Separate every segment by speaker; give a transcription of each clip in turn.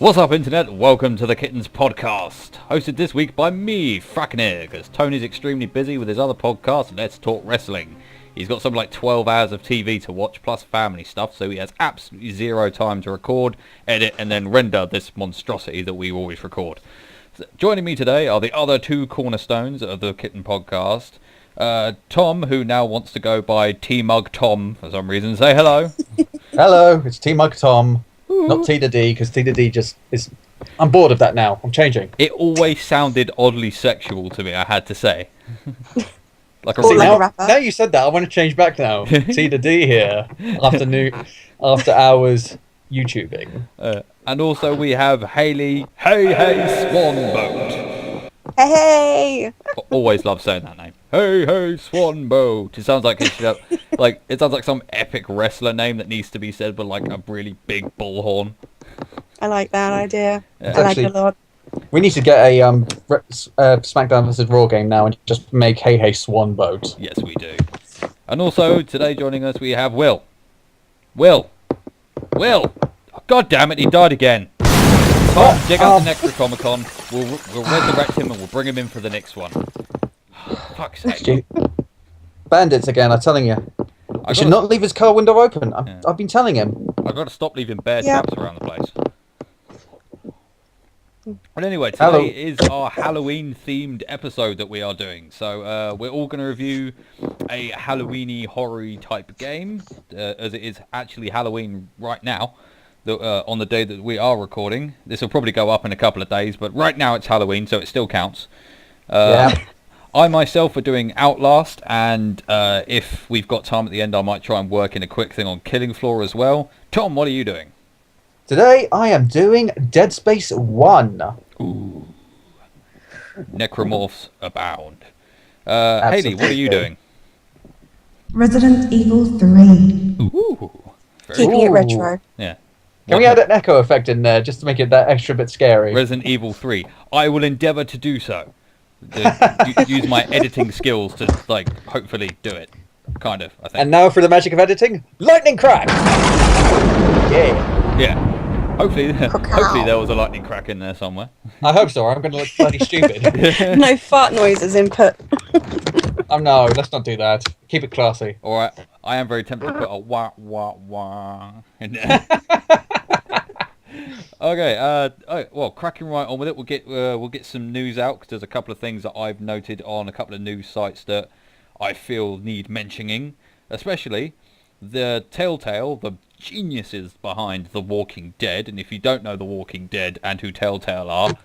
Speaker 1: What's up, Internet? Welcome to the Kittens podcast, hosted this week by me, Frackner, because Tony's extremely busy with his other podcast, Let's Talk Wrestling. He's got something like 12 hours of TV to watch, plus family stuff, so he has absolutely zero time to record, edit, and then render this monstrosity that we always record. So, joining me today are the other two cornerstones of the Kitten podcast. Tom, who now wants to go by T-Mug Tom for some reason. Say hello.
Speaker 2: Hello, it's T-Mug Tom. Not T to D, because T to D just is... I'm bored of that now. I'm changing.
Speaker 1: It always sounded oddly sexual to me, I had to say. Like a
Speaker 2: now you said that, I want to change back now. T to D here, after hours YouTubing.
Speaker 1: And also we have Hayley, Hey Swanboat.
Speaker 3: Hey!
Speaker 1: Always love saying that name. Hey Swanboat. It sounds like it should have, it sounds like some epic wrestler name that needs to be said with like a really big bullhorn.
Speaker 3: I like that idea.
Speaker 1: Yeah.
Speaker 3: I like it a lot.
Speaker 2: We need to get a SmackDown vs. Raw game now and just make Hey Swanboat.
Speaker 1: Yes, we do. And also today joining us we have Will. Will! God damn it, he died again. Tom, dig out the Necronomicon. We'll resurrect him and we'll bring him in for the next one. Fuck's sake.
Speaker 2: Bandits again, I'm telling you. He should not leave his car window open. I've been telling him.
Speaker 1: I've got to stop leaving bear traps around the place. But anyway, today is our Halloween-themed episode that we are doing. So we're all going to review a Halloween-y, horror-y type game, as it is actually Halloween right now, on the day that we are recording. This will probably go up in a couple of days, but right now it's Halloween, so it still counts. I myself are doing Outlast, and if we've got time at the end, I might try and work in a quick thing on Killing Floor as well. Tom, what are you doing?
Speaker 2: Today I am doing Dead Space 1.
Speaker 1: Ooh. Necromorphs abound. Hayley, what are you doing?
Speaker 4: Resident Evil 3.
Speaker 1: Ooh.
Speaker 3: Keeping it retro.
Speaker 1: Yeah.
Speaker 2: Can we add an echo effect in there just to make it that extra bit scary?
Speaker 1: Resident Evil 3. I will endeavour to do so. Use my editing skills to, hopefully do it. Kind of, I think.
Speaker 2: And now for the magic of editing, lightning crack! Yeah.
Speaker 1: Yeah. Hopefully there was a lightning crack in there somewhere.
Speaker 2: I hope so, or I'm going to look bloody stupid.
Speaker 3: No fart noises input.
Speaker 2: No, let's not do that. Keep it classy.
Speaker 1: Alright, I am very tempted to put a wah wah wah in there. Okay, well, cracking right on with it, we'll get some news out, because there's a couple of things that I've noted on a couple of news sites that I feel need mentioning, especially the Telltale, the geniuses behind The Walking Dead. And if you don't know The Walking Dead and who Telltale are,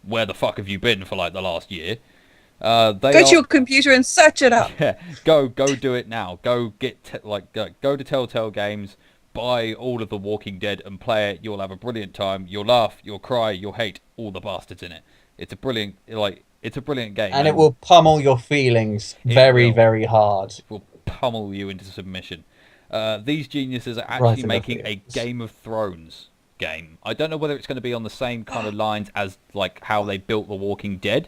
Speaker 1: where the fuck have you been for the last year?
Speaker 3: Go to your computer and search it up.
Speaker 1: Yeah, go do it now. Go get go to Telltale Games, buy all of The Walking Dead and play it. You'll have a brilliant time. You'll laugh, you'll cry, you'll hate all the bastards in it. It's a brilliant game.
Speaker 2: And it will pummel your feelings very, very hard.
Speaker 1: It will pummel you into submission. These geniuses are actually making a Game of Thrones game. I don't know whether it's going to be on the same kind of lines as how they built The Walking Dead,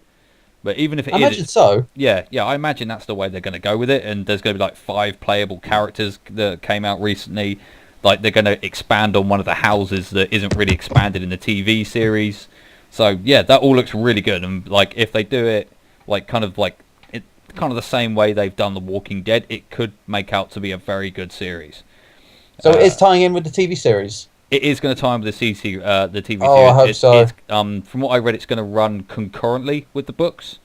Speaker 1: but even if it is, I imagine
Speaker 2: so.
Speaker 1: Yeah, I imagine that's the way they're going to go with it. And there's going to be 5 playable characters that came out recently. They're going to expand on one of the houses that isn't really expanded in the TV series. So yeah, that all looks really good. And if they do it kind of the same way they've done The Walking Dead, it could make out to be a very good series.
Speaker 2: So it is tying in with the TV series?
Speaker 1: It is going to tie in with the TV series.
Speaker 2: I hope so.
Speaker 1: From what I read, it's going to run concurrently with the books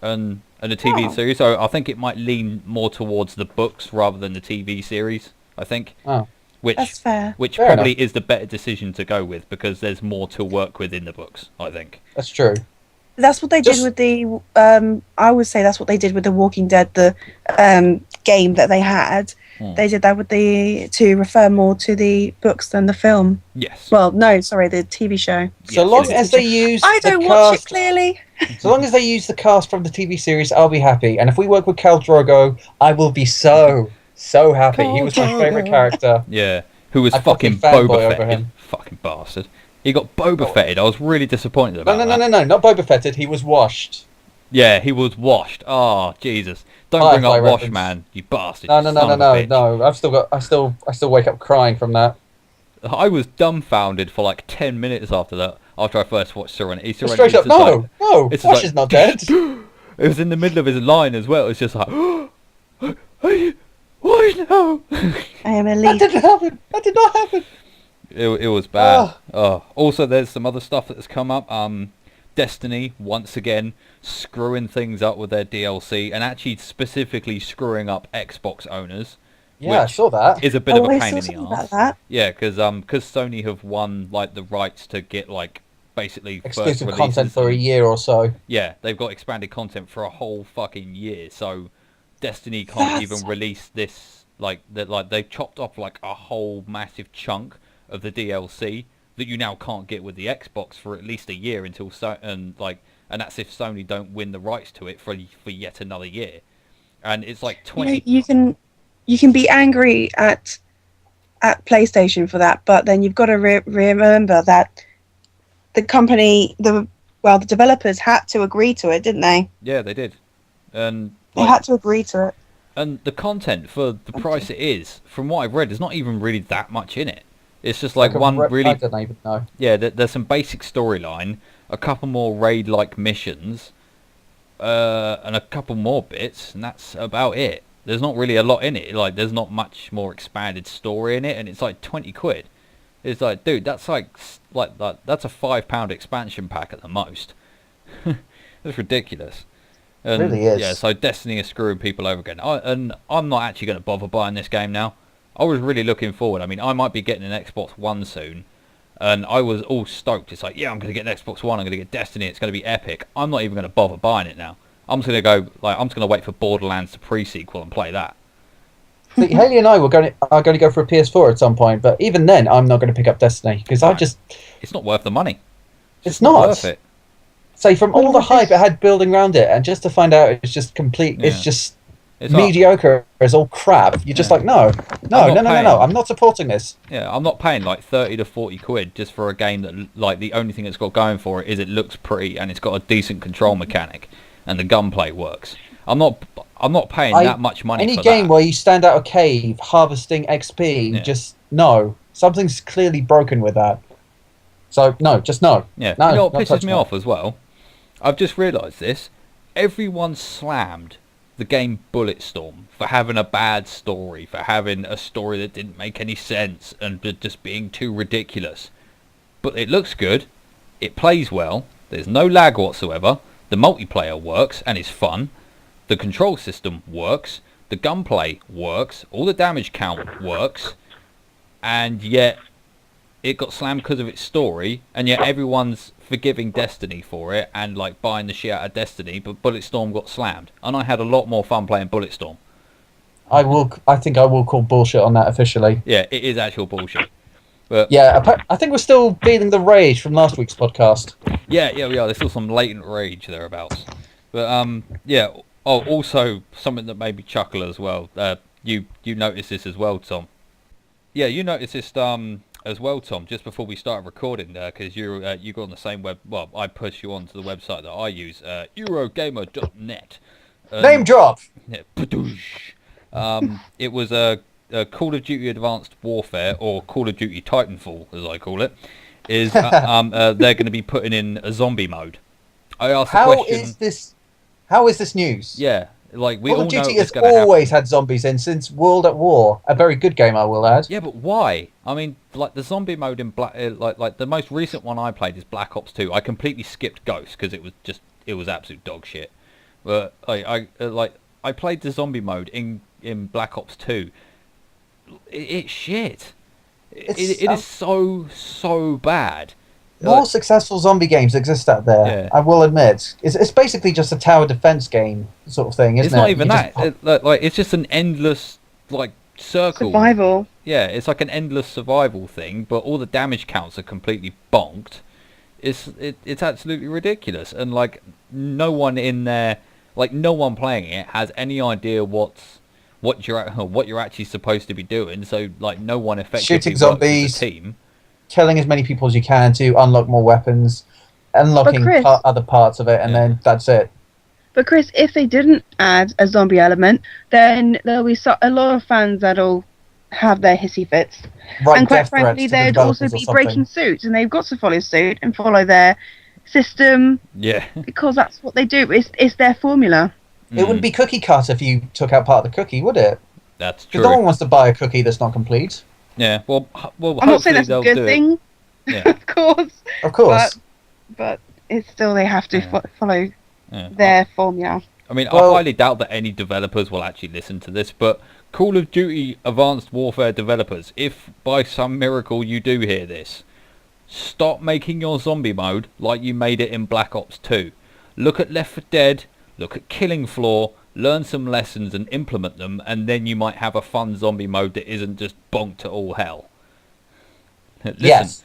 Speaker 1: and the TV series. So I think it might lean more towards the books rather than the TV series, I think.
Speaker 2: Oh.
Speaker 3: That's fair.
Speaker 1: Which probably is the better decision to go with, because there's more to work with in the books, I think.
Speaker 2: That's true.
Speaker 3: That's what they did with the... I would say that's what they did with The Walking Dead, the game that they had. They did that to refer more to the books than the film.
Speaker 1: Yes.
Speaker 3: Well, no, sorry, the TV show.
Speaker 2: So long as they use
Speaker 3: I don't watch it clearly.
Speaker 2: So long as they use the cast from the TV series, I'll be happy. And if we work with Khal Drogo, I will be so happy. He was my favourite character.
Speaker 1: Yeah. Who was fucking Boba Fetted. Fucking bastard. He got Boba Fetted. I was really disappointed about that.
Speaker 2: No, not Boba Fetted. He was washed.
Speaker 1: Yeah, he was washed. Oh, Jesus. Don't bring up Wash Man, you bastard.
Speaker 2: No. I still wake up crying from that.
Speaker 1: I was dumbfounded for like 10 minutes after that. After I first watched Serenity.
Speaker 2: Straight up, no, Flash is not dead.
Speaker 1: It was in the middle of his line as well. It was just like, why no?
Speaker 3: I am a leaf.
Speaker 2: That didn't happen. That did not happen.
Speaker 1: It was bad. Also, there's some other stuff that's come up. Destiny, once again, screwing things up with their DLC, and actually specifically screwing up Xbox owners.
Speaker 2: Yeah, I saw that.
Speaker 1: Is a bit of a
Speaker 3: I
Speaker 1: pain
Speaker 3: saw
Speaker 1: in the
Speaker 3: something
Speaker 1: arse.
Speaker 3: about that.
Speaker 1: Yeah, because Sony have won like the rights to get like basically
Speaker 2: Exclusive
Speaker 1: first
Speaker 2: content
Speaker 1: releases
Speaker 2: for a
Speaker 1: and-
Speaker 2: year or so.
Speaker 1: Yeah, they've got expanded content for a whole fucking year. So Destiny can't even release this. Like they've chopped off like a whole massive chunk of the DLC that you now can't get with the Xbox for at least a year until and that's if Sony don't win the rights to it for yet another year. And it's like 20.
Speaker 3: You can be angry at PlayStation for that, but then you've got to remember that the company, the developers had to agree to it, didn't they?
Speaker 1: Yeah, they did, and
Speaker 3: They had to agree to it.
Speaker 1: And the content for the price it is, from what I've read, there's not even really that much in it. It's just like one really.
Speaker 2: I don't even know.
Speaker 1: Yeah, there's some basic storyline, a couple more raid-like missions, and a couple more bits, and that's about it. There's not really a lot in it. Like, there's not much more expanded story in it, and it's like 20 quid. It's like, dude, that's that's a £5 expansion pack at the most. That's ridiculous. And,
Speaker 2: it really is.
Speaker 1: Yeah, so Destiny is screwing people over again. And I'm not actually going to bother buying this game now. I was really looking forward. I mean, I might be getting an Xbox One soon, and I was all stoked. It's like, yeah, I'm going to get an Xbox One. I'm going to get Destiny. It's going to be epic. I'm not even going to bother buying it now. I'm just going to I'm just going to wait for Borderlands the pre-sequel and play that.
Speaker 2: See, Haley and I are going to go for a PS4 at some point, but even then, I'm not going to pick up Destiny because
Speaker 1: it's not worth the money.
Speaker 2: It's not
Speaker 1: worth it.
Speaker 2: So from all the hype it had building around it, and just to find out it's just complete,
Speaker 1: Yeah.
Speaker 2: it's just
Speaker 1: It's
Speaker 2: mediocre. It's all crap. You're just like, no. I'm not supporting this.
Speaker 1: Yeah, I'm not paying like 30 to 40 quid just for a game that like the only thing it's got going for it is it looks pretty and it's got a decent control mechanic and the gunplay works. I'm not paying that much money
Speaker 2: any
Speaker 1: for
Speaker 2: game
Speaker 1: that.
Speaker 2: where you stand out a cave harvesting XP.
Speaker 1: Yeah.
Speaker 2: Just no. Something's clearly broken with that. So no, just no.
Speaker 1: Yeah,
Speaker 2: No,
Speaker 1: you know what
Speaker 2: not
Speaker 1: pisses
Speaker 2: touching
Speaker 1: me
Speaker 2: it.
Speaker 1: off as well? I've just realised this. Everyone slammed the game Bulletstorm for having a bad story, for having a story that didn't make any sense and just being too ridiculous. But it looks good, it plays well, there's no lag whatsoever, the multiplayer works and is fun, the control system works, the gunplay works, all the damage count works, and yet it got slammed because of its story, and yet everyone's forgiving Destiny for it and like buying the shit out of Destiny, but Bulletstorm got slammed, and I had a lot more fun playing Bulletstorm.
Speaker 2: I think I will call bullshit on that officially.
Speaker 1: Yeah, it is actual bullshit. But
Speaker 2: Yeah, I think we're still feeling the rage from last week's podcast.
Speaker 1: yeah, we are. There's still some latent rage thereabouts. But yeah. Oh, also something that made me chuckle as well. You noticed this as well, Tom. Yeah, you noticed this as well, Tom. Just before we started recording, because you got on the same web. Well, I pushed you onto the website that I use, Eurogamer.net.
Speaker 2: Name drop.
Speaker 1: Yeah, padoosh. It was a Call of Duty Advanced Warfare, or Call of Duty Titanfall, as I call it. Is they're going to be putting in a zombie mode. I asked the question.
Speaker 2: How is this news?
Speaker 1: Yeah, like we
Speaker 2: Call
Speaker 1: all
Speaker 2: of
Speaker 1: know
Speaker 2: Duty
Speaker 1: it's
Speaker 2: has
Speaker 1: going to happen.
Speaker 2: always had zombies in since World at War. A very good game, I will add.
Speaker 1: Yeah, but why? I mean, like the zombie mode in like the most recent one I played is Black Ops 2. I completely skipped Ghost because it was absolute dog shit. But I played the zombie mode in Black Ops 2. It's shit. It is so bad.
Speaker 2: More successful zombie games exist out there,
Speaker 1: Yeah.
Speaker 2: I will admit. It's basically just a tower defense game sort of thing, isn't it?
Speaker 1: It's not even
Speaker 2: You
Speaker 1: that.
Speaker 2: just-
Speaker 1: It's just an endless like circle.
Speaker 3: Survival.
Speaker 1: Yeah, it's like an endless survival thing, but all the damage counts are completely bonked. It's absolutely ridiculous, and like no one in there, like no one playing it has any idea what you're actually supposed to be doing. So like no one effectively
Speaker 2: Shooting
Speaker 1: works as
Speaker 2: zombies.
Speaker 1: a team.
Speaker 2: killing as many people as you can to unlock more weapons, unlocking
Speaker 3: Chris-
Speaker 2: other parts of it, and then that's it.
Speaker 3: But Chris, if they didn't add a zombie element, then there'll be a lot of fans that'll have their hissy fits.
Speaker 2: Write
Speaker 3: And quite
Speaker 2: death threats
Speaker 3: frankly,
Speaker 2: to the
Speaker 3: they'd also
Speaker 2: developers or
Speaker 3: be
Speaker 2: something.
Speaker 3: breaking suit, and they've got to follow suit and follow their system
Speaker 1: Yeah.
Speaker 3: because that's what they do. It's their formula.
Speaker 2: It wouldn't be cookie cut if you took out part of the cookie, would it?
Speaker 1: That's
Speaker 2: Because no
Speaker 1: true.
Speaker 2: one wants to buy a cookie that's not complete.
Speaker 1: Yeah. Well,
Speaker 3: I'm not saying
Speaker 1: hopefully
Speaker 3: that's a
Speaker 1: they'll
Speaker 3: good
Speaker 1: do
Speaker 3: thing,
Speaker 1: it. Yeah.
Speaker 3: of course,
Speaker 2: Of course.
Speaker 3: but it's still they have to follow
Speaker 1: Yeah.
Speaker 3: their formula.
Speaker 1: I mean,
Speaker 2: Well-
Speaker 1: I highly doubt that any developers will actually listen to this, but Call of Duty Advanced Warfare developers, if by some miracle you do hear this, stop making your zombie mode like you made it in Black Ops 2. Look at Left 4 Dead, look at Killing Floor, learn some lessons and implement them, and then you might have a fun zombie mode that isn't just bonked to all hell. Listen,
Speaker 2: Yes.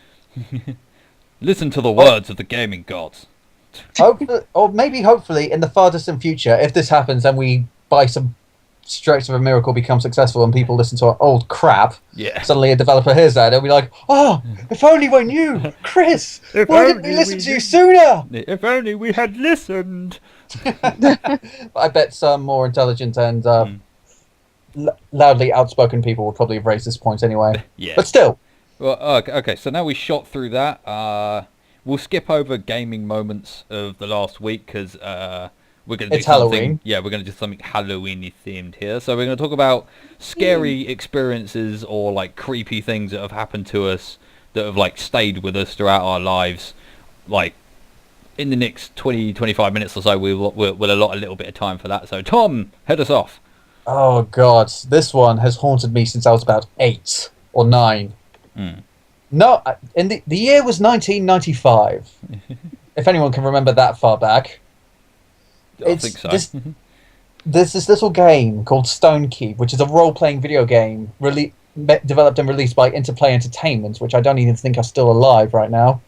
Speaker 1: listen to the words of the gaming gods.
Speaker 2: Hopefully, or maybe hopefully in the far distant future, if this happens and we by some stretch of a miracle become successful and people listen to our old crap,
Speaker 1: Yeah.
Speaker 2: suddenly a developer hears that, they'll be like, oh, if only we knew, Chris,
Speaker 1: If
Speaker 2: why didn't
Speaker 1: only
Speaker 2: we listen
Speaker 1: we
Speaker 2: to you
Speaker 1: knew."
Speaker 2: sooner?
Speaker 1: If only we had listened.
Speaker 2: I bet some more intelligent and loudly outspoken people would probably have raised this point anyway.
Speaker 1: Yeah.
Speaker 2: But still,
Speaker 1: Well, okay, so now we shot through that. We'll skip over gaming moments of the last week because we're going to do
Speaker 2: It's
Speaker 1: something.
Speaker 2: Halloween.
Speaker 1: Yeah, we're going to do something Halloween-y themed here. So we're going to talk about scary experiences or like creepy things that have happened to us that have like stayed with us throughout our lives. Like in the next 20-25 minutes or so, we'll allot a little bit of time for that. So Tom, head us off.
Speaker 2: oh god, this one has haunted me since I was about 8 or 9. No, in the year was 1995. If anyone can remember that far back.
Speaker 1: I think so.
Speaker 2: There's this little game called Stone Keep, which is a role-playing video game developed and released by Interplay Entertainment, which I don't even think are still alive right now.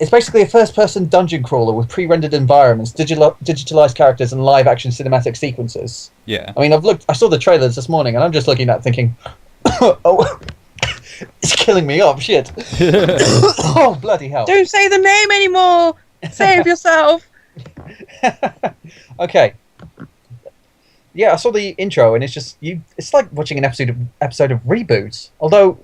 Speaker 2: It's basically a first-person dungeon crawler with pre-rendered environments, digitalized characters, and live-action cinematic sequences.
Speaker 1: Yeah.
Speaker 2: I mean, I saw the trailers this morning, and I'm just looking at it thinking, oh, it's killing me off, shit. Oh, bloody hell.
Speaker 3: Don't say the name anymore. Save yourself.
Speaker 2: Okay. Yeah, I saw the intro, and it's just it's like watching an episode of Reboot. Although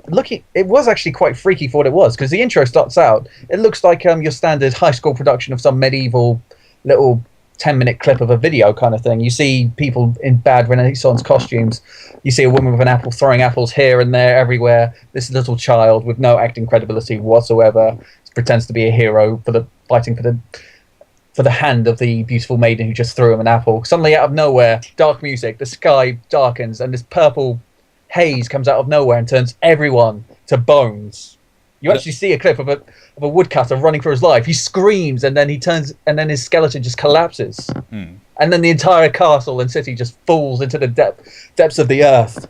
Speaker 2: it was actually quite freaky for what it was, because the intro starts out. It looks like your standard high school production of some medieval little 10-minute clip of a video kind of thing. You see people in bad Renaissance costumes. You see a woman with an apple throwing apples here and there everywhere. This little child with no acting credibility whatsoever pretends to be a hero fighting for the hand of the beautiful maiden who just threw him an apple. Suddenly, out of nowhere, dark music, the sky darkens, and this purple haze comes out of nowhere and turns everyone to bones. You actually see a clip of a woodcutter running for his life. He screams, and then his skeleton just collapses. And then the entire castle and city just falls into the depths of the earth.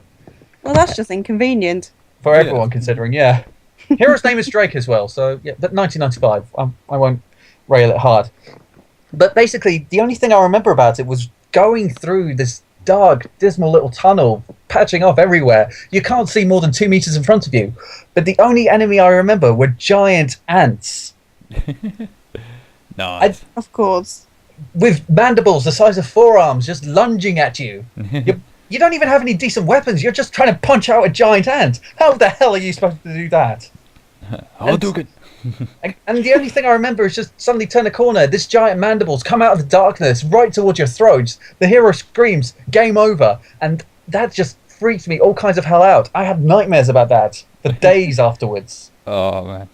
Speaker 3: Well, that's just inconvenient.
Speaker 2: For everyone, considering, yeah. Hero's name is Drake as well, so yeah, 1995. I won't rail it hard. But basically, the only thing I remember about it was going through this dark, dismal little tunnel, patching off everywhere. You can't see more than 2 meters in front of you. But the only enemy I remember were giant ants.
Speaker 1: Nice.
Speaker 3: Of course.
Speaker 2: With mandibles the size of forearms just lunging at you. You don't even have any decent weapons. You're just trying to punch out a giant ant. How the hell are you supposed to do that?
Speaker 1: I'll do it.
Speaker 2: And the only thing I remember is just suddenly turn a corner. This giant mandibles come out of the darkness right towards your throats. The hero screams, "Game over!" And that just freaked me all kinds of hell out. I had nightmares about that for days afterwards.
Speaker 1: Oh man.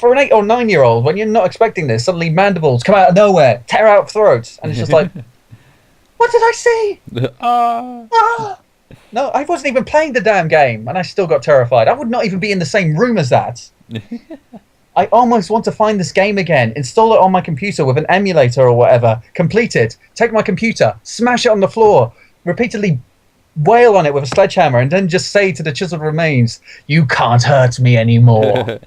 Speaker 2: For an 8 or 9-year-old, when you're not expecting this, suddenly mandibles come out of nowhere, tear out throats, and it's just like, what did I see? Ah! No, I wasn't even playing the damn game, and I still got terrified. I would not even be in the same room as that. I almost want to find this game again, install it on my computer with an emulator or whatever, complete it, take my computer, smash it on the floor, repeatedly wail on it with a sledgehammer, and then just say to the chiseled remains, "You can't hurt me anymore."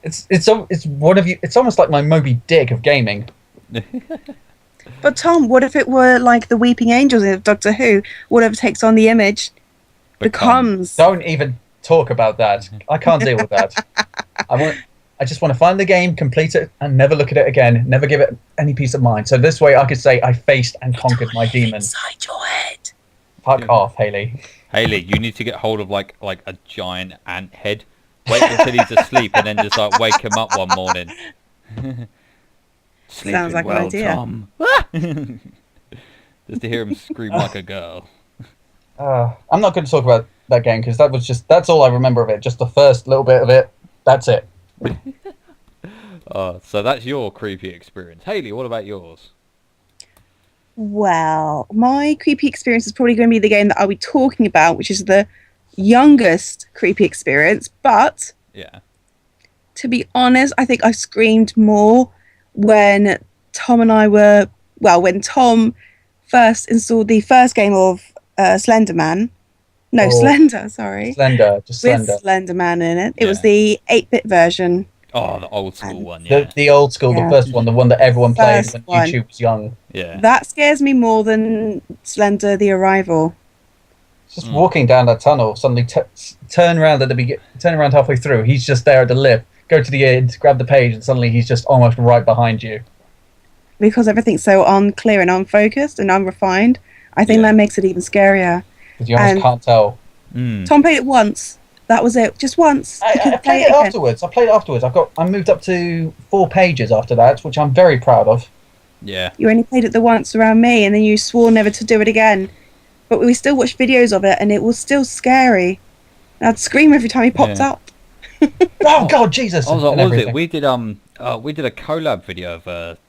Speaker 2: It's almost like my Moby Dick of gaming.
Speaker 3: But Tom, what if it were like the Weeping Angels of Doctor Who? Whatever takes on the image becomes.
Speaker 2: Don't even talk about that. I can't deal with that. I just want to find the game, complete it, and never look at it again. Never give it any peace of mind. So this way, I could say I faced and conquered my demon.
Speaker 3: Inside your head.
Speaker 2: Fuck off, Haley.
Speaker 1: Haley, you need to get hold of like a giant ant head. Wait until he's asleep and then just like wake him up one morning.
Speaker 3: Sounds like an idea.
Speaker 1: Tom. Just to hear him scream like a girl.
Speaker 2: I'm not going to talk about that game because that's all I remember of it. Just the first little bit of it. That's it.
Speaker 1: So that's your creepy experience. Haley, what about yours?
Speaker 3: Well, my creepy experience is probably going to be the game that I'll be talking about, which is the youngest creepy experience. But
Speaker 1: Yeah.
Speaker 3: to be honest, I think I screamed more when when Tom first installed the first game of Slender Man. No, Slender, sorry.
Speaker 2: Slender, just
Speaker 3: With
Speaker 2: Slender.
Speaker 3: Slender Man in it. It was
Speaker 1: Yeah.
Speaker 3: the 8-bit version.
Speaker 1: Oh, the old school one, yeah.
Speaker 2: The old school,
Speaker 3: Yeah.
Speaker 2: the first one, the one that everyone played
Speaker 3: First
Speaker 2: when
Speaker 3: one.
Speaker 2: YouTube was young.
Speaker 1: Yeah.
Speaker 3: That scares me more than Slender the Arrival.
Speaker 2: Just walking down that tunnel, suddenly turn around turn around halfway through. He's just there at the lip. Go to the end, grab the page, and suddenly he's just almost right behind you.
Speaker 3: Because everything's so unclear and unfocused and unrefined, I think that makes it even scarier.
Speaker 2: Because you almost
Speaker 3: And-
Speaker 2: can't tell.
Speaker 3: Tom played it once. That was it. Just once. He
Speaker 2: I
Speaker 3: couldn't
Speaker 2: played
Speaker 3: play
Speaker 2: it
Speaker 3: again.
Speaker 2: afterwards. I played it afterwards. I moved up to 4 pages after that, which I'm very proud of.
Speaker 1: Yeah.
Speaker 3: You only played it the once around me, and then you swore never to do it again. But we still watched videos of it, and it was still scary. And I'd scream every time he popped
Speaker 1: Yeah.
Speaker 3: up.
Speaker 2: Oh God, Jesus!
Speaker 1: I was like,
Speaker 2: and
Speaker 1: what was it?
Speaker 2: everything.
Speaker 1: We did a collab video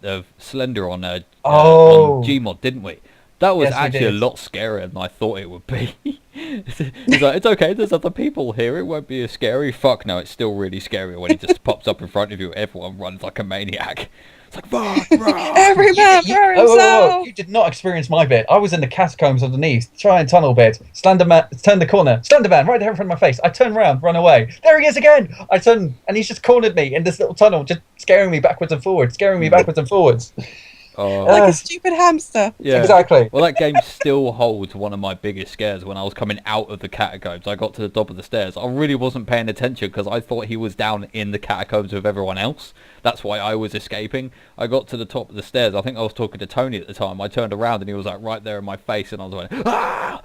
Speaker 1: of Slender on
Speaker 2: Oh.
Speaker 1: on Gmod, didn't we? That was
Speaker 2: Yes, we
Speaker 1: actually a
Speaker 2: did.
Speaker 1: lot scarier than I thought it would be. He's like, it's okay, there's other people here, it won't be as scary. Fuck no, it's still really scary when he just pops up in front of you, everyone runs like a maniac. It's like, fuck, rah.
Speaker 3: Every man for himself!
Speaker 2: You did not experience my bit. I was in the catacombs underneath, trying tunnel bit. Slenderman, turn the corner. Slenderman, right there in front of my face. I turn around, run away. There he is again. I turn, and he's just cornered me in this little tunnel, just scaring me backwards and forwards,
Speaker 3: Like a stupid hamster.
Speaker 1: Yeah.
Speaker 2: Exactly.
Speaker 1: Well, that game still holds one of my biggest scares. When I was coming out of the catacombs, I got to the top of the stairs. I really wasn't paying attention because I thought he was down in the catacombs with everyone else. That's why I was escaping. I got to the top of the stairs. I think I was talking to Tony at the time. I turned around and he was like right there in my face, and I was like, ah!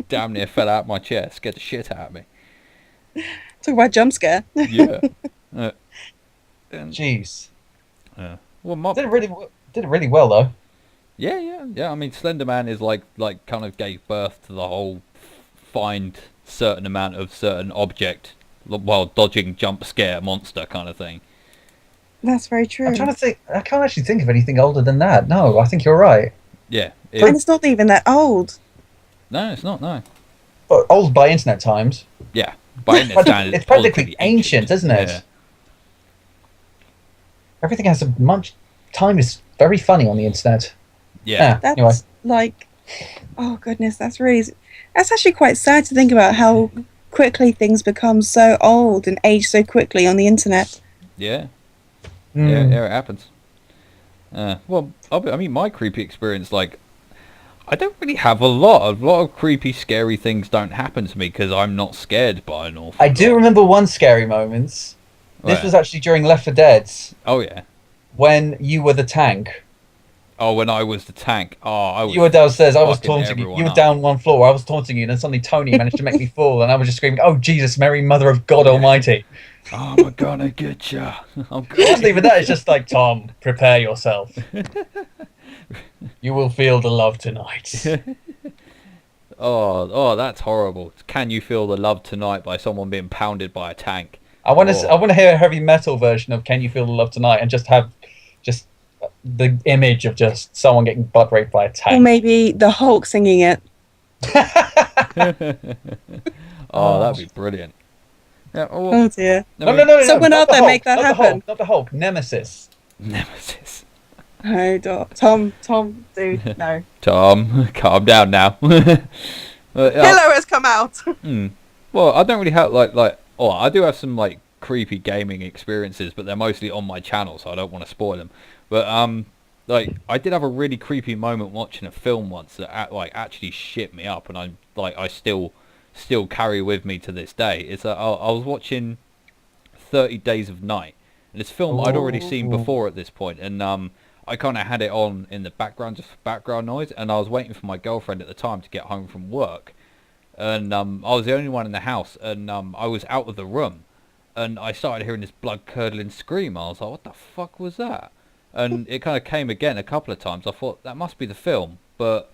Speaker 1: Damn near fell out of my chair. Scared the shit out of me.
Speaker 3: Talk about jump scare.
Speaker 1: Yeah.
Speaker 2: Jeez.
Speaker 1: Well, my,
Speaker 2: Did it really well though.
Speaker 1: Yeah. I mean, Slender Man is like kind of gave birth to the whole find certain amount of certain object while dodging jump scare monster kind of thing.
Speaker 3: That's very true.
Speaker 2: I'm trying to think. I can't actually think of anything older than that. No, I think you're right.
Speaker 1: Yeah.
Speaker 3: And it's not even that old.
Speaker 1: No, it's not. No.
Speaker 2: But old by internet times.
Speaker 1: Yeah. By internet standards,
Speaker 2: It's practically
Speaker 1: relatively
Speaker 2: ancient, isn't it?
Speaker 1: Yeah.
Speaker 2: Everything has a much. Time is very funny on the internet.
Speaker 1: Yeah.
Speaker 3: That's
Speaker 2: Anyway.
Speaker 3: like, oh goodness, that's actually quite sad to think about how quickly things become so old and age so quickly on the internet.
Speaker 1: Yeah.
Speaker 2: Mm.
Speaker 1: Yeah, it happens. Well, I mean, my creepy experience, like, I don't really have a lot. A lot of creepy, scary things don't happen to me because I'm not scared by an awful
Speaker 2: I do
Speaker 1: lot.
Speaker 2: remember one scary moment. This
Speaker 1: Where?
Speaker 2: was actually during Left 4 Dead,
Speaker 1: Oh, yeah.
Speaker 2: when you were the tank.
Speaker 1: Oh, when I was the tank. Oh, I was...
Speaker 2: You were downstairs, I was
Speaker 1: fucking
Speaker 2: taunting you.
Speaker 1: everyone
Speaker 2: You were
Speaker 1: up.
Speaker 2: down one floor, I was taunting you, and then suddenly Tony managed to make me fall, and I was just screaming, "Oh, Jesus, Mary, Mother of God Almighty."
Speaker 1: Oh, I'm gonna get ya. I'm
Speaker 2: It wasn't
Speaker 1: gonna...
Speaker 2: even that, it's just like, Tom, prepare yourself. You will feel the love tonight.
Speaker 1: Oh, that's horrible. Can you feel the love tonight by someone being pounded by a tank?
Speaker 2: I want
Speaker 1: Oh.
Speaker 2: to hear a heavy metal version of "Can You Feel the Love Tonight" and just have the image of just someone getting butt raped by a
Speaker 3: Or
Speaker 2: tank.
Speaker 3: maybe the Hulk singing it.
Speaker 1: Oh, that'd be brilliant. Yeah, oh,
Speaker 3: Oh dear.
Speaker 2: No.
Speaker 3: Someone
Speaker 2: not
Speaker 3: out
Speaker 2: the
Speaker 3: there
Speaker 2: Hulk,
Speaker 3: make that
Speaker 2: not the
Speaker 3: happen.
Speaker 2: Hulk, not the Hulk. Nemesis.
Speaker 1: Nemesis.
Speaker 3: Oh, Tom, dude, no.
Speaker 1: Tom, calm down now.
Speaker 3: Hello has come out.
Speaker 1: Well, I don't really have I do have some like creepy gaming experiences, but they're mostly on my channel, so I don't want to spoil them. But like I did have a really creepy moment watching a film once that actually shit me up, and I still carry with me to this day. It's I was watching 30 Days of Night, and this film I'd already seen before at this point, and I kind of had it on in the background, just for background noise, and I was waiting for my girlfriend at the time to get home from work, and I was the only one in the house, and I was out of the room, and I started hearing this blood-curdling scream. I was like, what the fuck was that? And it kind of came again a couple of times. I thought, that must be the film, but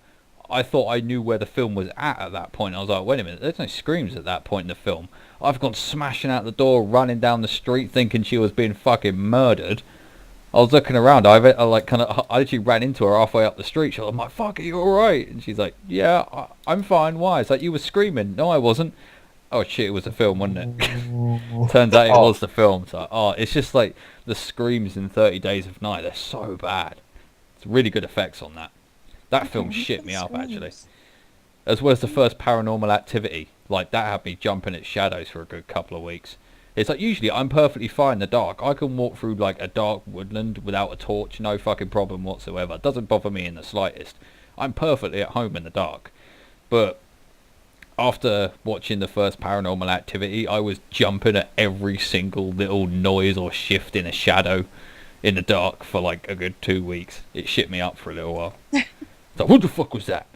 Speaker 1: I thought I knew where the film was at that point. I was like, wait a minute, there's no screams at that point in the film. I've gone smashing out the door, running down the street, thinking she was being fucking murdered. I was looking around. I actually ran into her halfway up the street. She was like, "Fuck, are you all right?" And she's like, "Yeah, I'm fine. Why?" It's like, "You were screaming." No, I wasn't. Oh shit, it was a film, wasn't it? Turns out it was the film. So, it's just like the screams in 30 Days of Night. They're so bad. It's really good effects on that. That film shit me up actually. As well as the first Paranormal Activity. Like that had me jumping at shadows for a good couple of weeks. It's like usually I'm perfectly fine in the dark. I can walk through like a dark woodland without a torch, no fucking problem whatsoever. It doesn't bother me in the slightest. I'm perfectly at home in the dark. But after watching the first Paranormal Activity, I was jumping at every single little noise or shift in a shadow in the dark for like a good 2 weeks. It shit me up for a little while. It's like, what the fuck was that?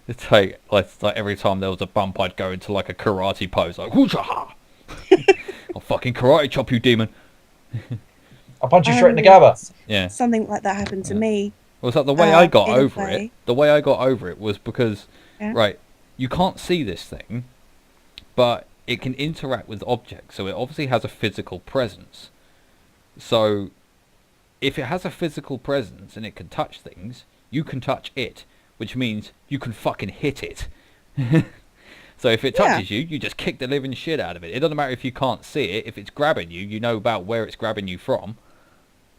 Speaker 1: It's like every time there was a bump, I'd go into like a karate pose, like whoosh-ha! I'll fucking karate chop you, demon.
Speaker 2: I'll punch you straight in the gabba.
Speaker 1: Yeah.
Speaker 3: Something like that happened to me.
Speaker 1: Well, it's like the way I got over it. The way I got over it was because, right, you can't see this thing, but it can interact with objects, so it obviously has a physical presence. So, if it has a physical presence and it can touch things, you can touch it, which means you can fucking hit it. So if it touches you, you just kick the living shit out of it. It doesn't matter if you can't see it. If it's grabbing you, you know about where it's grabbing you from.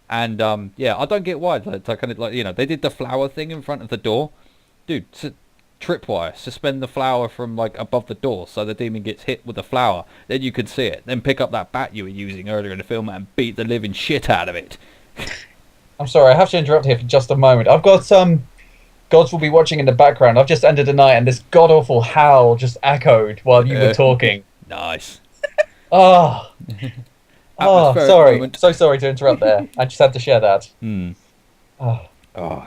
Speaker 1: And I don't get why. They did the flower thing in front of the door, dude. Tripwire, suspend the flower from like above the door so the demon gets hit with the flower. Then you can see it. Then pick up that bat you were using earlier in the film and beat the living shit out of it.
Speaker 2: I'm sorry, I have to interrupt here for just a moment. I've got Gods will be watching in the background. I've just ended the night and this god-awful howl just echoed while you were talking.
Speaker 1: Nice.
Speaker 2: Sorry. Moment. So sorry to interrupt there. I just had to share that.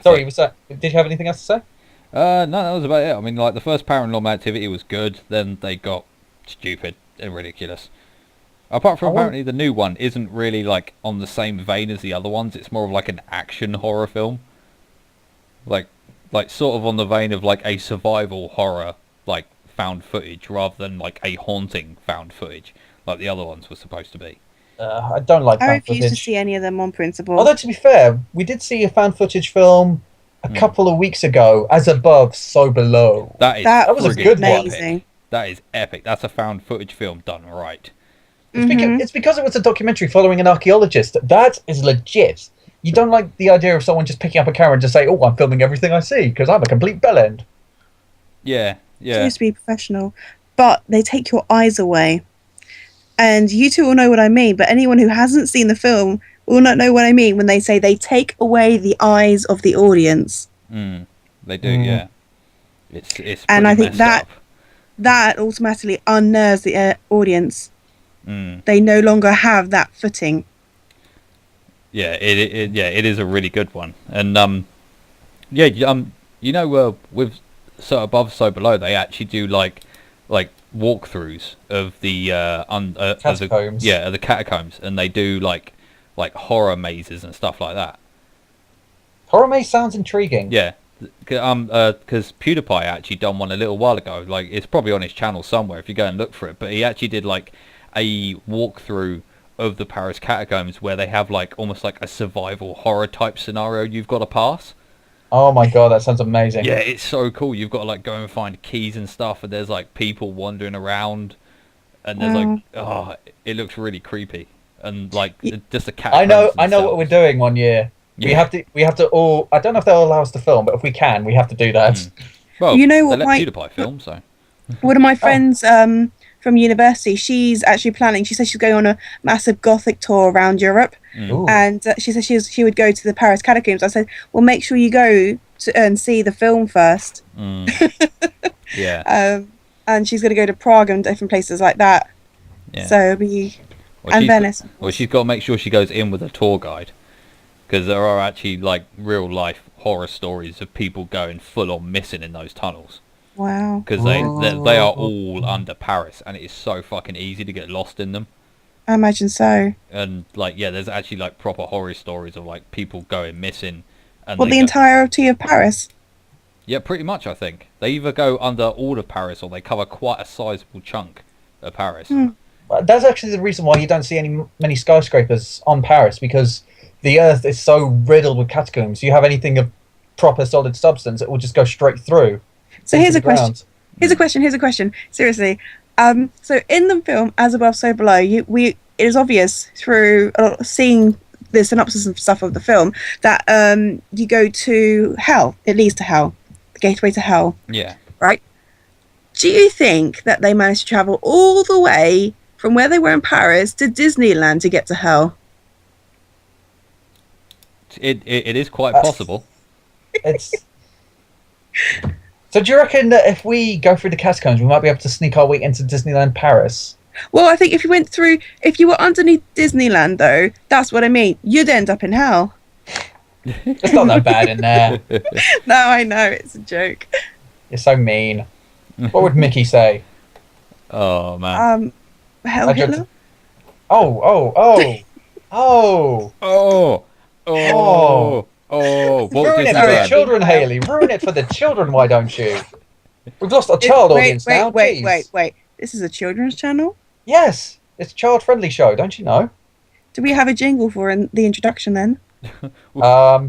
Speaker 2: Sorry, did you have anything else to say?
Speaker 1: No, that was about it. I mean, like, the first Paranormal Activity was good, then they got stupid and ridiculous. Apart from apparently the new one isn't really, like, on the same vein as the other ones. It's more of, like, an action horror film. Like sort of on the vein of like a survival horror, like found footage, rather than like a haunting found footage, like the other ones were supposed to be.
Speaker 2: I don't like found footage.
Speaker 3: I refuse to see any of them on principle.
Speaker 2: Although to be fair, we did see a found footage film a couple of weeks ago, As Above, So Below.
Speaker 1: That
Speaker 2: was a good
Speaker 3: amazing.
Speaker 1: One. That is epic. That's a found footage film done right.
Speaker 2: It's because it was a documentary following an archaeologist. That is legit. You don't like the idea of someone just picking up a camera and just say, "Oh, I'm filming everything I see because I'm a complete bellend."
Speaker 1: Yeah.
Speaker 3: It's supposed to be professional, but they take your eyes away. And you two will know what I mean, but anyone who hasn't seen the film will not know what I mean when they say they take away the eyes of the audience.
Speaker 1: They do, yeah. It's
Speaker 3: and I think
Speaker 1: that
Speaker 3: automatically unnerves the audience. They no longer have that footing.
Speaker 1: Yeah, it is a really good one, and with So Above, So Below, they actually do like walkthroughs of the
Speaker 2: catacombs.
Speaker 1: Of the catacombs, and they do like horror mazes and stuff like that.
Speaker 2: Horror maze sounds intriguing.
Speaker 1: Yeah, because PewDiePie actually done one a little while ago. Like it's probably on his channel somewhere if you go and look for it. But he actually did like a walkthrough of the Paris catacombs where they have like almost like a survival horror type scenario you've got to pass.
Speaker 2: Oh my god, that sounds amazing.
Speaker 1: Yeah, it's so cool. You've got to like go and find keys and stuff, and there's like people wandering around, and there's it looks really creepy, and like just the catacombs.
Speaker 2: I know what we're doing one year. Yeah. We have to all. I don't know if they'll allow us to film, but if we can, we have to do that.
Speaker 1: Well,
Speaker 3: you know what,
Speaker 1: they let PewDiePie film, so
Speaker 3: one of my friends from university, she's actually planning. She says she's going on a massive gothic tour around Europe, and she said she would go to the Paris catacombs. I said, well, make sure you go and see the film first.
Speaker 1: Yeah.
Speaker 3: And she's going to go to Prague and different places like that. Yeah. So Venice.
Speaker 1: Well, she's got to make sure she goes in with a tour guide. because there are actually like real life horror stories of people going full on missing in those tunnels.
Speaker 3: Wow.
Speaker 1: Because they are all under Paris, and it is so fucking easy to get lost in them.
Speaker 3: I imagine so.
Speaker 1: And like, yeah, there's actually like proper horror stories of like people going missing. And
Speaker 3: Well,
Speaker 1: they
Speaker 3: the
Speaker 1: go-
Speaker 3: entirety of Paris.
Speaker 1: Yeah, pretty much. I think they either go under all of Paris or they cover quite a sizable chunk of Paris.
Speaker 2: That's actually the reason why you don't see many skyscrapers on Paris, because the Earth is so riddled with catacombs. You have anything of proper solid substance, it will just go straight through.
Speaker 3: So
Speaker 2: into
Speaker 3: here's
Speaker 2: the
Speaker 3: a question.
Speaker 2: ground.
Speaker 3: Here's a question. Seriously. So in the film, As Above, So Below, it is obvious through seeing the synopsis and stuff of the film that you go to hell. It leads to hell. The gateway to hell.
Speaker 1: Yeah.
Speaker 3: Right? Do you think that they managed to travel all the way from where they were in Paris to Disneyland to get to hell?
Speaker 1: It is quite possible.
Speaker 2: It's. So do you reckon that if we go through the catacombs, we might be able to sneak our way into Disneyland Paris?
Speaker 3: Well, I think if you were underneath Disneyland, though, that's what I mean. You'd end up in hell.
Speaker 2: It's not that bad in there.
Speaker 3: No, I know, it's a joke.
Speaker 2: You're so mean. What would Mickey say?
Speaker 1: Oh man.
Speaker 3: Hell
Speaker 2: I dread
Speaker 3: Hitler?
Speaker 2: to- Oh.
Speaker 1: Walt
Speaker 2: Ruin it
Speaker 1: Disney
Speaker 2: for the
Speaker 1: World.
Speaker 2: children, Haley. Ruin it for the children, why don't you? We've lost our child audience now.
Speaker 3: Wait.
Speaker 2: Jeez.
Speaker 3: This is a children's channel?
Speaker 2: Yes, it's a child-friendly show, don't you know?
Speaker 3: Do we have a jingle for the introduction then?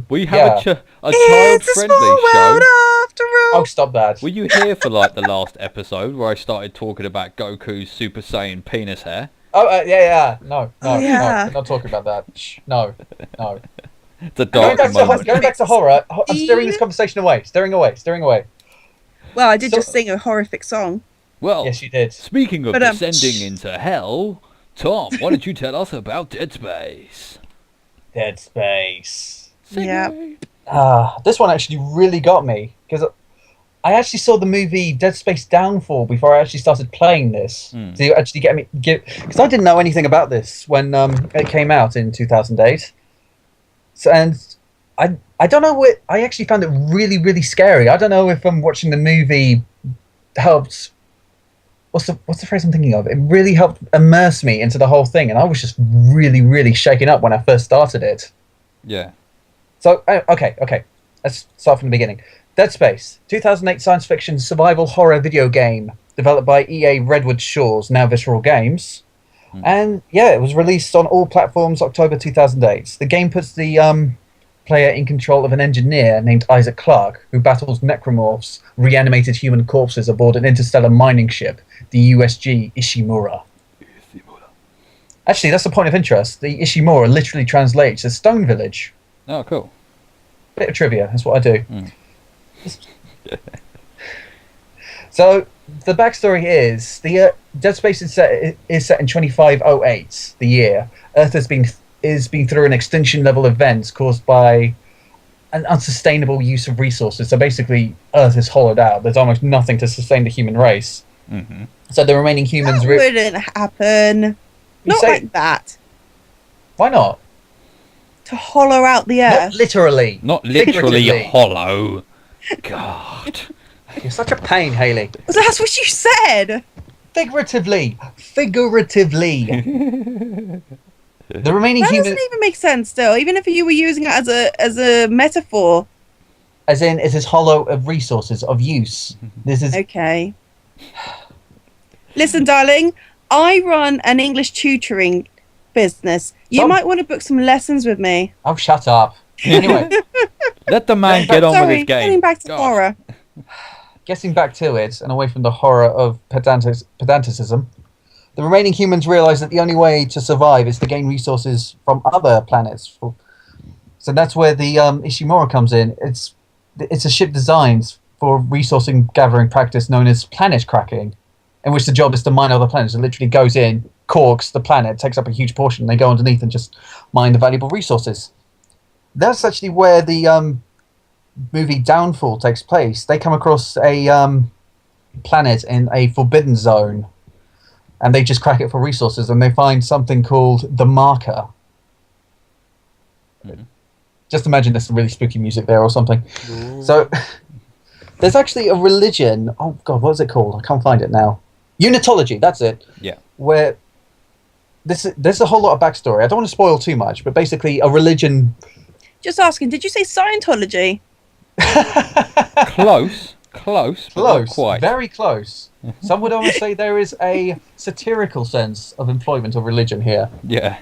Speaker 1: We have
Speaker 2: yeah.
Speaker 1: a
Speaker 3: It's a
Speaker 1: child-friendly
Speaker 3: small
Speaker 1: show.
Speaker 3: world after all.
Speaker 2: Oh, stop that.
Speaker 1: Were you here for like the last episode where I started talking about Goku's Super Saiyan penis hair?
Speaker 2: Oh, yeah. No,
Speaker 3: yeah.
Speaker 2: we're not talking about that. Shh, no.
Speaker 1: It's a
Speaker 2: Going
Speaker 1: dark moment.
Speaker 2: back to horror, I'm steering this conversation away. Steering away.
Speaker 3: Well, I did
Speaker 2: So-
Speaker 3: just sing a horrific song.
Speaker 1: Well,
Speaker 2: Yes, you did.
Speaker 1: speaking of
Speaker 3: But,
Speaker 1: descending into hell, Tom, why don't you tell us about Dead Space?
Speaker 2: Dead Space.
Speaker 3: Yeah.
Speaker 2: This one actually really got me, because I actually saw the movie Dead Space Downfall before I actually started playing this. To actually because I didn't know anything about this when it came out in 2008. So, and I don't know what, I actually found it really, really scary. I don't know if watching the movie helped. What's the phrase I'm thinking of? It really helped immerse me into the whole thing, and I was just really, really shaken up when I first started it.
Speaker 1: Yeah.
Speaker 2: So, okay. Let's start from the beginning. Dead Space, 2008 science fiction survival horror video game developed by EA Redwood Shores, now Visceral Games. And yeah, it was released on all platforms October 2008. The game puts the player in control of an engineer named Isaac Clarke, who battles necromorphs, reanimated human corpses aboard an interstellar mining ship, the USG Ishimura. Actually, that's a point of interest. The Ishimura literally translates as Stone Village.
Speaker 1: Oh, cool.
Speaker 2: Bit of trivia, that's what I do. So, the backstory is, the Dead Space is set in 2508, the year. Earth is being through an extinction-level event caused by an unsustainable use of resources. So basically, Earth is hollowed out. There's almost nothing to sustain the human race.
Speaker 1: Mm-hmm.
Speaker 2: So the remaining humans...
Speaker 3: That wouldn't happen. Not
Speaker 2: say-
Speaker 3: like that.
Speaker 2: Why not?
Speaker 3: To hollow out the
Speaker 2: Not
Speaker 3: earth.
Speaker 2: literally.
Speaker 1: Not literally
Speaker 2: Figuratively.
Speaker 1: hollow. God.
Speaker 2: You're such a pain, Haley.
Speaker 3: That's what you said.
Speaker 2: Figuratively. The remaining
Speaker 3: That
Speaker 2: humans...
Speaker 3: doesn't even make sense still, even if you were using it as a metaphor.
Speaker 2: As in, it is hollow of resources, of use. This is...
Speaker 3: Okay. Listen, darling, I run an English tutoring business. You
Speaker 2: Tom-
Speaker 3: might want to book some lessons with me.
Speaker 2: Oh, shut up. Anyway,
Speaker 1: Let the man get on with
Speaker 3: Sorry,
Speaker 1: his game.
Speaker 3: getting back to
Speaker 1: God.
Speaker 3: horror.
Speaker 2: getting back to it, and away from the horror of pedanticism, the remaining humans realize that the only way to survive is to gain resources from other planets. So that's where the Ishimura comes in. It's a ship designed for resourcing gathering practice known as planet cracking, in which the job is to mine other planets. It literally goes in, corks the planet, takes up a huge portion, and they go underneath and just mine the valuable resources. That's actually where the movie Downfall takes place. They come across a planet in a forbidden zone, and they just crack it for resources, and they find something called the Marker.
Speaker 1: Mhm.
Speaker 2: Just imagine there's some really spooky music there or something. Ooh. So, there's actually a religion. Oh God, what is it called? I can't find it now. Unitology. That's it.
Speaker 1: Yeah. Where
Speaker 2: there's a whole lot of backstory. I don't want to spoil too much, but basically a religion.
Speaker 3: Just asking, did you say Scientology?
Speaker 1: Close, but not quite.
Speaker 2: Very close. Some would almost say there is a satirical sense of employment of religion here.
Speaker 1: Yeah.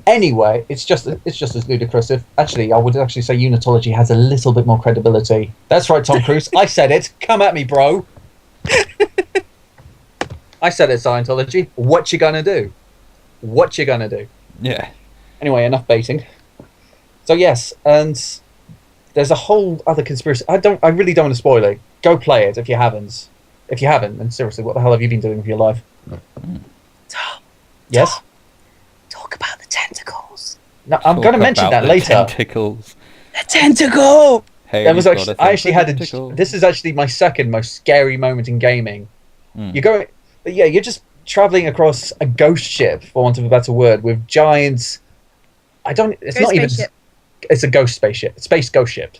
Speaker 2: Anyway, it's just as ludicrous. I would actually say Unitology has a little bit more credibility. That's right, Tom Cruise. I said it. Come at me, bro. I said it, Scientology. What you gonna do?
Speaker 1: Yeah.
Speaker 2: Anyway, enough baiting. So yes, and there's a whole other conspiracy. I really don't want to spoil it. Go play it if you haven't. If you haven't, then seriously, what the hell have you been doing with your life?
Speaker 3: Tom.
Speaker 2: Yes?
Speaker 3: Talk about the tentacles.
Speaker 2: No, I'm going to mention that later.
Speaker 1: Tentacles.
Speaker 3: The tentacle!
Speaker 2: Hey, I actually had this is actually my second most scary moment in gaming. You're just traveling across a ghost ship, for want of a better word, with giants. It's a ghost spaceship. Space ghost ship.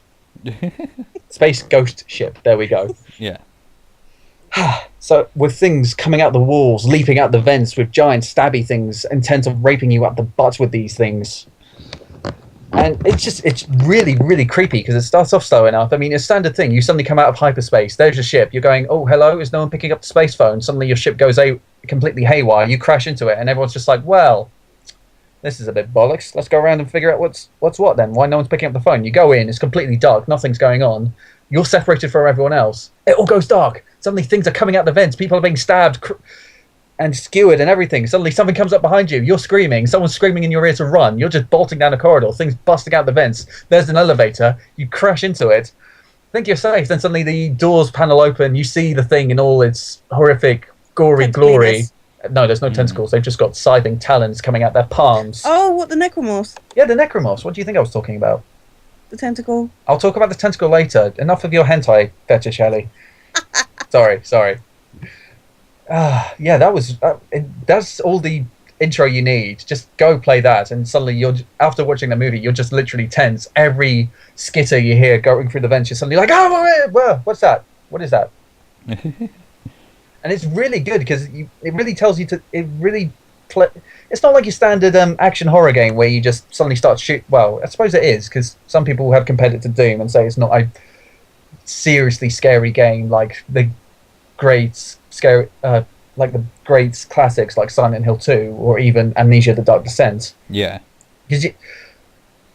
Speaker 2: Space ghost ship. There we go.
Speaker 1: Yeah.
Speaker 2: So with things coming out the walls, leaping out the vents, with giant stabby things intent on raping you up the butt with these things. And it's really, really creepy because it starts off slow enough. I mean, it's a standard thing. You suddenly come out of hyperspace. There's your ship. You're going, oh, hello. Is no one picking up the space phone? Suddenly your ship goes completely haywire. You crash into it and everyone's just like, well, this is a bit bollocks. Let's go around and figure out what's what then. Why no one's picking up the phone? You go in. It's completely dark. Nothing's going on. You're separated from everyone else. It all goes dark. Suddenly things are coming out the vents. People are being stabbed and skewered and everything. Suddenly something comes up behind you. You're screaming. Someone's screaming in your ear to run. You're just bolting down a corridor. Things busting out the vents. There's an elevator. You crash into it. Think you're safe. Then suddenly the doors panel open. You see the thing in all its horrific, gory glory. No, there's no tentacles. They've just got scything talons coming out their palms.
Speaker 3: Oh, what, the necromorphs?
Speaker 2: Yeah, the necromorphs. What do you think I was talking about?
Speaker 3: The tentacle.
Speaker 2: I'll talk about the tentacle later. Enough of your hentai fetish, Ellie. Sorry. Yeah, that's all the intro you need. Just go play that, and suddenly after watching the movie, you're just literally tense. Every skitter you hear going through the vents, you're suddenly like, oh, what's that? What is that? And it's really good because it really tells you to. It really. It's not like your standard action horror game where you just suddenly start shoot. Well, I suppose it is because some people have compared it to Doom and say it's not a seriously scary game like the great scary, like the great classics like Silent Hill 2 or even Amnesia: The Dark Descent.
Speaker 1: Yeah.
Speaker 2: Because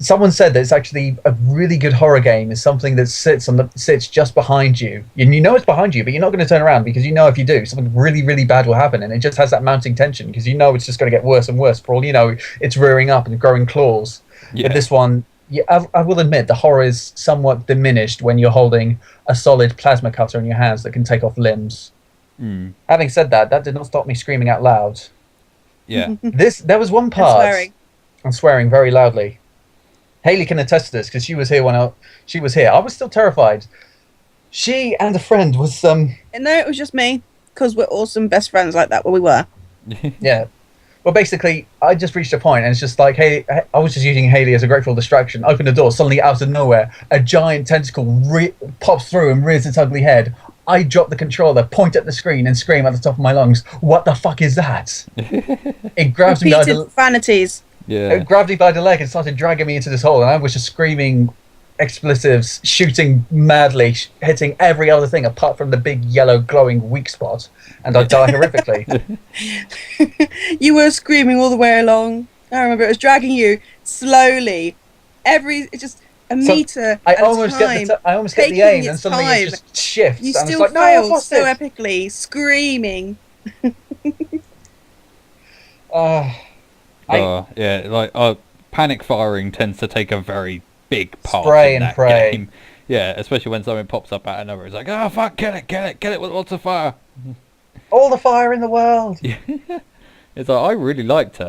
Speaker 2: someone said that it's actually a really good horror game is something that sits just behind you. And you know it's behind you, but you're not going to turn around because you know if you do, something really, really bad will happen. And it just has that mounting tension because you know it's just going to get worse and worse. For all you know, it's rearing up and growing claws. Yeah. But this one, I will admit, the horror is somewhat diminished when you're holding a solid plasma cutter in your hands that can take off limbs.
Speaker 1: Mm.
Speaker 2: Having said that, that did not stop me screaming out loud.
Speaker 1: Yeah.
Speaker 2: There was one part... I'm swearing very loudly. Haley can attest to this because she was here she was here. I was still terrified. She and a friend was
Speaker 3: No, it was just me because we're awesome best friends like that. Well, we were.
Speaker 2: Yeah. Well, basically, I just reached a point, and it's just like, hey, I was just using Haley as a grateful distraction. Open the door, suddenly out of nowhere, a giant tentacle pops through and rears its ugly head. I drop the controller, point at the screen, and scream at the top of my lungs, "What the fuck is that?" It grabs me by the
Speaker 3: vanities.
Speaker 2: Yeah. It grabbed me by the leg and started dragging me into this hole, and I was just screaming expletives, shooting madly, hitting every other thing apart from the big yellow glowing weak spot, and I die horrifically.
Speaker 3: You were screaming all the way along. I remember it was dragging you slowly, just a meter.
Speaker 2: I almost get the aim, and suddenly it just shifts.
Speaker 3: You
Speaker 2: and
Speaker 3: still
Speaker 2: it's like,
Speaker 3: failed
Speaker 2: no,
Speaker 3: so epically, screaming.
Speaker 1: Yeah, like panic firing tends to take a very big part in that game. Yeah, especially when something pops up out of nowhere. It's like, oh fuck, get it with lots of fire.
Speaker 2: All the fire in the world.
Speaker 1: Yeah. It's like, I really liked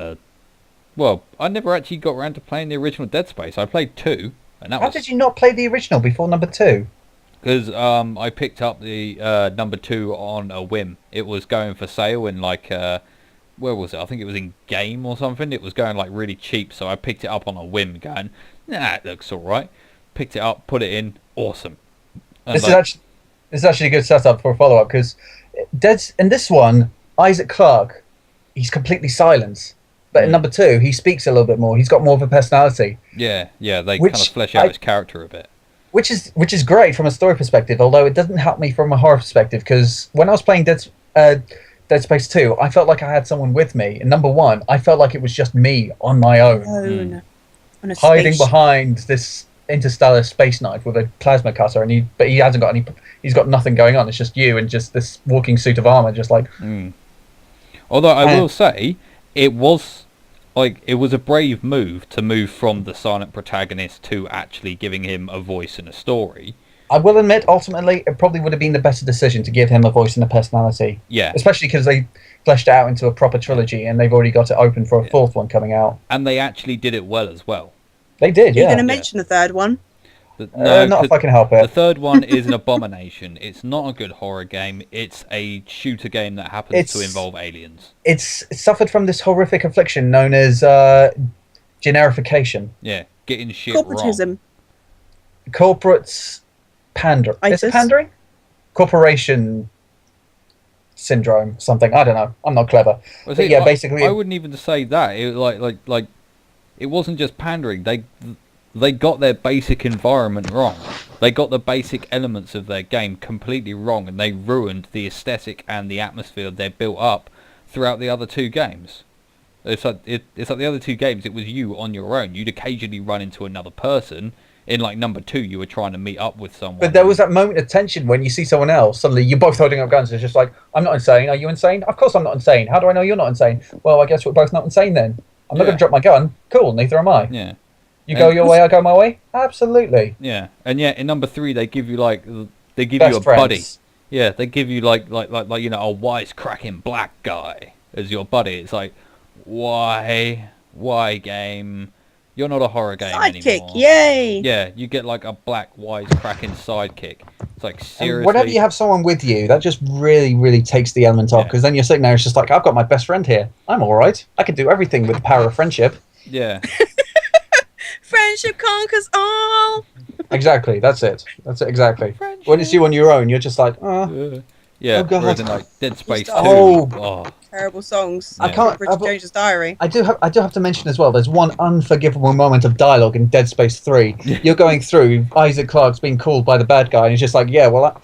Speaker 1: well, I never actually got around to playing the original Dead Space. I played 2, and
Speaker 2: How did you not play the original before number 2?
Speaker 1: Because I picked up the number 2 on a whim. It was going for sale in like where was it? I think it was in Game or something. It was going like really cheap, so I picked it up on a whim, going, nah, it looks all right. Picked it up, put it in, awesome. And
Speaker 2: This is actually a good setup for a follow up because in this one, Isaac Clarke, he's completely silent. But in number 2, he speaks a little bit more. He's got more of a personality.
Speaker 1: Yeah, they kind of flesh out his character a bit.
Speaker 2: Which is great from a story perspective, although it doesn't help me from a horror perspective, because when I was playing Dead Space 2, I felt like I had someone with me. In number 1, I felt like it was just me on my own.
Speaker 3: On a
Speaker 2: hiding
Speaker 3: spaceship.
Speaker 2: behind this interstellar space knife with a plasma cutter, but he hasn't got any. He's got nothing going on. It's just you and just this walking suit of armor, just like.
Speaker 1: Although I will say, it was a brave move to move from the silent protagonist to actually giving him a voice and a story.
Speaker 2: I will admit, ultimately, it probably would have been the better decision to give him a voice and a personality.
Speaker 1: Yeah.
Speaker 2: Especially because they fleshed it out into a proper trilogy, and they've already got it open for a fourth one coming out.
Speaker 1: And they actually did it well as well.
Speaker 2: They did, yeah.
Speaker 3: You're going to mention the third one?
Speaker 1: No,
Speaker 2: not if I can help it.
Speaker 1: The third one is an abomination. It's not a good horror game. It's a shooter game that happens to involve aliens.
Speaker 2: It suffered from this horrific affliction known as generification.
Speaker 1: Yeah, getting shit
Speaker 3: Corporatism.
Speaker 1: wrong.
Speaker 2: Corporates pander. Is it pandering? Corporation syndrome, something. I don't know. I'm not clever.
Speaker 1: Well,
Speaker 2: but yeah, basically,
Speaker 1: I wouldn't even say that. It like it wasn't just pandering. They got their basic environment wrong. They got the basic elements of their game completely wrong, and they ruined the aesthetic and the atmosphere they built up throughout the other two games. It's like the other two games, it was you on your own. You'd occasionally run into another person. In like number 2, you were trying to meet up with someone.
Speaker 2: But there was that moment of tension when you see someone else. Suddenly, you're both holding up guns. It's just like, I'm not insane. Are you insane? Of course I'm not insane. How do I know you're not insane? Well, I guess we're both not insane then. I'm not going to drop my gun. Cool, neither am I.
Speaker 1: Yeah.
Speaker 2: You go your way, I go my way? Absolutely.
Speaker 1: Yeah. And yet, in number 3, they give you you a
Speaker 2: Best
Speaker 1: buddy.
Speaker 2: friends.
Speaker 1: Yeah, they give you like you know, a wisecracking black guy as your buddy. It's like, why game? You're not a horror game anymore.
Speaker 3: Sidekick, yay!
Speaker 1: Yeah, you get like a black wisecracking sidekick. It's like, seriously.
Speaker 2: And whenever you have someone with you, that just really, really takes the element off. Because then you're sitting there, it's just like, I've got my best friend here. I'm all right. I can do everything with the power of friendship.
Speaker 1: Yeah.
Speaker 3: Friendship conquers all!
Speaker 2: Exactly, that's it. That's it, exactly. Friendship. When it's you on your own, you're just like,
Speaker 1: yeah,
Speaker 2: oh, God.
Speaker 1: whereas in like Dead Space 2.
Speaker 2: Oh.
Speaker 3: Terrible songs.
Speaker 2: I can't.
Speaker 3: Bridget Jones's Diary.
Speaker 2: I do have to mention as well. There's one unforgivable moment of dialogue in Dead Space 3. You're going through. Isaac Clarke's being called by the bad guy, and he's just like, "Yeah, well,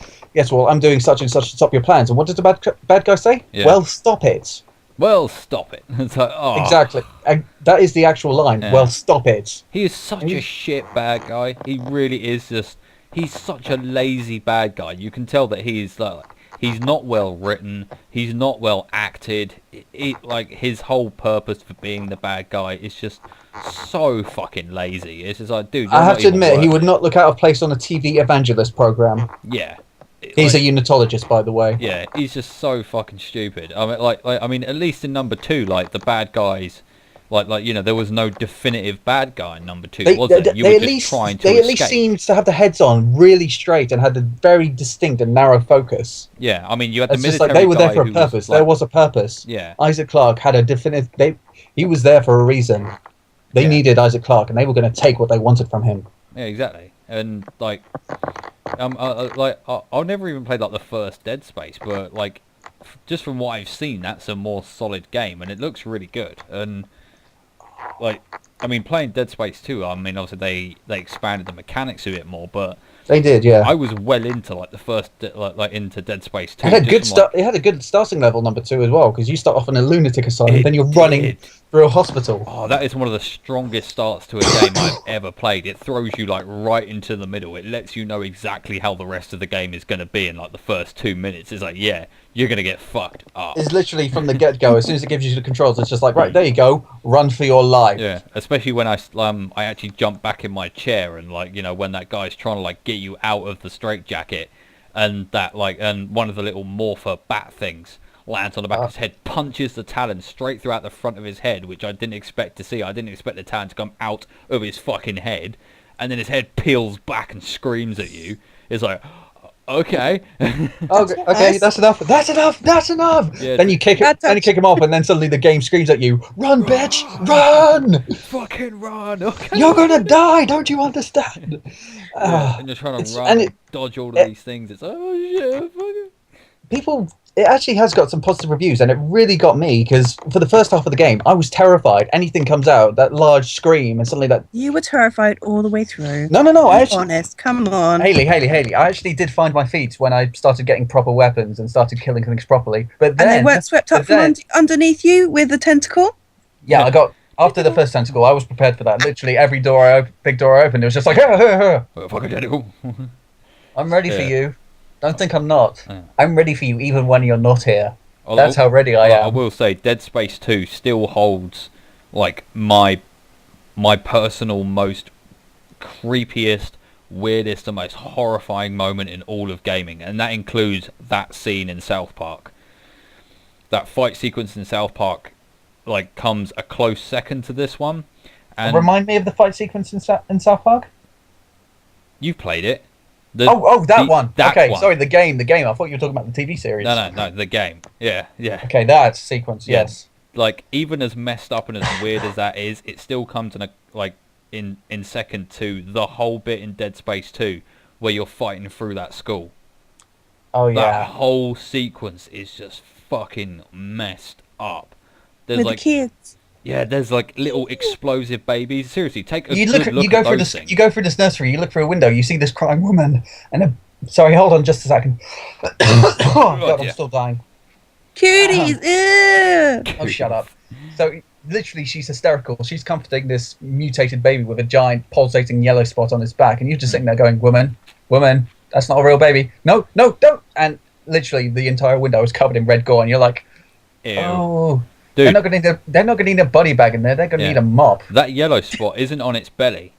Speaker 2: I'm doing such and such to stop your plans." And what does the bad guy say?
Speaker 1: Yeah.
Speaker 2: Well, stop it.
Speaker 1: Well, stop it. It's like, oh.
Speaker 2: Exactly. And that is the actual line.
Speaker 1: Yeah.
Speaker 2: Well, stop it.
Speaker 1: He is such a shit bad guy. He really is just. He's such a lazy bad guy. You can tell that he's like. He's not well written. He's not well acted. Like his whole purpose for being the bad guy is just so fucking lazy. It's just like, dude.
Speaker 2: I have to admit, he would not look out of place on a TV evangelist program.
Speaker 1: Yeah.
Speaker 2: He's a unitologist, by the way.
Speaker 1: Yeah, he's just so fucking stupid. I mean, at least in number 2, like the bad guys, like you know, there was no definitive bad guy in number 2, was there? You were just trying to
Speaker 2: They at
Speaker 1: escape.
Speaker 2: least seemed to have the heads on really straight and had a very distinct and narrow focus.
Speaker 1: Yeah, I mean, you had the
Speaker 2: It's
Speaker 1: military
Speaker 2: just like they were there
Speaker 1: guy
Speaker 2: for a
Speaker 1: who
Speaker 2: purpose.
Speaker 1: was,
Speaker 2: There was a purpose.
Speaker 1: Yeah.
Speaker 2: Isaac Clarke had a definitive. He was there for a reason. They needed Isaac Clarke, and they were going to take what they wanted from him.
Speaker 1: Yeah, exactly. And like, I'll never even play like the first Dead Space, but like, just from what I've seen, that's a more solid game, and it looks really good. And like, I mean, playing Dead Space 2, I mean, obviously they expanded the mechanics a bit more, but
Speaker 2: they did, yeah.
Speaker 1: I was well into like the first, like into Dead Space 2.
Speaker 2: It had good start. It had a good starting level, number 2 as well, because you start off in a lunatic asylum, then you're running through a hospital.
Speaker 1: Oh, that is one of the strongest starts to a game I've ever played. It throws you like right into the middle. It lets you know exactly how the rest of the game is going to be in like the first 2 minutes. It's like, yeah, you're going to get fucked up.
Speaker 2: It's literally from the get-go. As soon as it gives you the controls, it's just like, right, there you go, run for your life.
Speaker 1: Yeah, especially when I actually jump back in my chair and like, you know, when that guy's trying to like get you out of the straitjacket, and that like, and one of the little morpher bat things lands on the back of his head, punches the talon straight throughout the front of his head, which I didn't expect to see. I didn't expect the talon to come out of his fucking head, and then his head peels back and screams at you. It's like, Okay.
Speaker 2: Okay, that's enough. That's enough. That's enough.
Speaker 1: Yeah,
Speaker 2: Then you kick it. Then you kick him off, and then suddenly the game screams at you, "Run, bitch, run!
Speaker 1: Fucking run! Okay.
Speaker 2: You're gonna die! Don't you understand?"
Speaker 1: Yeah, and you're trying to run and dodge all of these things. It's oh shit. Fucking...
Speaker 2: People, it actually has got some positive reviews, and it really got me because for the first half of the game, I was terrified. Anything comes out, that large scream, and suddenly that.
Speaker 3: You were terrified all the way through.
Speaker 2: No.
Speaker 3: Be honest. Come on.
Speaker 2: Haley. I actually did find my feet when I started getting proper weapons and started killing things properly. But then,
Speaker 3: and they weren't swept up from underneath you with the tentacle?
Speaker 2: Yeah, I got... After the first tentacle, I was prepared for that. Literally, every big door I opened, it was just like,
Speaker 1: fucking tentacle.
Speaker 2: I'm ready for you. Don't think I'm not. I'm ready for you even when you're not here. That's how ready I am.
Speaker 1: I will say, Dead Space 2 still holds, like, my personal most creepiest, weirdest, and most horrifying moment in all of gaming. And that includes that scene in South Park. That fight sequence in South Park, like, comes a close second to this one. And
Speaker 2: remind me of the fight sequence in South Park?
Speaker 1: You've played it.
Speaker 2: That one. Okay,
Speaker 1: one.
Speaker 2: Sorry, the game. I thought you were talking about the TV series.
Speaker 1: No, the game. Yeah.
Speaker 2: Okay, that sequence, yes.
Speaker 1: Like, even as messed up and as weird as that is, it still comes in second to the whole bit in Dead Space 2 where you're fighting through that school.
Speaker 2: Oh, yeah.
Speaker 1: That whole sequence is just fucking messed up. There's
Speaker 3: with the kids.
Speaker 1: Yeah, there's like little explosive babies. Seriously, take a
Speaker 2: you
Speaker 1: good look at those things.
Speaker 2: You go through this nursery, you look through a window, you see this crying woman, and sorry, hold on just a second. Oh, God, I'm still dying.
Speaker 3: Cuties, ew!
Speaker 2: Oh, shut up. So, literally, she's hysterical. She's comforting this mutated baby with a giant pulsating yellow spot on its back, and you're just sitting there going, woman, that's not a real baby. No, don't! And literally, the entire window is covered in red gore, and you're like,
Speaker 1: ew.
Speaker 2: Oh...
Speaker 1: Dude,
Speaker 2: they're not gonna need a body bag in there. They're gonna need a mop.
Speaker 1: That yellow spot isn't on its belly.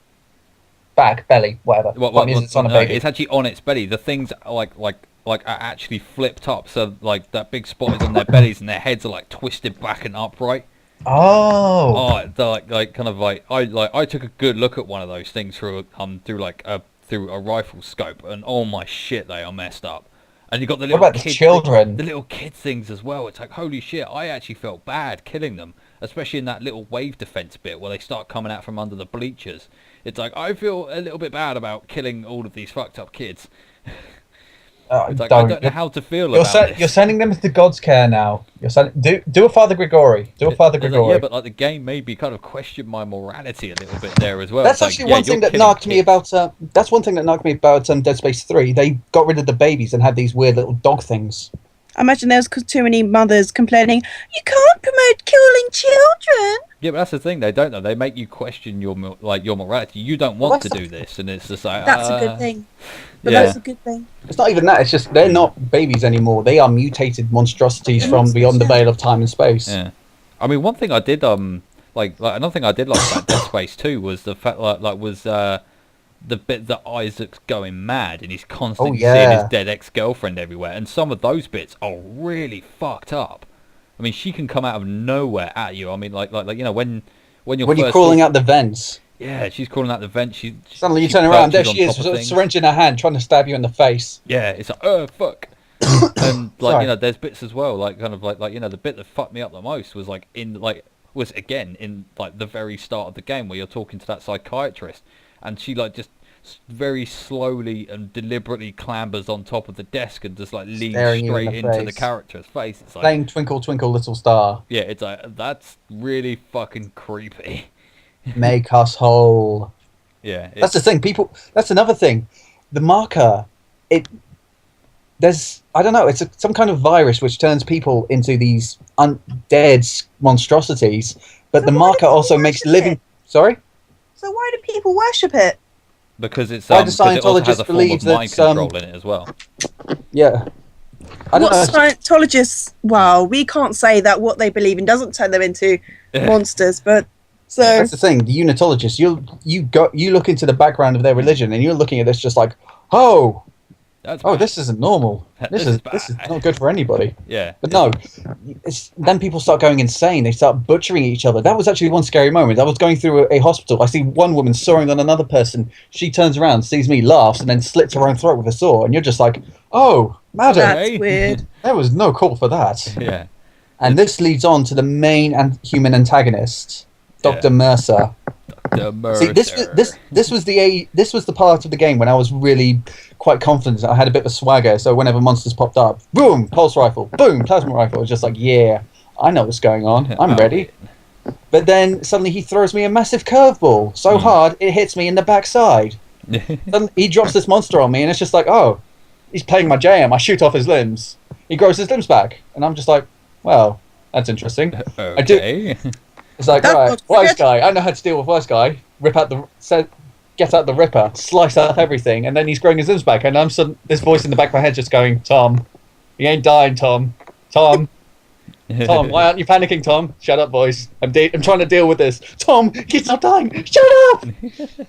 Speaker 2: Back, belly, whatever. It's on a baby.
Speaker 1: It's actually on its belly. The things are are actually flipped up, so like that big spot is on their bellies, and their heads are like twisted back and upright.
Speaker 2: Oh.
Speaker 1: I took a good look at one of those things through a rifle scope, and oh my shit, they are messed up. And you got the little
Speaker 2: what about the children?
Speaker 1: The little kid things as well. It's like, holy shit, I actually felt bad killing them, especially in that little wave defense bit where they start coming out from under the bleachers. It's like, I feel a little bit bad about killing all of these fucked up kids. It's like, I don't know how to feel about this.
Speaker 2: You're sending them to God's care now. Do a Father Gregory. Yeah,
Speaker 1: but like the game made me kind of question my morality a little bit there as well.
Speaker 2: That's actually one thing that knocked me about. That's one thing that knocked me about Dead Space 3. They got rid of the babies and had these weird little dog things.
Speaker 3: I imagine there was too many mothers complaining, you can't promote killing children.
Speaker 1: Yeah, but that's the thing. They don't know. They make you question your morality. You don't want to do this, and it's just like
Speaker 3: that's a good thing. But that's a good thing.
Speaker 2: It's not even that. It's just they're not babies anymore. They are mutated monstrosities from beyond the veil of time and space.
Speaker 1: Yeah, I mean, one thing I did another thing I did like about Dead Space 2 was the fact the bit that Isaac's going mad and he's constantly seeing his dead ex-girlfriend everywhere, and some of those bits are really fucked up. I mean, she can come out of nowhere at you. I mean, like you know, when you're
Speaker 2: crawling out the vents.
Speaker 1: Yeah, she's crawling out the vent.
Speaker 2: Suddenly you turn around, there she is, with a syringe in her hand, trying to stab you in the face.
Speaker 1: Yeah, it's like, oh fuck. And you know, there's bits as well, like kind of like you know, the bit that fucked me up the most was was again in like the very start of the game where you're talking to that psychiatrist, and she like just very slowly and deliberately clambers on top of the desk and just like leans straight into the character's face. It's like
Speaker 2: playing Twinkle Twinkle Little Star.
Speaker 1: Yeah, it's like that's really fucking creepy.
Speaker 2: Make us whole.
Speaker 1: Yeah,
Speaker 2: that's the thing. People. That's another thing. The marker. There's. I don't know. It's some kind of virus which turns people into these undead monstrosities. But the marker also makes living. Sorry.
Speaker 3: So why do people worship it?
Speaker 1: Because it's
Speaker 2: why do Scientologists
Speaker 1: believe that mind control in it as well.
Speaker 2: Yeah.
Speaker 3: Scientologists? Well, we can't say that what they believe in doesn't turn them into monsters, but. So
Speaker 2: that's the thing. The unitologists, you look into the background of their religion, and you're looking at this just like, oh,
Speaker 1: That's
Speaker 2: oh,
Speaker 1: bad.
Speaker 2: this isn't normal.
Speaker 1: This
Speaker 2: This
Speaker 1: is
Speaker 2: is
Speaker 1: bad.
Speaker 2: not good for anybody.
Speaker 1: Yeah.
Speaker 2: But no, then people start going insane. They start butchering each other. That was actually one scary moment. I was going through a hospital. I see one woman sawing on another person. She turns around, sees me, laughs, and then slits her own throat with a saw. And you're just like, oh, madam,
Speaker 3: That's
Speaker 1: Okay.
Speaker 3: weird.
Speaker 2: there was no call for that.
Speaker 1: Yeah.
Speaker 2: And this leads on to the main and human antagonist, Dr.
Speaker 1: Yeah.
Speaker 2: Mercer.
Speaker 1: The
Speaker 2: See, this was the part of the game when I was really quite confident. I had a bit of a swagger, so whenever monsters popped up, boom, pulse rifle, boom, plasma rifle. I was just like, yeah, I know what's going on. I'm ready. But then suddenly he throws me a massive curveball so hard it hits me in the backside. Then he drops this monster on me, and it's just like, oh, he's playing my jam. I shoot off his limbs. He grows his limbs back, and I'm just like, well, that's interesting. I do.
Speaker 1: Okay.
Speaker 2: It's like,
Speaker 3: That's
Speaker 2: right,
Speaker 3: not
Speaker 2: wise
Speaker 3: good.
Speaker 2: guy. I know how to deal with wise guy. Get out the ripper, slice up everything, and then he's growing his limbs back. And this voice in the back of my head just going, Tom, you ain't dying, Tom. Tom, Tom, why aren't you panicking, Tom? Shut up, boys. I'm trying to deal with this. Tom, he's not dying. Shut up!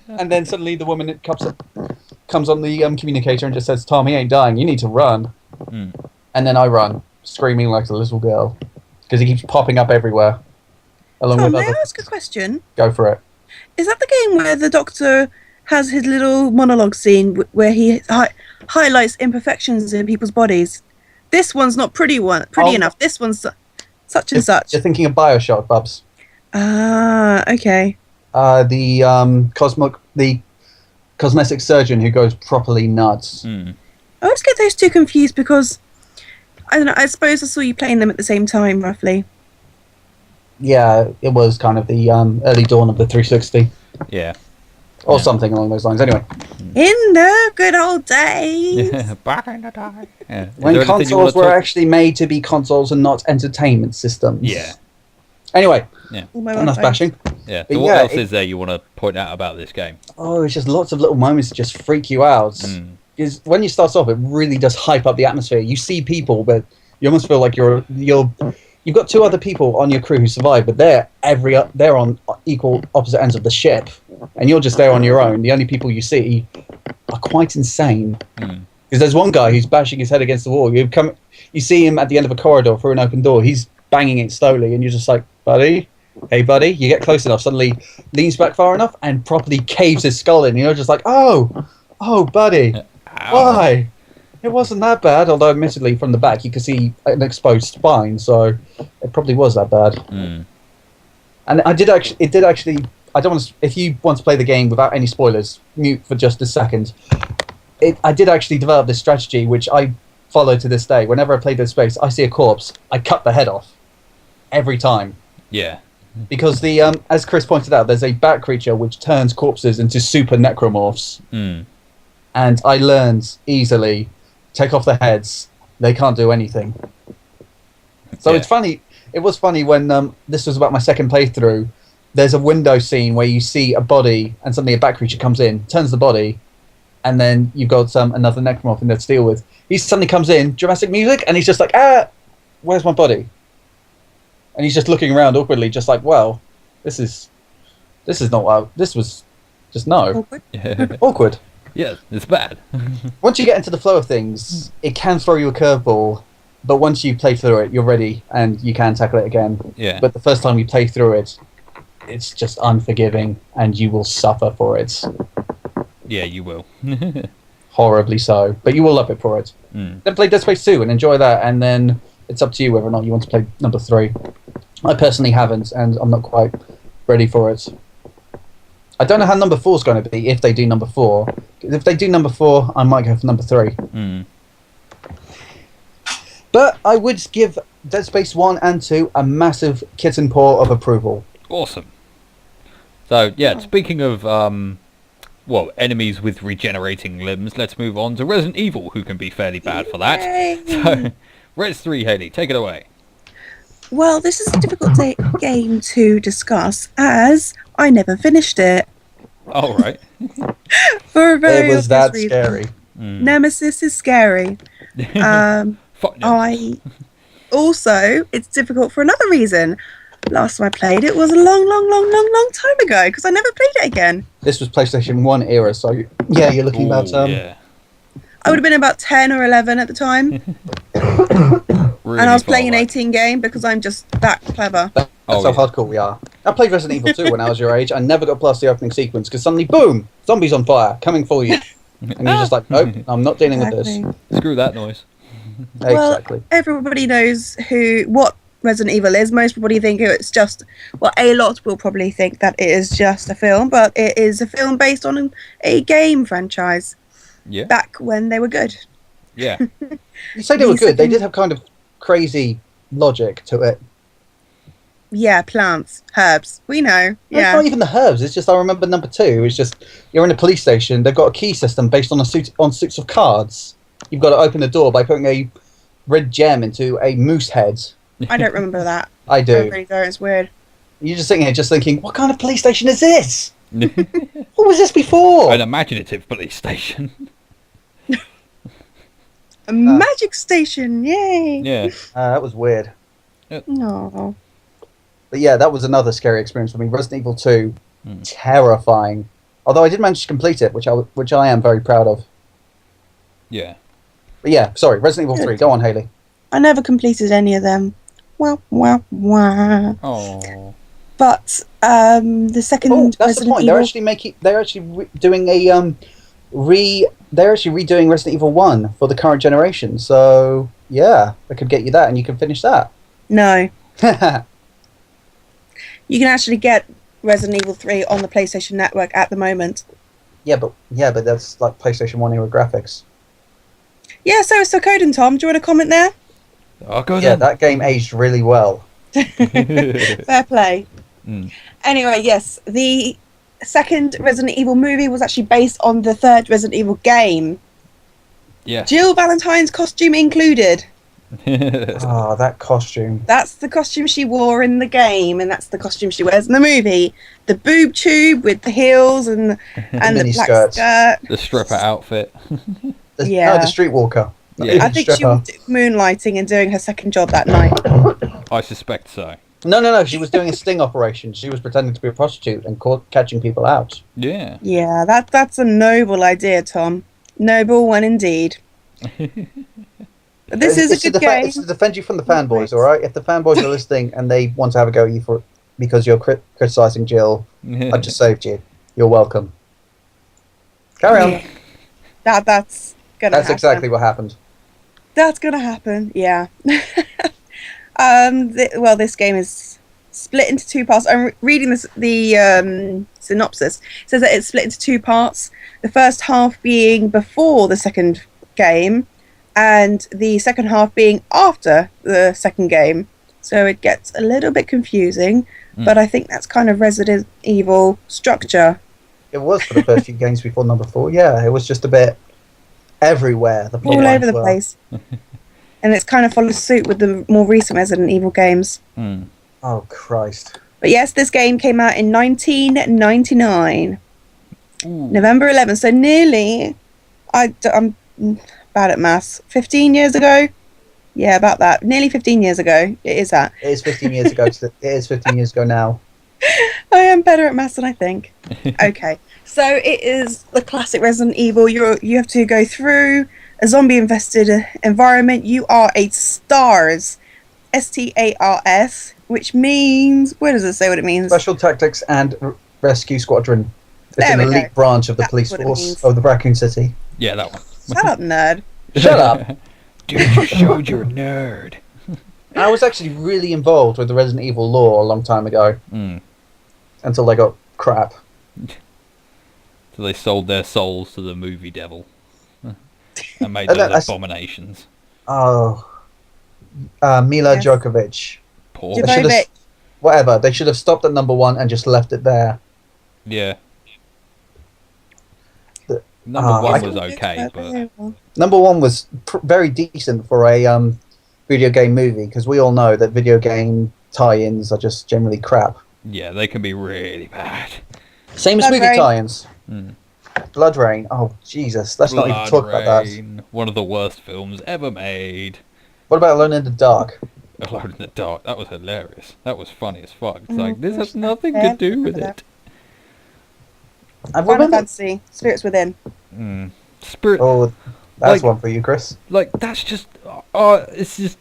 Speaker 2: And then suddenly the woman comes on the communicator and just says, Tom, he ain't dying. You need to run.
Speaker 1: Mm.
Speaker 2: And then I run, screaming like a little girl, because he keeps popping up everywhere. Along
Speaker 3: Tom,
Speaker 2: with
Speaker 3: may I
Speaker 2: other.
Speaker 3: ask a question?
Speaker 2: Go for it.
Speaker 3: Is that the game where the Doctor has his little monologue scene where he highlights imperfections in people's bodies? This one's not pretty enough. This one's such and such.
Speaker 2: You're thinking of Bioshock, Bubs.
Speaker 3: Ah, okay.
Speaker 2: The cosmetic surgeon who goes properly nuts.
Speaker 1: Mm.
Speaker 3: I always get those two confused because I don't know. I suppose I saw you playing them at the same time, roughly.
Speaker 2: Yeah, it was kind of the early dawn of the 360.
Speaker 1: Yeah.
Speaker 2: Or something along those lines. Anyway,
Speaker 3: In the good old days.
Speaker 1: Back in the day. Yeah. Is
Speaker 2: when
Speaker 1: there anything you wanna
Speaker 2: consoles were
Speaker 1: talk-
Speaker 2: actually made to be consoles and not entertainment systems.
Speaker 1: Yeah.
Speaker 2: Anyway,
Speaker 3: All my
Speaker 2: enough
Speaker 3: own
Speaker 2: bashing.
Speaker 1: Yeah.
Speaker 2: But
Speaker 1: So what
Speaker 2: yeah,
Speaker 1: else is there you want to point out about this game?
Speaker 2: Oh, it's just lots of little moments that just freak you out.
Speaker 1: Mm.
Speaker 2: Because when you start off, it really does hype up the atmosphere. You see people, but you almost feel like you've got two other people on your crew who survive, but they're on equal opposite ends of the ship, and you're just there on your own. The only people you see are quite insane.
Speaker 1: Mm.
Speaker 2: Because there's one guy who's bashing his head against the wall. You see him at the end of a corridor through an open door. He's banging it slowly, and you're just like, buddy, hey buddy. You get close enough, suddenly leans back far enough, and properly caves his skull in. And you're just like, oh, buddy,
Speaker 1: Ow.
Speaker 2: why? It wasn't that bad, although admittedly from the back you could see an exposed spine, so it probably was that bad.
Speaker 1: Mm.
Speaker 2: And it did actually. I don't want to. If you want to play the game without any spoilers, mute for just a second. I did actually develop this strategy, which I follow to this day. Whenever I play Dead Space, I see a corpse, I cut the head off every time.
Speaker 1: Yeah.
Speaker 2: Because as Chris pointed out, there's a bat creature which turns corpses into super necromorphs,
Speaker 1: Mm.
Speaker 2: and I learned easily. Take off the heads; they can't do anything. So
Speaker 1: Yeah.
Speaker 2: it's funny. It was funny when this was about my second playthrough. There's a window scene where you see a body, and suddenly a bat creature comes in, turns the body, and then you've got another necromorph in there to deal with. He suddenly comes in, dramatic music, and he's just like, where's my body? And he's just looking around awkwardly, just like, well, this is not what this was. Just no,
Speaker 3: Awkward.
Speaker 2: awkward.
Speaker 1: Yeah, it's bad.
Speaker 2: Once you get into the flow of things, it can throw you a curveball, but once you play through it, you're ready and you can tackle it again.
Speaker 1: Yeah.
Speaker 2: But the first time you play through it, it's just unforgiving and you will suffer for it.
Speaker 1: Yeah, you will.
Speaker 2: Horribly so. But you will love it for it.
Speaker 1: Mm.
Speaker 2: Then play Dead Space 2 and enjoy that, and then it's up to you whether or not you want to play number 3. I personally haven't, and I'm not quite ready for it. I don't know how number 4 is going to be if they do number 4. If they do number 4, I might go for number 3.
Speaker 1: Mm.
Speaker 2: But I would give Dead Space 1 and 2 a massive kitten paw of approval.
Speaker 1: Awesome. So, yeah, speaking of, enemies with regenerating limbs, let's move on to Resident Evil, who can be fairly bad for that.
Speaker 3: Yay.
Speaker 1: So, Res 3, Hayley, take it away.
Speaker 3: Well, this is a difficult game to discuss as I never finished it
Speaker 1: All right.
Speaker 3: for a very
Speaker 2: It was
Speaker 3: obvious
Speaker 2: that
Speaker 3: reason.
Speaker 2: scary.
Speaker 1: Mm.
Speaker 3: Nemesis is scary.
Speaker 1: Fuck no.
Speaker 3: It's difficult for another reason. Last time I played it was a long time ago because I never played it again.
Speaker 2: This was PlayStation 1 era, so yeah, you're looking
Speaker 1: Ooh,
Speaker 2: about
Speaker 1: yeah.
Speaker 3: I would have been about 10 or 11 at the time,
Speaker 1: Really
Speaker 3: and I was
Speaker 1: far
Speaker 3: playing an
Speaker 1: back.
Speaker 3: 18 game because I'm just that clever.
Speaker 2: That's
Speaker 1: Oh,
Speaker 2: how
Speaker 1: yeah.
Speaker 2: hardcore we are. I played Resident Evil 2 when I was your age. I never got past the opening sequence because suddenly, boom, zombies on fire, coming for you. And you're just like, nope, I'm not dealing with this.
Speaker 3: Exactly.
Speaker 1: Screw that noise.
Speaker 3: Well,
Speaker 2: Exactly.
Speaker 3: everybody knows what Resident Evil is. Most probably think it's just, well, a lot will probably think that it is just a film, but it is a film based on a game franchise
Speaker 1: Yeah.
Speaker 3: back when they were good.
Speaker 1: Yeah.
Speaker 2: You say they were
Speaker 3: The
Speaker 2: good. They
Speaker 3: second-
Speaker 2: did have kind of crazy logic to it.
Speaker 3: Yeah, plants, herbs. We know.
Speaker 2: It's
Speaker 3: Yeah.
Speaker 2: not even the herbs. It's just I remember number 2. It's just you're in a police station. They've got a key system based on suits of cards. You've got to open the door by putting a red gem into a moose head.
Speaker 3: I don't remember that.
Speaker 2: I
Speaker 3: I
Speaker 2: do.
Speaker 3: really don't. It's weird.
Speaker 2: You're just sitting here, just thinking, what kind of police station is this? What was this before?
Speaker 1: An imaginative police station.
Speaker 3: A magic station. Yay.
Speaker 1: Yeah.
Speaker 2: That was weird.
Speaker 3: No.
Speaker 2: But yeah, that was another scary experience for me. Resident Evil 2,
Speaker 1: Hmm.
Speaker 2: terrifying. Although I did manage to complete it, which I am very proud of.
Speaker 1: Yeah.
Speaker 2: But yeah, sorry, Resident Evil 3. Go on, Hayley.
Speaker 3: I never completed any of them. Wow, wow, wow.
Speaker 1: Oh.
Speaker 3: But the second
Speaker 2: Oh, that's the
Speaker 3: Resident
Speaker 2: point.
Speaker 3: Evil.
Speaker 2: They're actually doing a They're actually redoing Resident Evil 1 for the current generation. So yeah, I could get you that, and you can finish that.
Speaker 3: No,
Speaker 2: Yeah,
Speaker 3: you can actually get Resident Evil 3 on the PlayStation Network at the moment.
Speaker 2: but that's like PlayStation 1 era graphics.
Speaker 3: Yeah, so it's Sokoden, Tom. Do you want to comment there?
Speaker 1: I'll go
Speaker 2: Yeah,
Speaker 1: then.
Speaker 2: that game aged really well.
Speaker 3: Fair play.
Speaker 1: Mm.
Speaker 3: Anyway, yes, the second Resident Evil movie was actually based on the third Resident Evil game.
Speaker 1: Yeah.
Speaker 3: Jill Valentine's costume included.
Speaker 2: Oh, that costume.
Speaker 3: That's the costume she wore in the game, and that's the costume she wears in the movie. The boob tube with the heels and the
Speaker 2: mini
Speaker 3: black
Speaker 2: skirts.
Speaker 3: skirt.
Speaker 1: The stripper outfit.
Speaker 3: Yeah.
Speaker 2: No, the streetwalker.
Speaker 1: Yeah.
Speaker 3: I think she was moonlighting and doing her second job that night.
Speaker 1: I suspect so.
Speaker 2: No. She was doing a sting operation. She was pretending to be a prostitute and catching people out.
Speaker 1: Yeah.
Speaker 3: Yeah, that's a noble idea, Tom. Noble one indeed. But this is a good game.
Speaker 2: It's to defend you from the fanboys, all right? If the fanboys are listening and they want to have a go at you because you're criticizing Jill, I just saved you. You're welcome. Carry on.
Speaker 3: Yeah. That's gonna
Speaker 2: That's
Speaker 3: happen.
Speaker 2: exactly what happened.
Speaker 3: That's gonna happen. Yeah. This game is split into two parts. I'm reading the synopsis. It says that it's split into two parts. The first half being before the second game, and the second half being after the second game. So it gets a little bit confusing, but I think that's kind of Resident Evil structure.
Speaker 2: It was for the first few games before number 4. Yeah, it was just a bit everywhere. The plot
Speaker 3: All
Speaker 2: lines
Speaker 3: over the
Speaker 2: were.
Speaker 3: place. And it's kind of follows suit with the more recent Resident Evil games.
Speaker 1: Mm.
Speaker 2: Oh, Christ.
Speaker 3: But yes, this game came out in 1999,
Speaker 1: Ooh.
Speaker 3: November 11th. So nearly, I'm bad at maths. 15 years ago? Yeah, about that. Nearly 15 years ago. It is that.
Speaker 2: It is 15 years ago. It is 15 years ago now.
Speaker 3: I am better at maths than I think. Okay, so it is the classic Resident Evil. You have to go through a zombie-infested environment. You are a STARS, STARS, which means, where does it say what it means?
Speaker 2: Special Tactics and Rescue Squadron. It's
Speaker 3: There
Speaker 2: an
Speaker 3: we
Speaker 2: elite
Speaker 3: go.
Speaker 2: branch of the
Speaker 3: That's
Speaker 2: police
Speaker 3: what it
Speaker 2: force
Speaker 3: means.
Speaker 2: of the Raccoon City.
Speaker 1: Yeah, that one.
Speaker 3: Shut up, nerd.
Speaker 2: Shut up.
Speaker 1: Dude, you showed you're a nerd.
Speaker 2: I was actually really involved with the Resident Evil lore a long time ago,
Speaker 1: Mm.
Speaker 2: until they got crap.
Speaker 1: So they sold their souls to the movie devil. And made
Speaker 2: And
Speaker 1: those
Speaker 2: that's-
Speaker 1: abominations.
Speaker 2: Oh. Mila
Speaker 3: Yes.
Speaker 2: Djokovic.
Speaker 1: Poor.
Speaker 2: They should've-
Speaker 3: Jovovich.
Speaker 2: Whatever. They should have stopped at number 1 and just left it there.
Speaker 1: Yeah.
Speaker 2: The-
Speaker 1: Number
Speaker 2: I
Speaker 1: one
Speaker 2: can-
Speaker 1: was okay, but
Speaker 2: Number 1 was very decent for a video game movie, because we all know that video game tie-ins are just generally crap.
Speaker 1: yeah, they can be really bad.
Speaker 2: Same as
Speaker 3: Blood
Speaker 2: movie
Speaker 3: Rain.
Speaker 2: tie-ins.
Speaker 1: Mm.
Speaker 2: Blood Rain. Oh, Jesus. Let's not even talk about that.
Speaker 1: Rain, one of the worst films ever made.
Speaker 2: What about Alone in the Dark?
Speaker 1: Alone in the Dark. That was hilarious. That was funny as fuck. It's
Speaker 3: Oh,
Speaker 1: like, this has
Speaker 3: gosh,
Speaker 1: nothing
Speaker 3: yeah,
Speaker 1: to do with
Speaker 3: remember
Speaker 1: it.
Speaker 2: I
Speaker 3: Final
Speaker 2: remember.
Speaker 3: Fantasy, Spirits Within.
Speaker 1: Mm. Spirit.
Speaker 2: Oh, That's one for you, Chris.
Speaker 1: Like, that's just... it's just...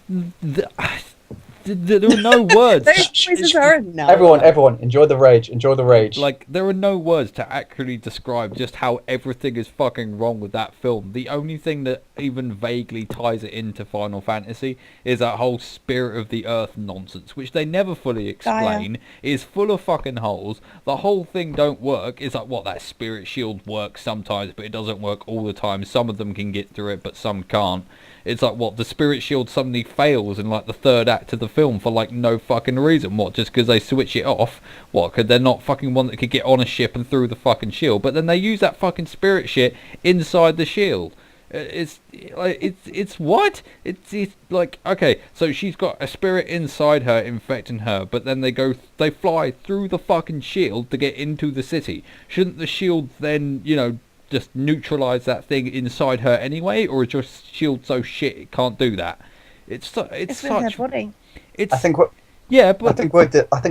Speaker 1: There are no words.
Speaker 3: Those voices are enough.
Speaker 2: Everyone, enjoy the rage. Enjoy the rage.
Speaker 1: Like, there are no words to accurately describe just how everything is fucking wrong with that film. The only thing that even vaguely ties it into Final Fantasy is that whole Spirit of the Earth nonsense, which they never fully explain, is full of fucking holes. The whole thing don't work. It's like, what, that spirit shield works sometimes, but it doesn't work all the time. Some of them can get through it, but some can't. It's like, what, the spirit shield suddenly fails in, like, the third act of the film for, like, no fucking reason. What, just because they switch it off? What, could there not fucking one that could get on a ship and through the fucking shield? But then they use that fucking spirit shit inside the shield. It's what? It's like, okay, so she's got a spirit inside her infecting her, but then they fly through the fucking shield to get into the city. Shouldn't the shield then, just neutralize that thing inside her anyway, or is your shield so shit it can't do that? It's such...
Speaker 3: Her body.
Speaker 2: I think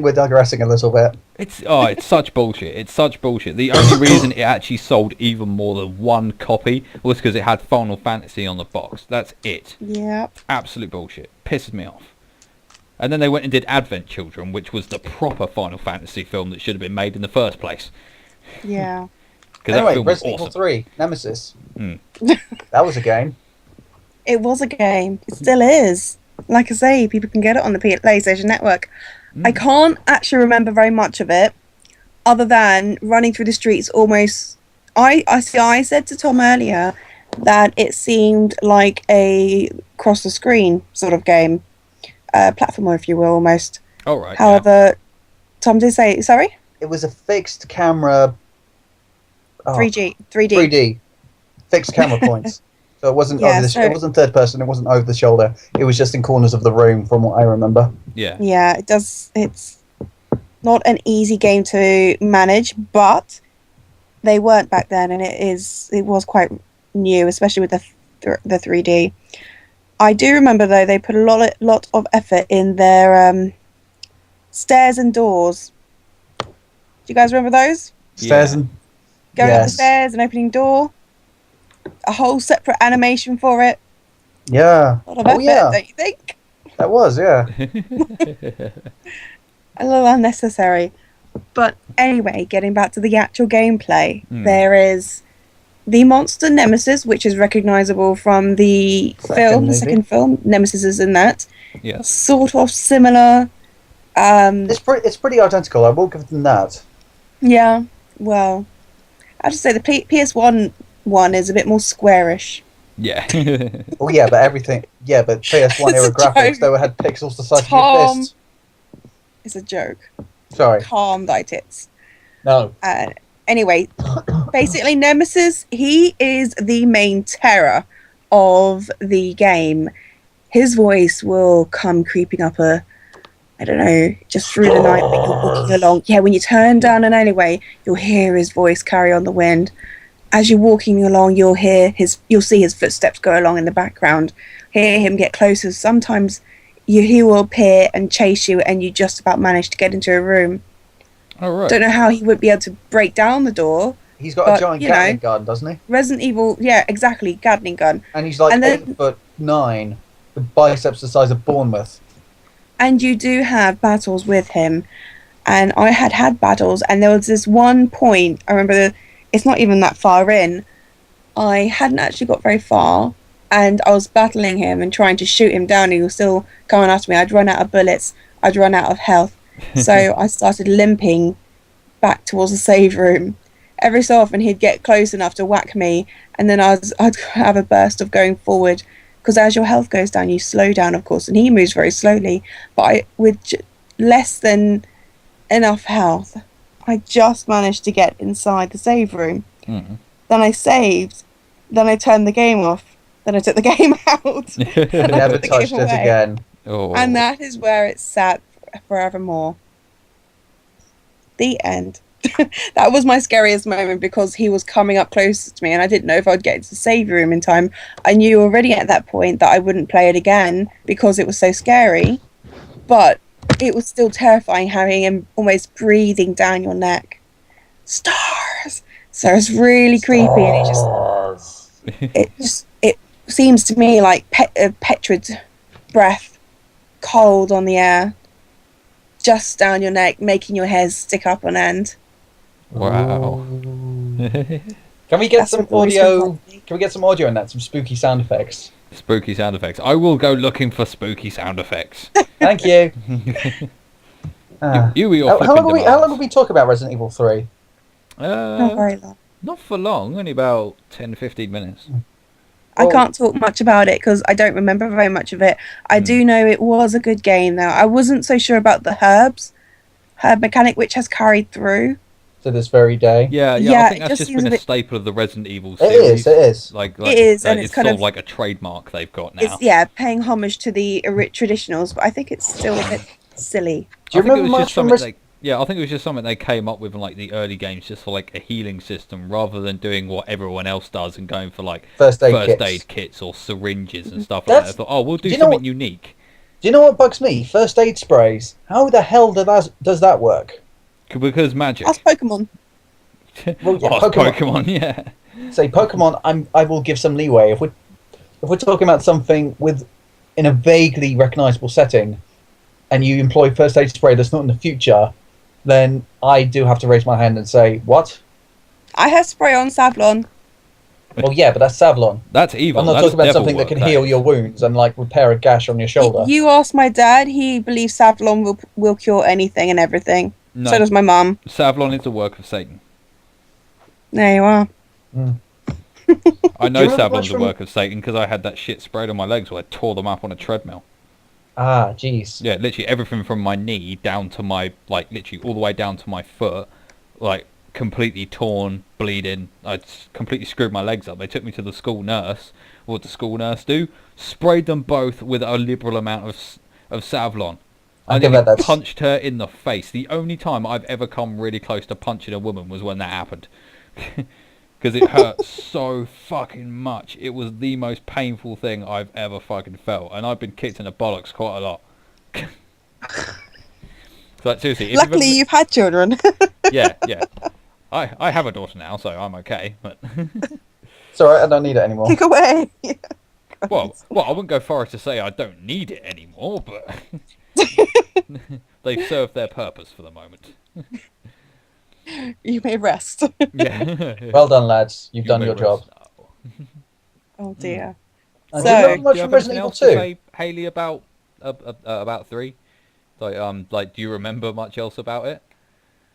Speaker 2: we're digressing a little bit.
Speaker 1: It's such bullshit. It's such bullshit. The only reason it actually sold even more than one copy was because it had Final Fantasy on the box. That's it.
Speaker 3: Yeah.
Speaker 1: Absolute bullshit. Pisses me off. And then they went and did Advent Children, which was the proper Final Fantasy film that should have been made in the first place.
Speaker 3: Yeah.
Speaker 2: Anyway, Resident Evil 3, Nemesis. That was a game.
Speaker 3: It was a game. It still is. Like I say, people can get it on the PlayStation Network. I can't actually remember very much of it, other than running through the streets almost... I said to Tom earlier that it seemed like a cross-the-screen sort of game. Platformer, if you will, almost.
Speaker 1: Oh, right.
Speaker 3: However, Tom did say... Sorry?
Speaker 2: It was a fixed camera... 3D. Fixed camera points. So it wasn't it wasn't third person, it wasn't over the shoulder. It was just in corners of the room from what I remember.
Speaker 1: Yeah.
Speaker 3: Yeah, it's not an easy game to manage, but they weren't back then, and it was quite new, especially with the 3D. I do remember though they put a lot of effort in their stairs and doors. Do you guys remember those?
Speaker 2: Stairs and
Speaker 3: going up the stairs and opening door. A whole separate animation for it.
Speaker 2: Yeah.
Speaker 3: A lot of effort, don't you think?
Speaker 2: That was, yeah.
Speaker 3: A little unnecessary. But anyway, getting back to the actual gameplay, there is the monster Nemesis, which is recognisable from the second film. Nemesis is in that.
Speaker 1: Yeah.
Speaker 3: Sort of similar.
Speaker 2: It's pretty identical, I will give them that.
Speaker 3: Yeah, well, I have to say the PS1 one is a bit more squarish.
Speaker 1: Yeah.
Speaker 2: Oh yeah, but PS1 era graphics, they had pixels the size of your fist.
Speaker 3: It's a joke.
Speaker 2: Sorry.
Speaker 3: Calm thy tits.
Speaker 2: No.
Speaker 3: Anyway, basically Nemesis, he is the main terror of the game. His voice will come creeping up just through the night when you're walking along. Yeah, when you turn down an alleyway, you'll hear his voice carry on the wind. As you're walking along, you'll see his footsteps go along in the background. Hear him get closer. Sometimes he will appear and chase you, and you just about manage to get into a room.
Speaker 1: Oh, right.
Speaker 3: Don't know how he would be able to break down the door.
Speaker 2: He's got a giant Gatling gun, doesn't he?
Speaker 3: Resident Evil, yeah, exactly, Gatling gun.
Speaker 2: And he's like 8'9", with biceps the size of Bournemouth.
Speaker 3: And you do have battles with him. And I had battles, and there was this one point, I remember, it's not even that far in, I hadn't actually got very far, and I was battling him and trying to shoot him down, and he was still coming after me. I'd run out of bullets, I'd run out of health, so I started limping back towards the save room. Every so often he'd get close enough to whack me, and then I'd have a burst of going forward, because as your health goes down, you slow down, of course, and he moves very slowly, but with less than enough health, I just managed to get inside the save room.
Speaker 1: Mm.
Speaker 3: Then I saved. Then I turned the game off. Then I took the game out.
Speaker 2: Never touched it again.
Speaker 1: Oh.
Speaker 3: And that is where it sat forevermore. The end. That was my scariest moment because he was coming up closer to me and I didn't know if I'd get into the save room in time. I knew already at that point that I wouldn't play it again because it was so scary. But it was still terrifying having him almost breathing down your neck. Stars! So it's really creepy and it seems to me like Petrid's breath, cold on the air, just down your neck, making your hairs stick up on end.
Speaker 1: Wow.
Speaker 2: Can we get
Speaker 3: That's
Speaker 2: some
Speaker 3: what always
Speaker 2: audio?
Speaker 3: confronts me.
Speaker 2: Can we get some audio in that? Some spooky sound effects.
Speaker 1: Spooky sound effects. I will go looking for spooky sound effects.
Speaker 2: Thank you.
Speaker 1: You were your
Speaker 2: how
Speaker 1: flipping
Speaker 2: long
Speaker 1: demands.
Speaker 2: have we talked about Resident Evil 3?
Speaker 3: Not very long.
Speaker 1: Not for long, only about 10-15 minutes.
Speaker 3: I can't talk much about it because I don't remember very much of it. I do know it was a good game, though. I wasn't so sure about the herb mechanic, which has carried through.
Speaker 2: To this very day.
Speaker 1: Yeah,
Speaker 3: Yeah,
Speaker 1: I think
Speaker 3: it
Speaker 1: that's
Speaker 3: just
Speaker 1: just been
Speaker 3: seems
Speaker 1: a
Speaker 3: a bit-
Speaker 1: staple of the Resident Evil
Speaker 2: It
Speaker 1: series.
Speaker 2: is. It is.
Speaker 1: Like
Speaker 3: It is, and
Speaker 1: it's
Speaker 3: it's kind
Speaker 1: sort
Speaker 3: of-
Speaker 1: of like a trademark they've got now.
Speaker 3: It's paying homage to the traditionals, but I think it's still a bit silly.
Speaker 2: Do you
Speaker 1: I think it
Speaker 2: remember
Speaker 1: was
Speaker 2: much
Speaker 1: just
Speaker 2: from
Speaker 1: something I think it was just something they came up with in like the early games, just for like a healing system, rather than doing what everyone else does and going for like
Speaker 2: first aid
Speaker 1: kits or syringes and stuff like that. I thought, oh, we'll do
Speaker 2: you know
Speaker 1: something
Speaker 2: what-
Speaker 1: unique.
Speaker 2: Do you know what bugs me? First aid sprays. How the hell does that work?
Speaker 1: Because magic.
Speaker 3: That's Pokemon.
Speaker 2: Well, yeah,
Speaker 1: Ask Pokemon, yeah.
Speaker 2: Say Pokemon. I will give some leeway if we're talking about something in a vaguely recognisable setting, and you employ first aid spray that's not in the future, then I do have to raise my hand and say, what?
Speaker 3: I have spray on Savlon.
Speaker 2: Well, yeah, but that's Savlon.
Speaker 1: That's evil.
Speaker 2: I'm not
Speaker 1: That's
Speaker 2: talking about
Speaker 1: devil
Speaker 2: something that
Speaker 1: work,
Speaker 2: can heal your wounds and like repair a gash on your shoulder.
Speaker 3: You ask my dad; he believes Savlon will cure anything and everything.
Speaker 1: No,
Speaker 3: So does my mum.
Speaker 1: Savlon is the work of Satan.
Speaker 3: There you are.
Speaker 1: I
Speaker 2: Do
Speaker 1: know
Speaker 2: you remember
Speaker 1: Savlon's
Speaker 2: much
Speaker 1: the
Speaker 2: from-
Speaker 1: work of Satan because I had that shit sprayed on my legs where I tore them up on a treadmill.
Speaker 2: Ah, jeez.
Speaker 1: Yeah, literally everything from my knee down to my, like, literally all the way down to my foot, like, completely torn, bleeding. I completely screwed my legs up. They took me to the school nurse. What did the school nurse do? Sprayed them both with a liberal amount of Savlon. I
Speaker 2: I
Speaker 1: nearly
Speaker 2: bet that's-
Speaker 1: punched her in the face. The only time I've ever come really close to punching a woman was when that happened. Because it hurt so fucking much. It was the most painful thing I've ever fucking felt. And I've been kicked in the bollocks quite a lot. So, like, seriously.
Speaker 3: Luckily, you've had children.
Speaker 1: Yeah. I have a daughter now, so I'm okay. But
Speaker 2: It's alright, I don't need it anymore.
Speaker 3: Kick away.
Speaker 1: well, I wouldn't go far as to say I don't need it anymore, but they've served their purpose for the moment.
Speaker 3: You may rest.
Speaker 1: Yeah.
Speaker 2: Well done, lads. You've
Speaker 1: You
Speaker 2: done
Speaker 1: may
Speaker 2: your
Speaker 1: rest
Speaker 2: job.
Speaker 1: now.
Speaker 3: Oh dear.
Speaker 2: Do you
Speaker 3: So-
Speaker 2: remember
Speaker 1: Do
Speaker 2: much
Speaker 1: you
Speaker 2: from
Speaker 1: have anything
Speaker 2: Resident Evil
Speaker 1: else to
Speaker 2: 2?
Speaker 1: say, Haley, about 3? Like, do you remember much else about it?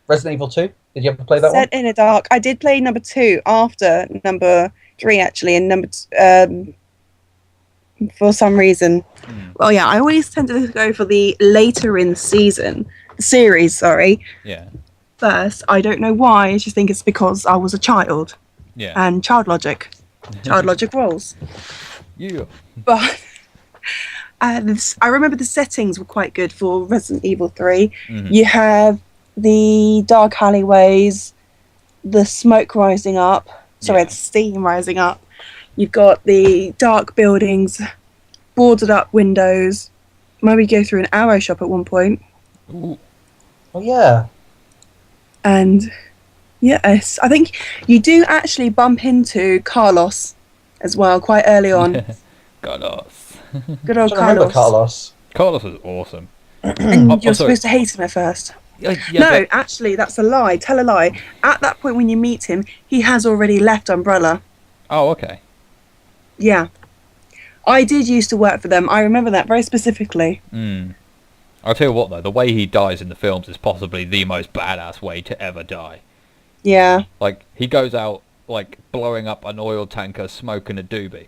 Speaker 2: Resident Evil 2? Did you ever play that
Speaker 3: Set
Speaker 2: one?
Speaker 3: in a dark. I did play number 2 after number 3 actually, and for some reason. Well, yeah, I always tend to go for the later in series. Sorry.
Speaker 1: Yeah.
Speaker 3: First, I don't know why. I just think it's because I was a child
Speaker 1: Yeah.
Speaker 3: and child logic rules.
Speaker 1: Yeah.
Speaker 3: But I remember the settings were quite good for Resident Evil 3.
Speaker 1: Mhm.
Speaker 3: You have the dark alleyways, the smoke rising up,
Speaker 1: Yeah.
Speaker 3: the steam rising up. You've got the dark buildings, boarded up windows. Maybe go through an arrow shop at one point.
Speaker 1: Ooh.
Speaker 2: Oh, yeah.
Speaker 3: And yes, I think you do actually bump into Carlos as well quite early on.
Speaker 1: Carlos.
Speaker 3: Good
Speaker 2: I
Speaker 3: old
Speaker 2: don't remember
Speaker 3: Carlos.
Speaker 2: Carlos.
Speaker 1: Carlos was awesome.
Speaker 3: And
Speaker 1: I'm
Speaker 3: you're
Speaker 1: sorry.
Speaker 3: supposed to hate him at first.
Speaker 1: Yeah,
Speaker 3: No,
Speaker 1: but-
Speaker 3: actually, that's a lie. Tell a lie. At that point when you meet him, he has already left Umbrella.
Speaker 1: Oh, okay.
Speaker 3: Yeah. I did used to work for them. I remember that very specifically.
Speaker 1: I'll tell you what, though. The way he dies in the films is possibly the most badass way to ever die.
Speaker 3: Yeah.
Speaker 1: Like, he goes out, like, blowing up an oil tanker, smoking a doobie.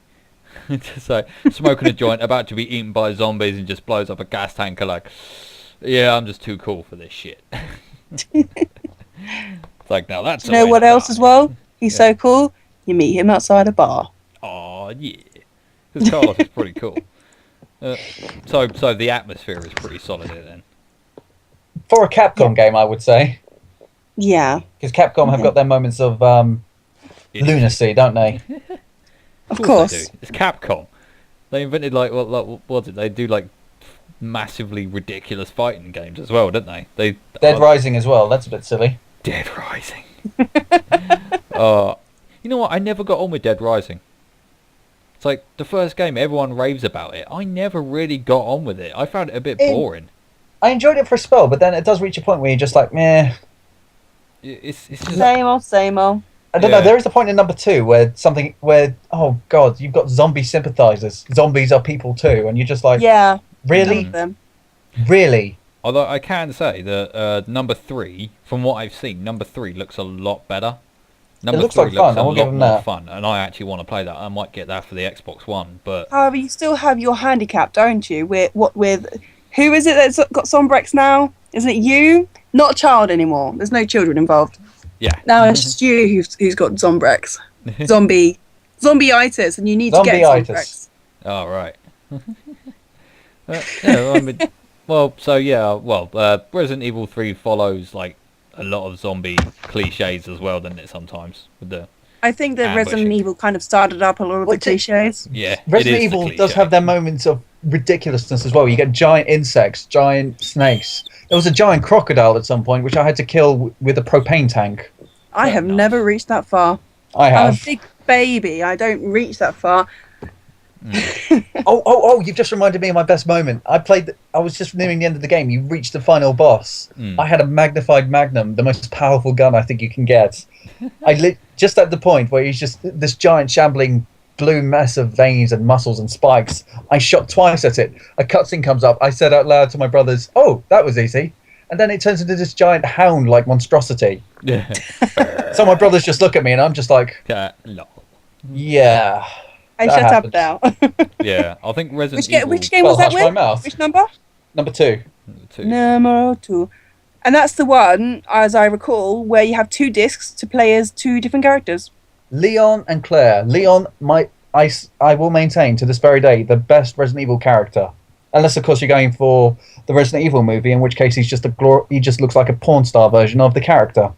Speaker 1: So, smoking a joint, about to be eaten by zombies, and just blows up a gas tanker like, yeah, I'm just too cool for this shit. It's like, now that's
Speaker 3: Do you know what else as well? He's so cool. You meet him outside a bar.
Speaker 1: Oh yeah. Because Carlos is pretty cool. So the atmosphere is pretty solid here then.
Speaker 2: For a Capcom game, I would say.
Speaker 3: Yeah.
Speaker 2: Because Capcom have got their moments of lunacy, don't they?
Speaker 3: Of
Speaker 1: They
Speaker 3: course.
Speaker 1: do. It's Capcom. They invented what did they do, like massively ridiculous fighting games as well, didn't they?
Speaker 2: Dead Rising as well. That's a bit silly.
Speaker 1: Dead Rising. You know what? I never got on with Dead Rising. It's like the first game, everyone raves about it. I never really got on with it. I found it a bit boring.
Speaker 2: I enjoyed it for a spell, but then it does reach a point where you're just like, meh.
Speaker 1: It's just,
Speaker 3: Same old, same old.
Speaker 2: I don't know. There is a point in number 2 where oh god, you've got zombie sympathizers. Zombies are people too, and you're just like,
Speaker 3: Yeah.
Speaker 2: really,
Speaker 3: Them.
Speaker 2: really.
Speaker 1: Although I can say that number 3, from what I've seen, number 3 looks a lot better. Number
Speaker 2: looks
Speaker 1: 3
Speaker 2: like fun, I will
Speaker 1: looks a
Speaker 2: give
Speaker 1: lot
Speaker 2: them
Speaker 1: more
Speaker 2: that.
Speaker 1: fun, and I actually want to play that. I might get that for the Xbox One, but
Speaker 3: However, you still have your handicap, don't you? With who is it that's got Zombrex now? Isn't it you? Not a child anymore. There's no children involved.
Speaker 1: yeah.
Speaker 3: Now it's just you who's got Zombrex. Zombie-itis, and you need to get
Speaker 2: Zombie-itis.
Speaker 3: Zombrex.
Speaker 1: Oh, right. Yeah, I mean, Resident Evil 3 follows like a lot of zombie cliches as well, doesn't it? Sometimes with the
Speaker 3: I think that
Speaker 1: ambushing.
Speaker 3: Resident Evil kind of started up a lot of the cliches.
Speaker 1: yeah,
Speaker 2: Resident
Speaker 1: it is the
Speaker 2: Evil does
Speaker 1: cliche.
Speaker 2: have their moments of ridiculousness as well. You get giant insects, giant snakes. There was a giant crocodile at some point, which I had to kill with a propane tank.
Speaker 3: I have
Speaker 1: nice.
Speaker 3: never reached that far.
Speaker 2: I
Speaker 3: I'm
Speaker 2: have.
Speaker 3: a big baby. I don't reach that far.
Speaker 2: Oh! You've just reminded me of my best moment. I was just nearing the end of the game. You reached the final boss. I had a magnified Magnum, the most powerful gun I think you can get. Just at the point where he's just this giant shambling blue mess of veins and muscles and spikes. I shot twice at it. A cutscene comes up. I said out loud to my brothers, "Oh, that was easy." And then it turns into this giant hound-like monstrosity.
Speaker 1: Yeah.
Speaker 2: So my brothers just look at me, and I'm just like,
Speaker 1: No.
Speaker 2: yeah.
Speaker 3: I
Speaker 2: That
Speaker 3: shut
Speaker 2: happens.
Speaker 3: up now.
Speaker 1: Yeah, I think Resident Evil
Speaker 3: Which game was that
Speaker 2: hush my
Speaker 3: with?
Speaker 2: mouth.
Speaker 3: Which number?
Speaker 2: Number 2.
Speaker 1: 2.
Speaker 3: Number 2. And that's the one, as I recall, where you have 2 discs to play as 2 different characters.
Speaker 2: Leon and Claire. Leon, I will maintain to this very day, the best Resident Evil character. Unless, of course, you're going for the Resident Evil movie, in which case he just looks like a porn star version of the character.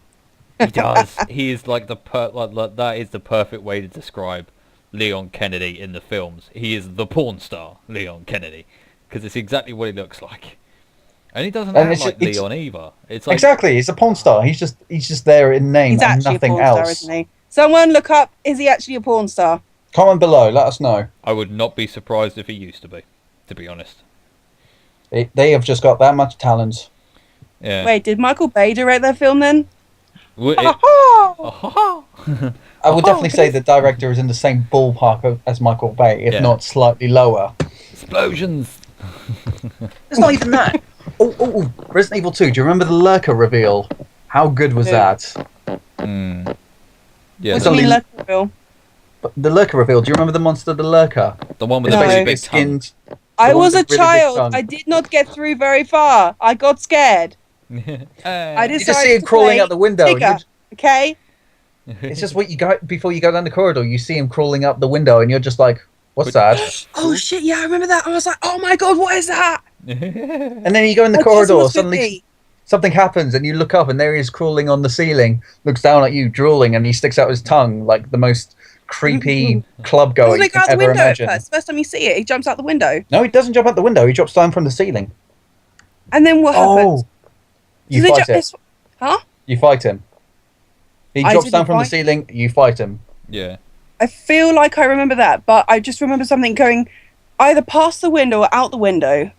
Speaker 1: He does. He is like that is the perfect way to describe Leon Kennedy in the films. He is the porn star Leon Kennedy, because it's exactly what he looks like. And he doesn't
Speaker 2: And
Speaker 1: act
Speaker 2: it's
Speaker 1: like
Speaker 2: just-
Speaker 1: Leon either. It's like
Speaker 2: Exactly, he's a porn star. He's just there in name
Speaker 3: He's
Speaker 2: and
Speaker 3: actually a
Speaker 2: nothing
Speaker 3: porn
Speaker 2: else.
Speaker 3: star, isn't he? Someone look up, is he actually a porn star?
Speaker 2: Comment below, let us know.
Speaker 1: I would not be surprised if he used to be honest.
Speaker 2: They have just got that much talent.
Speaker 1: Yeah.
Speaker 3: Wait, did Michael Bay direct that film then?
Speaker 2: I would definitely say the director is in the same ballpark as Michael Bay, if
Speaker 1: Yeah.
Speaker 2: not slightly lower.
Speaker 1: Explosions.
Speaker 2: It's not even that. Oh, Resident Evil 2, do you remember the Lurker reveal? How good was
Speaker 3: Yeah.
Speaker 2: that?
Speaker 1: Yeah,
Speaker 3: What
Speaker 2: the-
Speaker 3: do you mean, Lurker?
Speaker 2: But the Lurker reveal, do you remember the monster, the Lurker?
Speaker 1: the one with
Speaker 2: It's
Speaker 1: the
Speaker 3: No.
Speaker 1: really
Speaker 2: basically
Speaker 1: big tongue.
Speaker 2: skinned.
Speaker 3: I
Speaker 2: one
Speaker 3: was a
Speaker 2: with the really big
Speaker 3: child.
Speaker 2: tongue.
Speaker 3: I did not get through very far. I got scared. I
Speaker 2: You
Speaker 3: decided
Speaker 2: just see him
Speaker 3: to
Speaker 2: crawling
Speaker 3: play
Speaker 2: out the window. and
Speaker 3: bigger, okay?
Speaker 2: It's just what you go before you go down the corridor. You see him crawling up the window, and you're just like, "What's that?"
Speaker 3: Oh shit! Yeah, I remember that. I was like, "Oh my god, what is that?"
Speaker 2: And then you go in the
Speaker 3: My cousin
Speaker 2: corridor.
Speaker 3: was with
Speaker 2: Suddenly,
Speaker 3: me.
Speaker 2: something happens, and you look up, and there he is crawling on the ceiling. Looks down at you, drooling, and he sticks out his tongue like the most creepy club goer
Speaker 3: Doesn't
Speaker 2: you
Speaker 3: he go
Speaker 2: can
Speaker 3: out the
Speaker 2: ever
Speaker 3: window
Speaker 2: imagine.
Speaker 3: at first? First time you see it, he jumps out the window.
Speaker 2: No, he doesn't jump out the window. He drops down from the ceiling.
Speaker 3: And then what happens?
Speaker 2: You
Speaker 3: Does he
Speaker 2: fight it.
Speaker 3: Huh?
Speaker 2: You fight him. He
Speaker 3: I
Speaker 2: drops
Speaker 3: didn't
Speaker 2: down from the
Speaker 3: fight-
Speaker 2: ceiling. You fight him.
Speaker 1: Yeah.
Speaker 3: I feel like I remember that, but I just remember something going either past the window or out the window.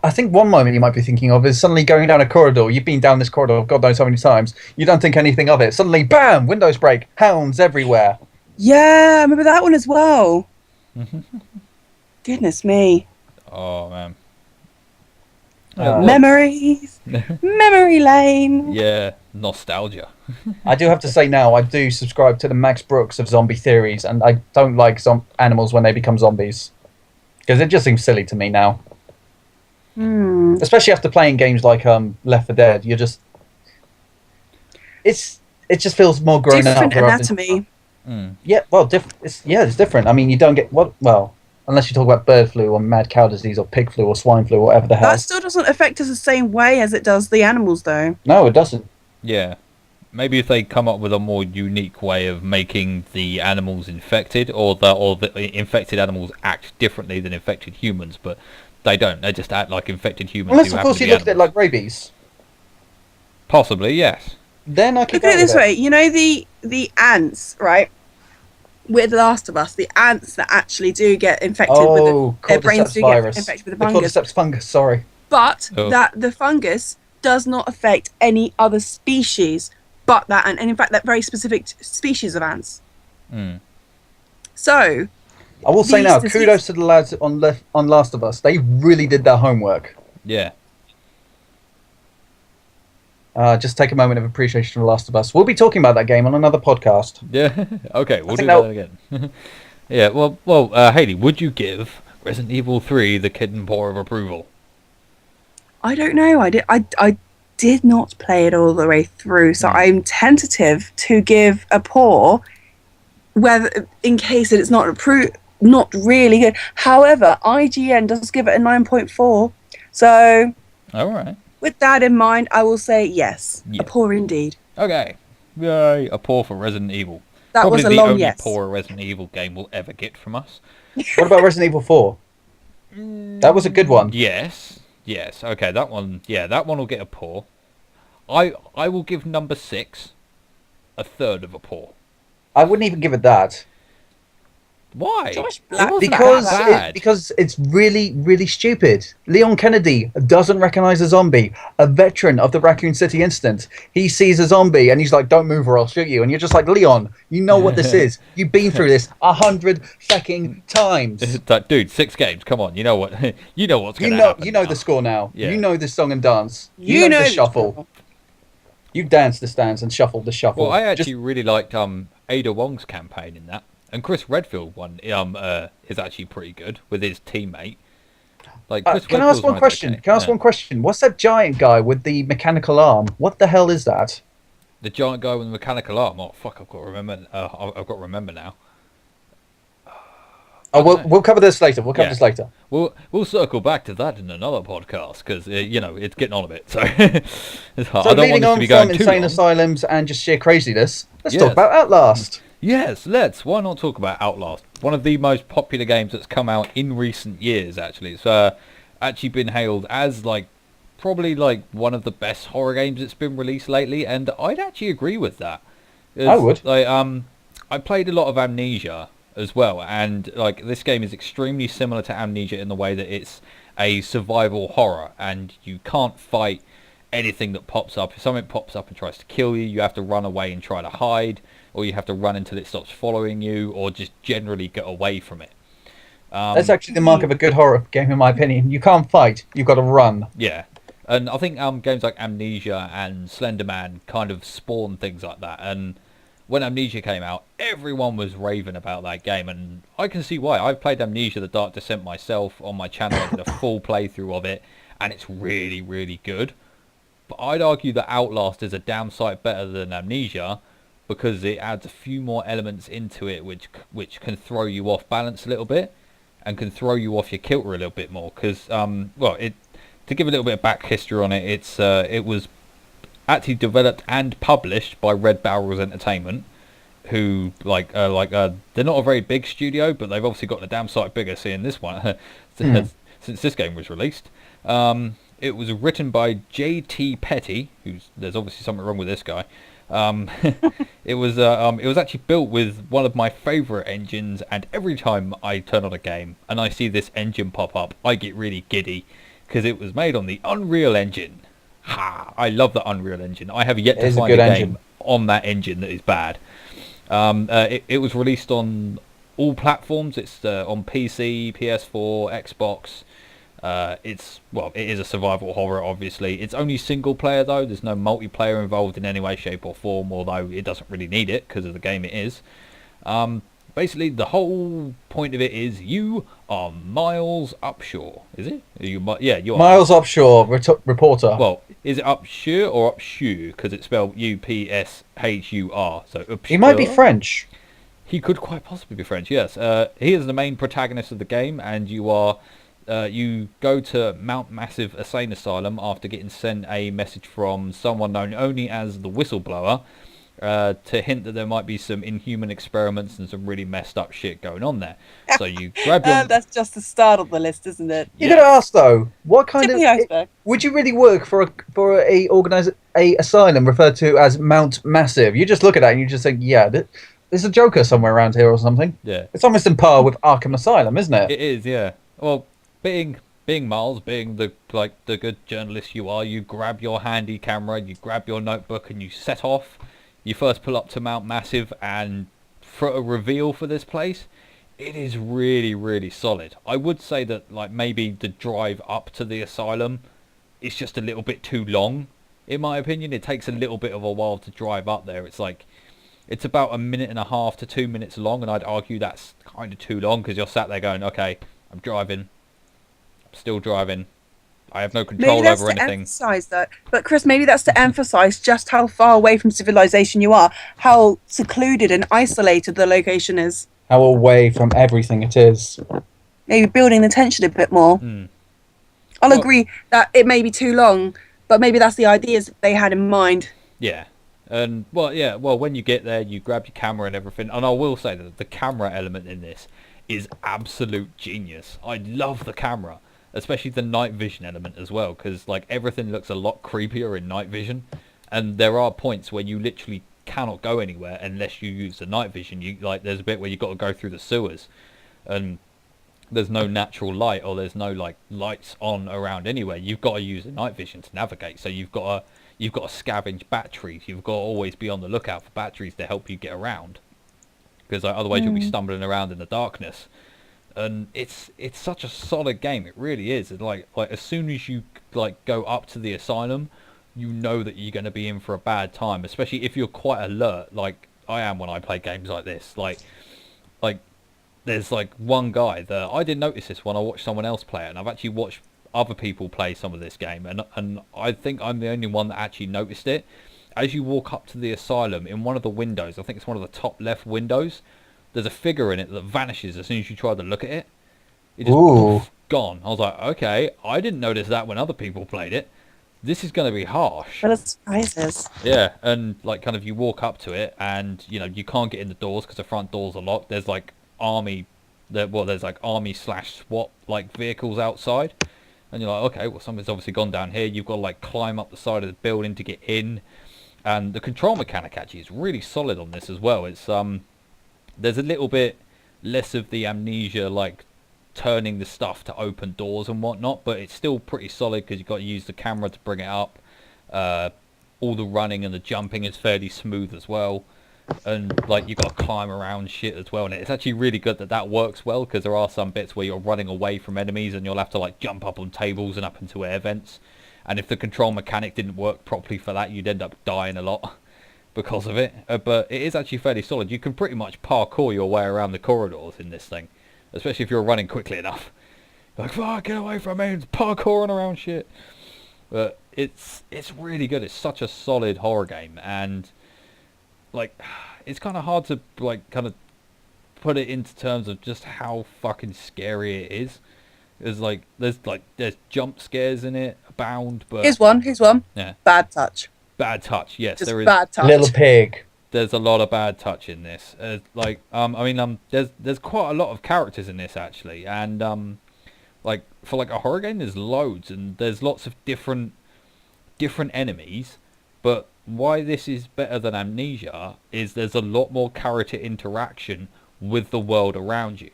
Speaker 2: I think one moment you might be thinking of is suddenly going down a corridor. You've been down this corridor, God knows how many times. You don't think anything of it. Suddenly, bam! Windows break. Hounds everywhere.
Speaker 3: Yeah, I remember that one as well. Goodness me.
Speaker 1: Oh man.
Speaker 3: Memories. Memory lane.
Speaker 1: Yeah, nostalgia.
Speaker 2: I do have to say now, I do subscribe to the Max Brooks of zombie theories, and I don't like animals when they become zombies. Because it just seems silly to me now. Especially after playing games like Left 4 Dead. You're just... It just feels more grown
Speaker 3: Different
Speaker 2: up. rather than-
Speaker 3: anatomy.
Speaker 2: Yeah, well, it's different. I mean, you don't get... Well, unless you talk about bird flu or mad cow disease or pig flu or swine flu or whatever the hell.
Speaker 3: That still doesn't affect us the same way as it does the animals, though.
Speaker 2: No, it doesn't.
Speaker 1: Yeah. Maybe if they come up with a more unique way of making the animals infected, or the infected animals act differently than infected humans, but they don't. They just act like infected humans.
Speaker 2: Unless,
Speaker 1: who
Speaker 2: of
Speaker 1: happen
Speaker 2: course,
Speaker 1: to
Speaker 2: you
Speaker 1: be
Speaker 2: look at it
Speaker 1: animals.
Speaker 2: like rabies.
Speaker 1: Possibly, yes.
Speaker 2: Then I could
Speaker 3: Look at it this way. You know the ants, right? with Last of Us, the ants that actually do get infected with their brains
Speaker 2: cordyceps
Speaker 3: do
Speaker 2: virus.
Speaker 3: get infected with
Speaker 2: The
Speaker 3: the fungus.
Speaker 2: cordyceps fungus, sorry.
Speaker 3: But
Speaker 1: Oh.
Speaker 3: that the fungus does not affect any other species but that ant, and in fact that very specific species of ants.
Speaker 1: Mm.
Speaker 3: So
Speaker 2: I will say
Speaker 3: these
Speaker 2: now,
Speaker 3: disease-
Speaker 2: kudos to the lads on Last of Us. They really did their homework.
Speaker 1: Yeah.
Speaker 2: Just take a moment of appreciation for Last of Us. We'll be talking about that game on another podcast.
Speaker 1: Yeah. Okay, we'll do
Speaker 2: think
Speaker 1: that again. Yeah. Well, Hayley, would you give Resident Evil 3 the Kittin pour of approval?
Speaker 3: I don't know. I did not play it all the way through, so I'm tentative to give a paw, whether in case that it's not really good. However, IGN does give it a 9.4. So
Speaker 1: All right.
Speaker 3: with that in mind, I will say yes,
Speaker 1: Yeah.
Speaker 3: a paw indeed.
Speaker 1: Okay. Yay, a pour for Resident Evil.
Speaker 3: That
Speaker 1: Probably
Speaker 3: was a
Speaker 1: the
Speaker 3: long
Speaker 1: only
Speaker 3: yes.
Speaker 1: pour a Resident Evil game will ever get from us.
Speaker 2: What about Resident Evil 4? That was a good one.
Speaker 1: Yes. Okay, that one. Yeah, that one will get a pour. I will give number 6 a third of a pour.
Speaker 2: I wouldn't even give it that.
Speaker 1: Why?
Speaker 3: Josh
Speaker 1: It
Speaker 3: Black-
Speaker 1: wasn't
Speaker 2: Because
Speaker 1: that bad.
Speaker 2: because it's really, really stupid. Leon Kennedy doesn't recognize a zombie. A veteran of the Raccoon City incident. He sees a zombie and he's like, "Don't move or I'll shoot you." And you're just like, "Leon, you know what this is. You've been through this 100 fucking times.
Speaker 1: It's like, dude, 6 games. Come on, you know what? You know what's
Speaker 2: You
Speaker 1: going to
Speaker 2: know,
Speaker 1: happen.
Speaker 2: you know
Speaker 1: now.
Speaker 2: the score now.
Speaker 1: Yeah.
Speaker 2: You know this song and dance. You
Speaker 3: You
Speaker 2: know
Speaker 3: know
Speaker 2: the
Speaker 3: the
Speaker 2: shuffle.
Speaker 3: score.
Speaker 2: You dance the stands and shuffle the shuffle.
Speaker 1: Well, I
Speaker 2: Just-
Speaker 1: actually really liked Ada Wong's campaign in that, and Chris Redfield one is actually pretty good with his teammate. Like, Chris
Speaker 2: can I
Speaker 1: Redfield's
Speaker 2: ask one
Speaker 1: is
Speaker 2: question?
Speaker 1: okay.
Speaker 2: Can I ask
Speaker 1: Yeah.
Speaker 2: one question? What's that giant guy with the mechanical arm? What the hell is that?
Speaker 1: The giant guy with the mechanical arm. Oh fuck! I've got to remember. I've got to remember now.
Speaker 2: Oh,
Speaker 1: don't know.
Speaker 2: we'll cover this later. We'll cover
Speaker 1: Yeah.
Speaker 2: this later.
Speaker 1: We'll circle back to that in another podcast because it's getting on a bit. So it's hard.
Speaker 2: So
Speaker 1: I don't want
Speaker 2: leading
Speaker 1: this to
Speaker 2: on
Speaker 1: be
Speaker 2: from
Speaker 1: going too
Speaker 2: insane
Speaker 1: long.
Speaker 2: asylums and just sheer craziness, let's
Speaker 1: Yes.
Speaker 2: talk about Outlast.
Speaker 1: Yes, let's. Why not talk about Outlast? One of the most popular games that's come out in recent years. Actually, it's actually been hailed as probably one of the best horror games that's been released lately, and I'd actually agree with that.
Speaker 2: I would.
Speaker 1: I played a lot of Amnesia as well, and this game is extremely similar to Amnesia in the way that it's a survival horror, and you can't fight anything that pops up. If something pops up and tries to kill you, you have to run away and try to hide, or you have to run until it stops following you, or just generally get away from it.
Speaker 2: That's actually the mark of a good horror game, in my opinion. You can't fight; you've got to run.
Speaker 1: Yeah, and I think games like Amnesia and Slender Man kind of spawned things like that. And when Amnesia came out, everyone was raving about that game, and I can see why. I've played Amnesia: The Dark Descent myself on my channel. I did a full playthrough of it, and it's really, really good. But I'd argue that Outlast is a damn sight better than Amnesia because it adds a few more elements into it which can throw you off balance a little bit and can throw you off your kilter a little bit more. Because, to give a little bit of back history on it, it was actually developed and published by Red Barrels Entertainment, who they're not a very big studio, but they've obviously got the damn sight bigger seeing this one since this game was released. It was written by J.T. Petty, there's obviously something wrong with this guy. It was actually built with one of my favourite engines, and every time I turn on a game and I see this engine pop up, I get really giddy because it was made on the Unreal Engine. Ha! I love the Unreal Engine. I have yet to find a game on that engine that is bad. It was released on all platforms. It's on PC, PS4, Xbox. It is a survival horror, obviously. It's only single player though. There's no multiplayer involved in any way, shape or form, although it doesn't really need it because of the game it is. Basically, the whole point of it is you are Miles Upshur. Is it? You are.
Speaker 2: Miles Upshur, reporter.
Speaker 1: Well, is it Upshur or Upshur? Because it's spelled Upshur. So Upshur.
Speaker 2: He might be French.
Speaker 1: He could quite possibly be French, yes. He is the main protagonist of the game, and you go to Mount Massive Insane Asylum after getting sent a message from someone known only as the Whistleblower to hint that there might be some inhuman experiments and some really messed up shit going on there. So you grab your...
Speaker 3: That's just the start of the list, isn't it?
Speaker 2: You gotta ask though, what kind
Speaker 3: Tip
Speaker 2: of
Speaker 3: of the iceberg.
Speaker 2: would you really work for a asylum referred to as Mount Massive? You just look at that and you just think, yeah, There's a Joker somewhere around here or something.
Speaker 1: Yeah.
Speaker 2: It's almost in par with Arkham Asylum, isn't it?
Speaker 1: It is, yeah. Well, being Miles, being the good journalist you are, you grab your handy camera, you grab your notebook, and you set off. You first pull up to Mount Massive, and for a reveal for this place, it is really, really solid. I would say that like maybe the drive up to the asylum is just a little bit too long, in my opinion. It takes a little bit of a while to drive up there. It's about 1.5 to 2 minutes long, and I'd argue that's kind of too long because you're sat there going, okay, I'm driving, I'm still driving, I have no control
Speaker 3: Maybe that's
Speaker 1: over
Speaker 3: to
Speaker 1: anything.
Speaker 3: emphasize that. But Chris, maybe that's to emphasize just how far away from civilization you are, how secluded and isolated the location is.
Speaker 2: How away from everything it is.
Speaker 3: Maybe building the tension a bit more. I'll agree that it may be too long, but maybe that's the ideas they had in mind.
Speaker 1: Yeah. And well, when you get there, you grab your camera and everything. And I will say that the camera element in this is absolute genius. I love the camera, especially the night vision element as well, because like everything looks a lot creepier in night vision. And there are points where you literally cannot go anywhere unless you use the night vision. There's a bit where you've got to go through the sewers, and there's no natural light, or there's no like lights on around anywhere. You've got to use the night vision to navigate. So you've got to scavenge batteries. You've got to always be on the lookout for batteries to help you get around, because otherwise you'll be stumbling around in the darkness. And it's such a solid game. It really is. It's like as soon as you like go up to the asylum, you know that you're going to be in for a bad time, especially if you're quite alert, like I am when I play games like this. Like there's like one guy that I didn't notice this when I watched someone else play it, and I've actually watched other people play some of this game, and I think I'm the only one that actually noticed it. As you walk up to the asylum, in one of the windows, I think it's one of the top left windows, there's a figure in it that vanishes as soon as you try to look at it. It just poof, gone. I was like, okay, I didn't notice that when other people played it. This is going to be harsh.
Speaker 3: But it's surprises.
Speaker 1: Yeah, and like kind of you walk up to it, and you know you can't get in the doors because the front doors are locked. There's like there's like army/SWAT like vehicles outside, and you're like, okay, well something's obviously gone down here. You've got to like climb up the side of the building to get in, and the control mechanic actually is really solid on this as well. It's there's a little bit less of the amnesia like turning the stuff to open doors and whatnot, but it's still pretty solid because you've got to use the camera to bring it up. All the running and the jumping is fairly smooth as well, and like you've got to climb around shit as well, and it's actually really good that works well, because there are some bits where you're running away from enemies and you'll have to like jump up on tables and up into air vents, and if the control mechanic didn't work properly for that, you'd end up dying a lot because of it. But it is actually fairly solid. You can pretty much parkour your way around the corridors in this thing, especially if you're running quickly enough. Like, fuck, get away from me, it's parkouring around shit. But it's really good. It's such a solid horror game, and like it's kind of hard to like kind of put it into terms of just how fucking scary it is. There's jump scares in it abound, but
Speaker 3: Here's one.
Speaker 1: Yeah.
Speaker 3: Bad touch.
Speaker 1: Bad touch, yes,
Speaker 3: Just
Speaker 1: there is.
Speaker 3: bad touch.
Speaker 2: Little pig.
Speaker 1: There's a lot of bad touch in this. There's quite a lot of characters in this actually, and like for like a horror game, there's loads, and there's lots of different enemies. But why this is better than Amnesia is there's a lot more character interaction with the world around you.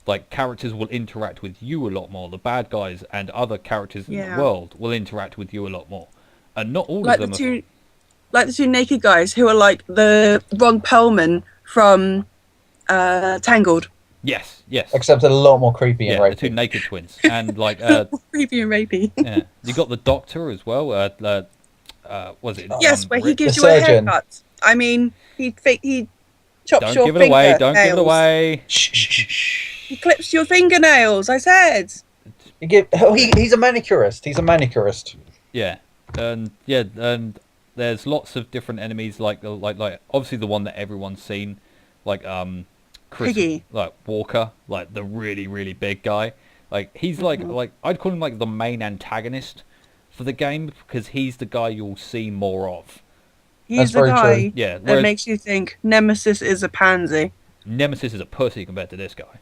Speaker 1: Like characters will interact with you a lot more. The bad guys and other characters in the world will interact with you a lot more, and not all
Speaker 3: Like
Speaker 1: of them.
Speaker 3: Like the two naked guys who are like the Ron Perlman from Tangled.
Speaker 1: Yes.
Speaker 2: Except a lot more creepy and
Speaker 1: Yeah,
Speaker 2: rapey.
Speaker 1: the two naked twins, and like
Speaker 3: Creepy and rapey.
Speaker 1: yeah, you got the doctor as well. Was it?
Speaker 3: Yes, where he
Speaker 1: Rick?
Speaker 3: gives
Speaker 2: The
Speaker 3: you a
Speaker 2: surgeon.
Speaker 3: haircut. I mean, he chops
Speaker 1: Don't
Speaker 3: your
Speaker 1: give it away! Don't give it
Speaker 3: fingernails.
Speaker 1: away!
Speaker 2: Shh.
Speaker 3: He clips your fingernails. I said.
Speaker 2: He's a manicurist.
Speaker 1: Yeah, and there's lots of different enemies, like obviously the one that everyone's seen, like Chris,
Speaker 3: Piggy.
Speaker 1: like Walker, like the really really big guy. Like he's like I'd call him like the main antagonist for the game, because he's the guy you'll see more of.
Speaker 3: He's
Speaker 2: That's
Speaker 3: the
Speaker 2: very
Speaker 3: guy
Speaker 2: true.
Speaker 1: Yeah,
Speaker 3: that
Speaker 1: whereas
Speaker 3: makes you think Nemesis is a pansy.
Speaker 1: Nemesis is a pussy compared to this guy.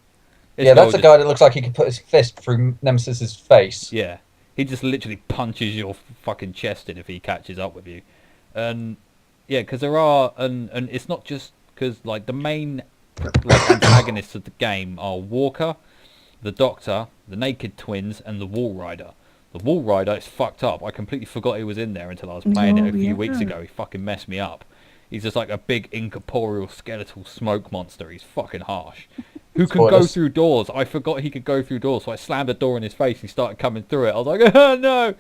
Speaker 1: This
Speaker 2: Yeah, that's
Speaker 1: guy
Speaker 2: a guy that looks like he could put his fist through Nemesis's face.
Speaker 1: Yeah, he just literally punches your fucking chest in if he catches up with you. And yeah, because there are, and it's not just because like the main like antagonists of the game are Walker, the Doctor, the Naked Twins, and the Wall Rider. The Wall Rider is fucked up. I completely forgot he was in there until I was playing it a few weeks ago. He fucking messed me up. He's just like a big incorporeal skeletal smoke monster. He's fucking harsh. Who can go through doors? I forgot he could go through doors, so I slammed a door in his face and he started coming through it. I was like, oh no,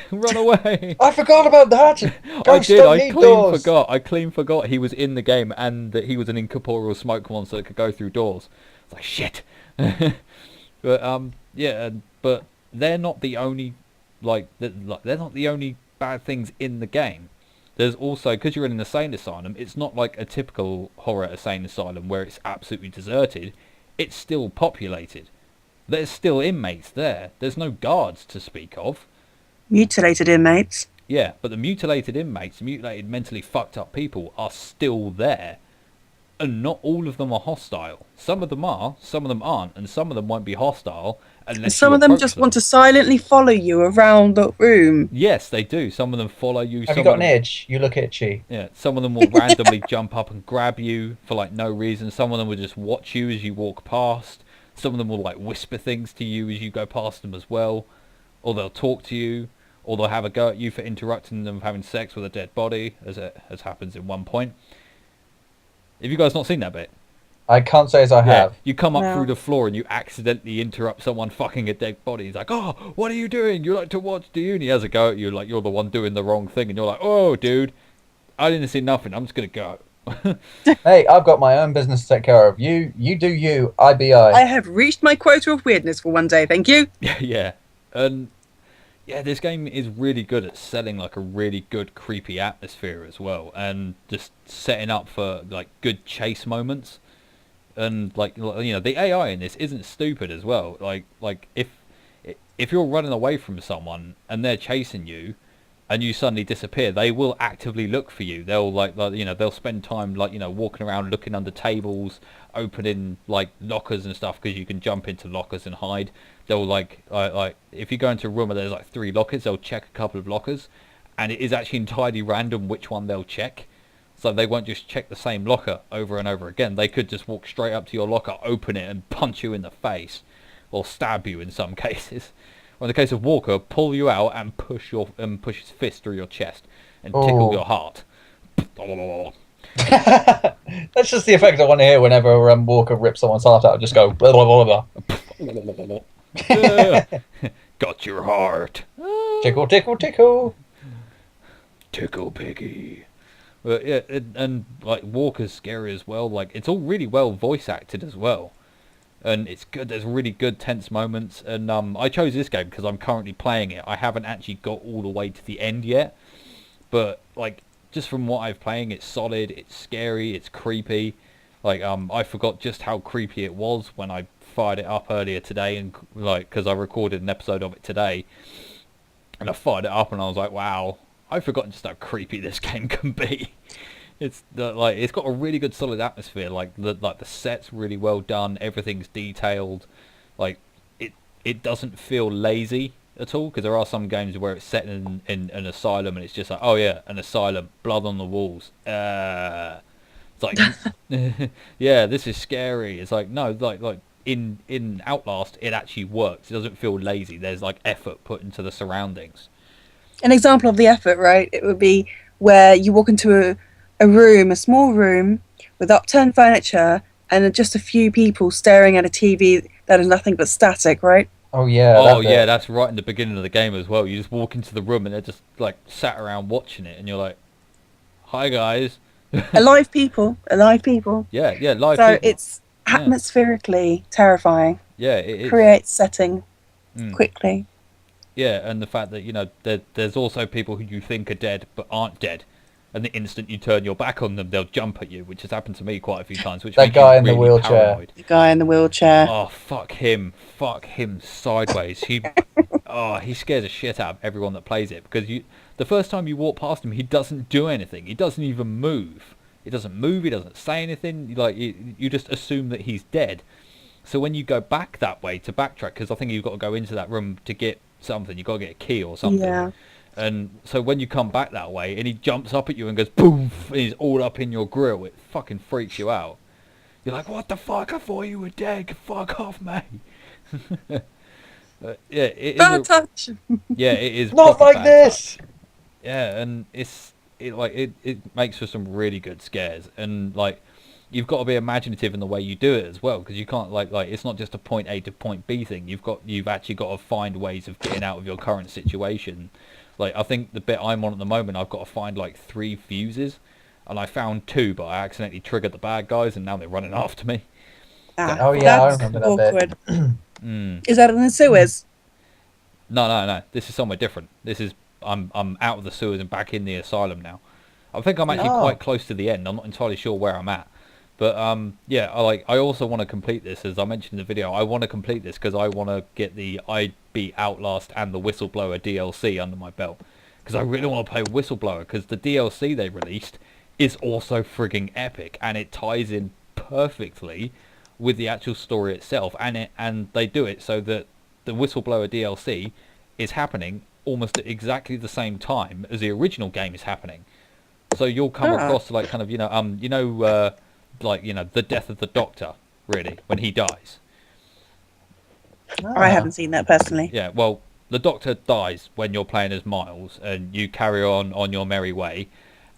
Speaker 1: run away.
Speaker 2: I forgot about that.
Speaker 1: I did. I clean forgot he was in the game and that he was an incorporeal smoke monster that could go through doors. It's like shit. But yeah, but they're not the only they're not the only bad things in the game. There's also, because you're in an insane asylum, it's not like a typical horror insane asylum where it's absolutely deserted. It's still populated. There's still inmates there. There's no guards to speak of.
Speaker 3: Mutilated inmates.
Speaker 1: Yeah, but the mutilated inmates, mutilated mentally fucked up people are still there. And not all of them are hostile. Some of them are, some of them aren't, and some of them won't be hostile unless
Speaker 3: some of them just want to silently follow you around the room.
Speaker 1: Yes, they do. Some of them follow you.
Speaker 2: Have you got an itch? You look itchy.
Speaker 1: Yeah, some of them will randomly jump up and grab you for like no reason. Some of them will just watch you as you walk past. Some of them will like whisper things to you as you go past them as well. Or they'll talk to you. Or they'll have a go at you for interrupting them having sex with a dead body, as happens in one point. Have you guys not seen that bit?
Speaker 2: I can't say as I have.
Speaker 1: You come up through the floor and you accidentally interrupt someone fucking a dead body. He's like, oh, what are you doing? You like to watch, do you? And he has a go at you like you're the one doing the wrong thing. And you're like, oh, dude, I didn't see nothing. I'm just going to go.
Speaker 2: Hey, I've got my own business to take care of. You do you, I be I.
Speaker 3: I have reached my quota of weirdness for one day, thank you.
Speaker 1: Yeah. And yeah, this game is really good at selling like a really good creepy atmosphere as well, and just setting up for like good chase moments. And like, you know, the AI in this isn't stupid as well. Like if you're running away from someone and they're chasing you and you suddenly disappear, they will actively look for you. They'll like you know, they'll spend time like, you know, walking around looking under tables, opening like lockers and stuff, because you can jump into lockers and hide. They'll like if you go into a room where there's like 3 lockers, they'll check a couple of lockers, and it is actually entirely random which one they'll check. So they won't just check the same locker over and over again. They could just walk straight up to your locker, open it, and punch you in the face, or stab you in some cases. Or in the case of Walker, pull you out and push his fist through your chest and tickle your heart.
Speaker 2: That's just the effect I want to hear whenever Walker rips someone's heart out. Just go blah blah blah blah.
Speaker 1: Got your heart.
Speaker 2: Tickle, tickle, tickle.
Speaker 1: Tickle piggy. But yeah, and like Walker's scary as well. Like it's all really well voice acted as well, and it's good. There's really good tense moments. And I chose this game because I'm currently playing it. I haven't actually got all the way to the end yet, but like just from what I've playing, it's solid. It's scary. It's creepy. Like I forgot just how creepy it was when I fired it up earlier today, and like because I recorded an episode of it today, and I fired it up and I was like, wow. I've forgotten just how creepy this game can be. It's it's got a really good solid atmosphere. Like the set's really well done. Everything's detailed. Like it doesn't feel lazy at all, because there are some games where it's set in an asylum and it's just like, oh yeah, an asylum, blood on the walls. It's like yeah, this is scary. It's like no, like in Outlast it actually works. It doesn't feel lazy. There's like effort put into the surroundings.
Speaker 3: An example of the effort, right? It would be where you walk into a room, a small room with upturned furniture and just a few people staring at a TV that is nothing but static, right?
Speaker 2: Oh yeah.
Speaker 1: Oh yeah, that's right in the beginning of the game as well. You just walk into the room and they're just like sat around watching it, and you're like, "Hi guys."
Speaker 3: Alive people. Yeah, live people.
Speaker 1: So
Speaker 3: it's atmospherically terrifying.
Speaker 1: Yeah, it
Speaker 3: creates setting quickly.
Speaker 1: Yeah, and the fact that, you know, there's also people who you think are dead but aren't dead, and the instant you turn your back on them, they'll jump at you, which has happened to me quite a few times. Which
Speaker 2: that guy in the wheelchair.
Speaker 1: Paranoid.
Speaker 3: The guy in the wheelchair.
Speaker 1: Oh, fuck him sideways. He scares the shit out of everyone that plays it, because the first time you walk past him, he doesn't do anything. He doesn't even move. He doesn't move. He doesn't say anything. Like you just assume that he's dead. So when you go back that way to backtrack, because I think you've got to go into that room to get something, you've got to get a key or something.
Speaker 3: Yeah.
Speaker 1: And so when you come back that way, and he jumps up at you and goes poof, and he's all up in your grill, it fucking freaks you out. You're like, what the fuck? I thought you were dead. Fuck off, mate. Yeah, it is.
Speaker 3: Bad touch.
Speaker 1: Yeah, it is.
Speaker 2: Not
Speaker 1: proper
Speaker 2: like
Speaker 1: bad
Speaker 2: this.
Speaker 1: touch. Yeah, and it makes for some really good scares, and like you've got to be imaginative in the way you do it as well, because you can't like it's not just a point A to point B thing. You've actually got to find ways of getting out of your current situation. Like I think the bit I'm on at the moment, I've got to find like 3 fuses, and I found 2, but I accidentally triggered the bad guys, and now they're running after me.
Speaker 2: Oh, yeah, I remember that bit.
Speaker 3: Is that in the sewers?
Speaker 1: No. This is somewhere different. This is I'm out of the sewers and back in the asylum now. I think I'm actually quite close to the end. I'm not entirely sure where I'm at. But yeah, I also want to complete this, as I mentioned in the video. I want to complete this because I want to get the I Beat Outlast and the Whistleblower DLC under my belt. Because I really want to play Whistleblower, because the DLC they released is also frigging epic, and it ties in perfectly with the actual story itself, and they do it so that the Whistleblower DLC is happening almost at exactly the same time as the original game is happening. So you'll come across like kind of like the death of the Doctor, really, when he dies.
Speaker 3: I haven't seen that personally.
Speaker 1: Yeah, well, the Doctor dies when you're playing as Miles, and you carry on your merry way.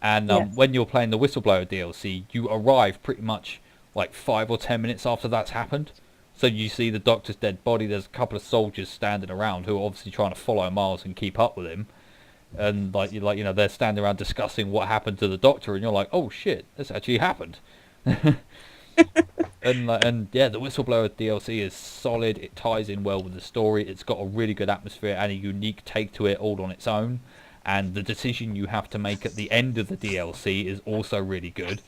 Speaker 1: And when you're playing the Whistleblower DLC, you arrive pretty much like 5 or 10 minutes after that's happened. So you see the Doctor's dead body. There's a couple of soldiers standing around who are obviously trying to follow Miles and keep up with him. And they're standing around discussing what happened to the Doctor, and you're like, oh shit, this actually happened. and yeah, the Whistleblower DLC is solid. It ties in well with the story. It's got a really good atmosphere and a unique take to it all on its own. And the decision you have to make at the end of the DLC is also really good.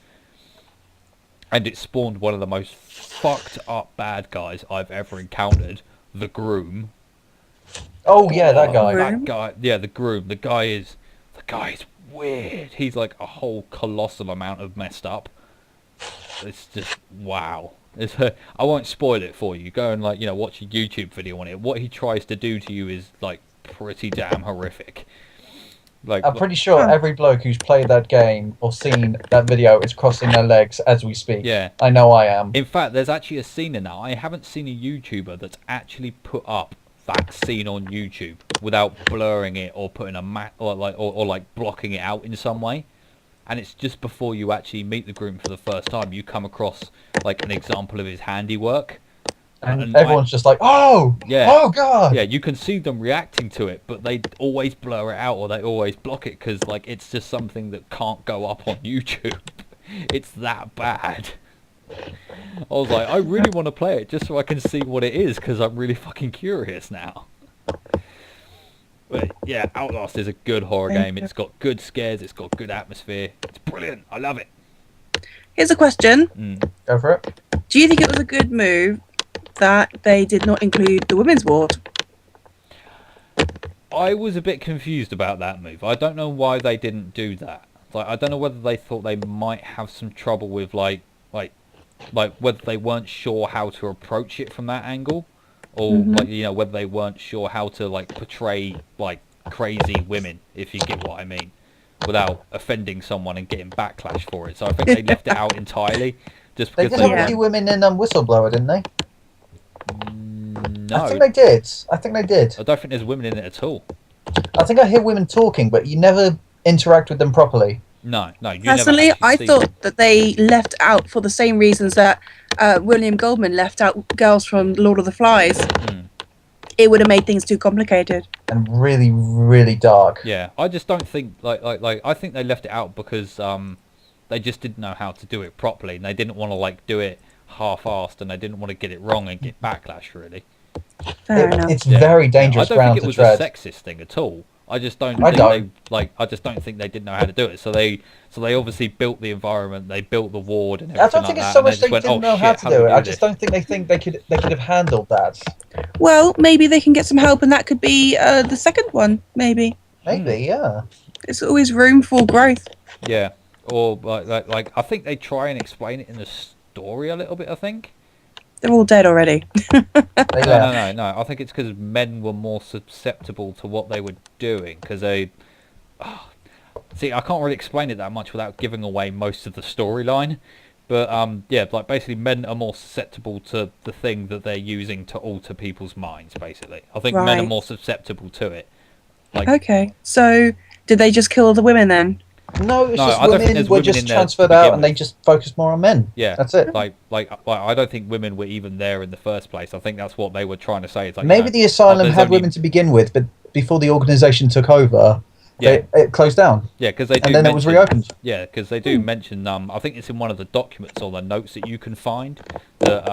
Speaker 1: And it spawned one of the most fucked up bad guys I've ever encountered, the Groom.
Speaker 2: Oh yeah, that guy.
Speaker 1: That guy, yeah, the Groom. The guy is weird. He's like a whole colossal amount of messed up. It's just wow. I won't spoil it for you. Go and watch a YouTube video on it. What he tries to do to you is like pretty damn horrific.
Speaker 2: I'm pretty sure every bloke who's played that game or seen that video is crossing their legs as we speak.
Speaker 1: Yeah.
Speaker 2: I know I am.
Speaker 1: In fact, there's actually a scene in that. I haven't seen a YouTuber that's actually put up that scene on YouTube without blurring it or putting or blocking it out in some way. And it's just before you actually meet the Groom for the first time, you come across like an example of his handiwork.
Speaker 2: And everyone's just like, oh,
Speaker 1: yeah,
Speaker 2: oh god.
Speaker 1: Yeah, you can see them reacting to it, but they always blur it out or they always block it because it's just something that can't go up on YouTube. It's that bad. I was like, I really want to play it just so I can see what it is, because I'm really fucking curious now. But yeah, Outlast is a good horror game. It's got good scares. It's got good atmosphere. It's brilliant. I love it.
Speaker 3: Here's a question.
Speaker 2: Go for it.
Speaker 3: Do you think it was a good move that they did not include the women's ward?
Speaker 1: I was a bit confused about that move. I don't know why they didn't do that. I don't know whether they thought they might have some trouble with like whether they weren't sure how to approach it from that angle, or whether they weren't sure how to portray crazy women, if you get what I mean, without offending someone and getting backlash for it. So I think they left it out entirely, just because
Speaker 2: they did have a few women in Whistleblower, didn't they?
Speaker 1: No,
Speaker 2: I think they did.
Speaker 1: I don't think there's women in it at all.
Speaker 2: I think I hear women talking, but you never interact with them properly.
Speaker 1: No. You
Speaker 3: Personally,
Speaker 1: never
Speaker 3: I
Speaker 1: see
Speaker 3: thought
Speaker 1: them.
Speaker 3: that they left out for the same reasons that William Goldman left out girls from Lord of the Flies. It would have made things too complicated
Speaker 2: and really, really dark.
Speaker 1: Yeah, I just don't think I think they left it out because they just didn't know how to do it properly, and they didn't want to do it half-assed, and they didn't want to get it wrong and get backlash. Really,
Speaker 3: Fair enough.
Speaker 2: It's very dangerous ground to tread.
Speaker 1: I don't think it was a sexist thing at all. I just don't think they didn't know how to do it. So they obviously built the environment, they built the ward and everything.
Speaker 2: I don't think it's so much they didn't know how to do it. I just don't think they could have handled that.
Speaker 3: Well, maybe they can get some help, and that could be the second one. Maybe,
Speaker 2: yeah.
Speaker 3: There's always room for growth.
Speaker 1: Yeah, or I think they try and explain it in the story a little bit. I think
Speaker 3: They're all dead already.
Speaker 1: No. I think it's because men were more susceptible to what they were doing because they. See, I can't really explain it that much without giving away most of the storyline. But yeah, like basically, men are more susceptible to the thing that they're using to alter people's minds. Basically, I think men are more susceptible to it. Like,
Speaker 3: okay, so did they just kill the women then?
Speaker 2: No, it's just women were just transferred out, and they just focused more on men.
Speaker 1: Yeah,
Speaker 2: that's it.
Speaker 1: Like I don't think women were even there in the first place. I think that's what they were trying to say. It's like,
Speaker 2: maybe the asylum had women to begin with, but before the organisation took over, it closed down.
Speaker 1: Yeah, because they do.
Speaker 2: And then it was reopened.
Speaker 1: Yeah, because they do mention. I think it's in one of the documents or the notes that you can find that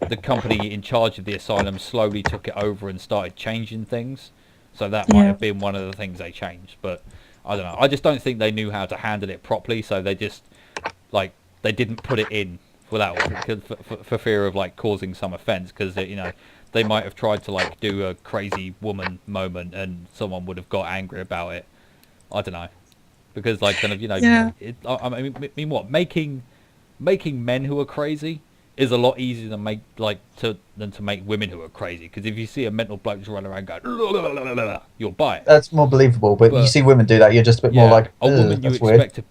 Speaker 1: the company in charge of the asylum slowly took it over and started changing things. So that might have been one of the things they changed, but I don't know. I just don't think they knew how to handle it properly, so they just they didn't put it in without for fear of like causing some offence, because they might have tried to do a crazy woman moment and someone would have got angry about it. I don't know, because I mean what making men who are crazy is a lot easier than to make women who are crazy, because if you see a mental bloke just run around going, you'll buy it.
Speaker 2: That's more believable, but you see women do that, you're just a bit more like,
Speaker 1: a woman. You expect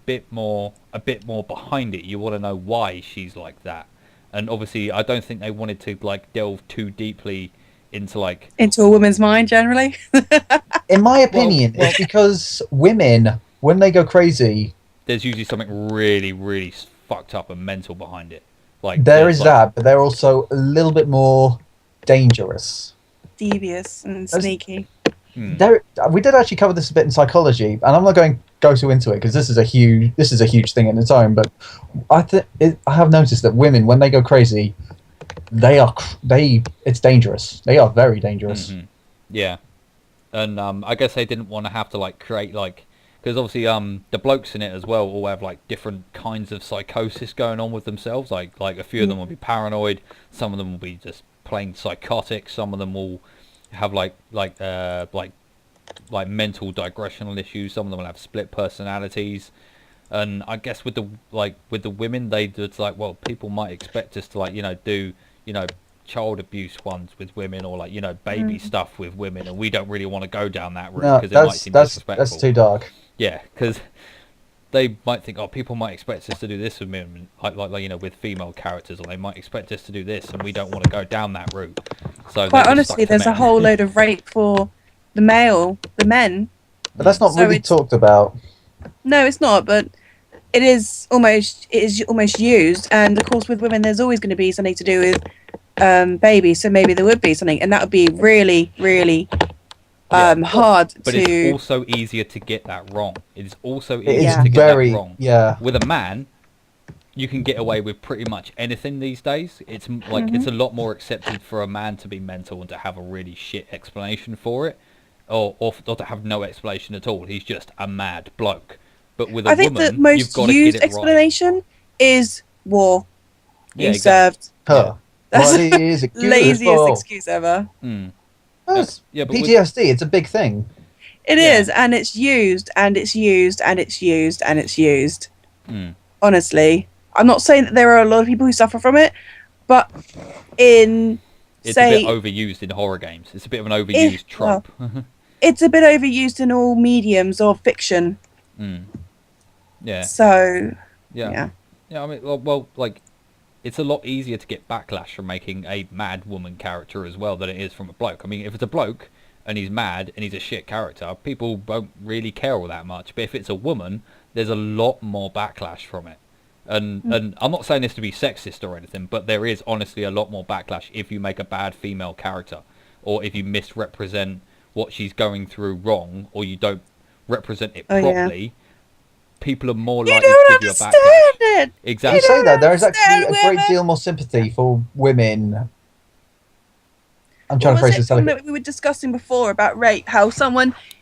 Speaker 2: weird.
Speaker 1: a bit more behind it. You want to know why she's like that, and obviously I don't think they wanted to delve too deeply into
Speaker 3: a woman's mind generally.
Speaker 2: In my opinion, it's because women, when they go crazy,
Speaker 1: there's usually something really, really fucked up and mental behind it.
Speaker 2: There is that, but they're also a little bit more dangerous,
Speaker 3: devious, and sneaky.
Speaker 2: We did actually cover this a bit in psychology, and I'm not going to go too into it because this is a huge thing in its own. But I have noticed that women, when they go crazy, it's dangerous. They are very dangerous.
Speaker 1: Mm-hmm. Yeah, and I guess they didn't want to have to create because obviously the blokes in it as well all have different kinds of psychosis going on with themselves. Like a few of them will be paranoid, some of them will be just plain psychotic, some of them will have mental digressional issues, some of them will have split personalities. And I guess with the women, they just people might expect us to do child abuse ones with women, or baby stuff with women, and we don't really want to go down that route because it might seem disrespectful.
Speaker 2: That's too dark.
Speaker 1: Yeah, because they might think, people might expect us to do this with women, with female characters, or they might expect us to do this, and we don't want to go down that route. So
Speaker 3: quite honestly, there's a whole load of rape for the men.
Speaker 2: But that's not really talked about.
Speaker 3: No, it's not. But it is almost used, and of course, with women, there's always going to be something to do with babies. So maybe there would be something, and that would be really, really. Hard
Speaker 1: but
Speaker 3: to...
Speaker 1: it's also easier to get that wrong. It's also easier to get that wrong.
Speaker 2: Yeah.
Speaker 1: With a man, you can get away with pretty much anything these days. It's it's a lot more accepted for a man to be mental and to have a really shit explanation for it, or to have no explanation at all. He's just a mad bloke. But with a woman,
Speaker 3: the most
Speaker 1: you've got to
Speaker 3: used
Speaker 1: get it
Speaker 3: explanation
Speaker 1: right.
Speaker 3: is war.
Speaker 1: Yeah,
Speaker 3: you served.
Speaker 2: Her.
Speaker 3: That's the laziest excuse ever.
Speaker 2: But PTSD, it's a big thing.
Speaker 3: It is, and it's used, and it's used, and it's used, and it's used. Honestly, I'm not saying that there are a lot of people who suffer from it, but it's
Speaker 1: a bit overused in horror games. It's a bit of an overused trope.
Speaker 3: It's a bit overused in all mediums of fiction.
Speaker 1: Yeah.
Speaker 3: So.
Speaker 1: Yeah. I mean, well, it's a lot easier to get backlash from making a mad woman character as well than it is from a bloke. I mean, if it's a bloke and he's mad and he's a shit character, people won't really care all that much. But if it's a woman, there's a lot more backlash from it. And I'm not saying this to be sexist or anything, but there is honestly a lot more backlash if you make a bad female character, or if you misrepresent what she's going through wrong, or you don't represent it properly. Yeah. People are more likely to give you a backlash. Exactly.
Speaker 2: You say that, there is actually a great deal more sympathy for women. I'm trying to phrase this.
Speaker 3: We were discussing before about rape, how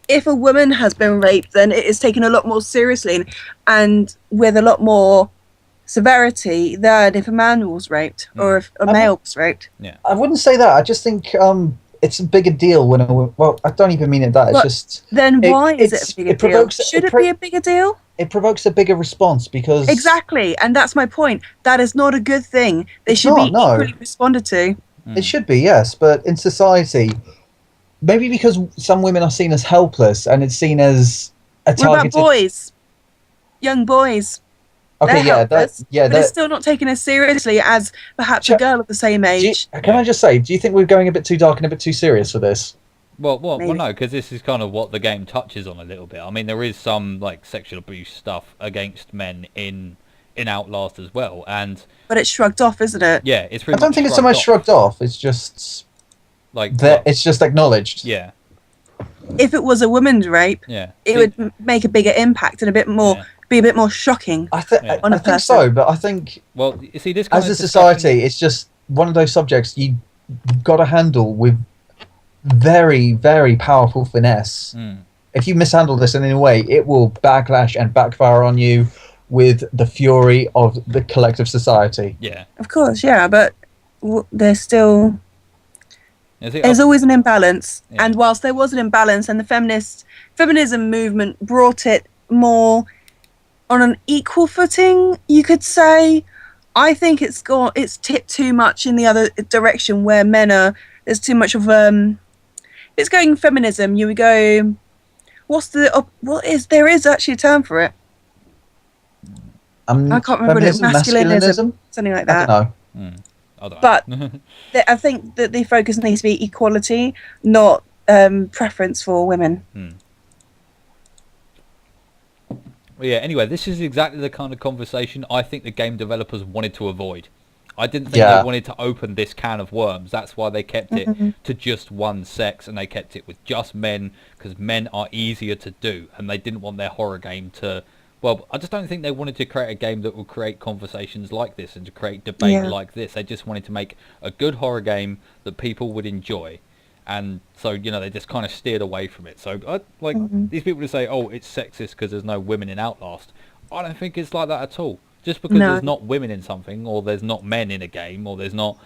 Speaker 3: if a woman has been raped, then it is taken a lot more seriously and with a lot more severity than if a man was raped or if a male was raped.
Speaker 1: Yeah.
Speaker 2: I wouldn't say that. I just think it's a bigger deal when I don't even mean it that. It's just...
Speaker 3: Then why is it a bigger deal? Should it be a bigger deal?
Speaker 2: it provokes a bigger response because
Speaker 3: Exactly, and that's my point. That is not a good thing. They
Speaker 2: It's
Speaker 3: should be
Speaker 2: not, no.
Speaker 3: equally responded to.
Speaker 2: it should be, yes, but in society, maybe because some women are seen as helpless and it's seen as a
Speaker 3: What about
Speaker 2: targeted.
Speaker 3: boys? Young boys.
Speaker 2: Okay,
Speaker 3: They're helpless, but it's still not taken as seriously as perhaps a girl of the same age.
Speaker 2: Can I just say, do you think we're going a bit too dark and a bit too serious for this?
Speaker 1: Well,
Speaker 3: Maybe.
Speaker 1: no, because this is kind of what the game touches on a little bit. I mean, there is some like sexual abuse stuff against men in Outlast as well, and
Speaker 3: But it's shrugged off, isn't it?
Speaker 1: yeah, it's
Speaker 2: I
Speaker 1: pretty.
Speaker 2: don't think it's so much shrugged off. It's just
Speaker 1: like
Speaker 2: that it's just acknowledged.
Speaker 1: yeah,
Speaker 3: If it was a woman's rape,
Speaker 1: yeah.
Speaker 3: it would make a bigger impact and a bit more,
Speaker 1: Yeah.
Speaker 3: be a bit more shocking.
Speaker 2: I think
Speaker 1: Yeah.
Speaker 3: On a
Speaker 2: I think
Speaker 3: person.
Speaker 2: so, but I think
Speaker 1: Well, you see, this kind
Speaker 2: as a
Speaker 1: of
Speaker 2: society, it's just one of those subjects you've got to handle with very, very powerful finesse. If you mishandle this in any way, it will backlash and backfire on you with the fury of the collective society.
Speaker 1: yeah.
Speaker 3: Of course, yeah, but there's still...
Speaker 1: You see,
Speaker 3: There's always an imbalance,
Speaker 1: Yeah.
Speaker 3: and whilst there was an imbalance, and the feminism movement brought it more on an equal footing, you could say, I think it's tipped too much in the other direction where there's too much of it's going feminism. You would go, there is actually a term for it. I can't remember what it is. Masculinism, something like that.
Speaker 2: I don't know.
Speaker 1: I don't
Speaker 3: But
Speaker 1: know.
Speaker 3: I think that the focus needs to be equality, not preference for women.
Speaker 1: Well, yeah, anyway, this is exactly the kind of conversation I think the game developers wanted to avoid. I didn't think they wanted to open this can of worms. That's why they kept it to just one sex, and they kept it with just men, because men are easier to do, and they didn't want their horror game to... Well, I just don't think they wanted to create a game that would create conversations like this and to create debate like this. They just wanted to make a good horror game that people would enjoy. And so, they just kind of steered away from it. So, these people who say, oh, it's sexist because there's no women in Outlast, I don't think it's like that at all. Just because there's not women in something, or there's not men in a game, or there's not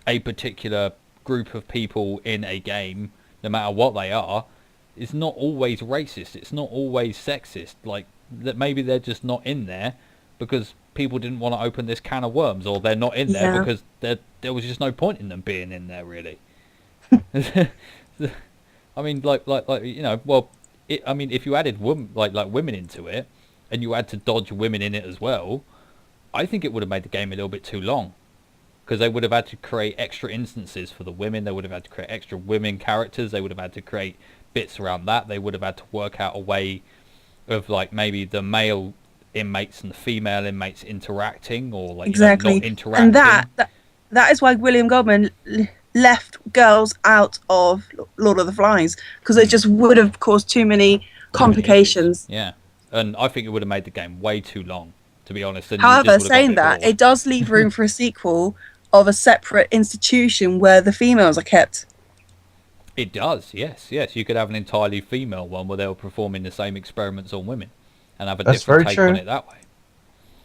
Speaker 1: a particular group of people in a game, no matter what they are, it's not always racist. It's not always sexist. That maybe they're just not in there because people didn't want to open this can of worms, or they're not in there because there was just no point in them being in there, really. I mean, if you added women into it, and you had to dodge women in it as well, I think it would have made the game a little bit too long, because they would have had to create extra instances for the women. They would have had to create extra women characters. They would have had to create bits around that. They would have had to work out a way of maybe the male inmates and the female inmates interacting, or
Speaker 3: exactly.
Speaker 1: Not interacting.
Speaker 3: And that is why William Goldman left girls out of Lord of the Flies, because it just would have caused too many complications.
Speaker 1: Yeah, and I think it would have made the game way too long, to be honest. And
Speaker 3: however, saying that, it does leave room for a sequel of a separate institution where the females are kept.
Speaker 1: It does, yes. You could have an entirely female one where they were performing the same experiments on women, and have a different take on it that way.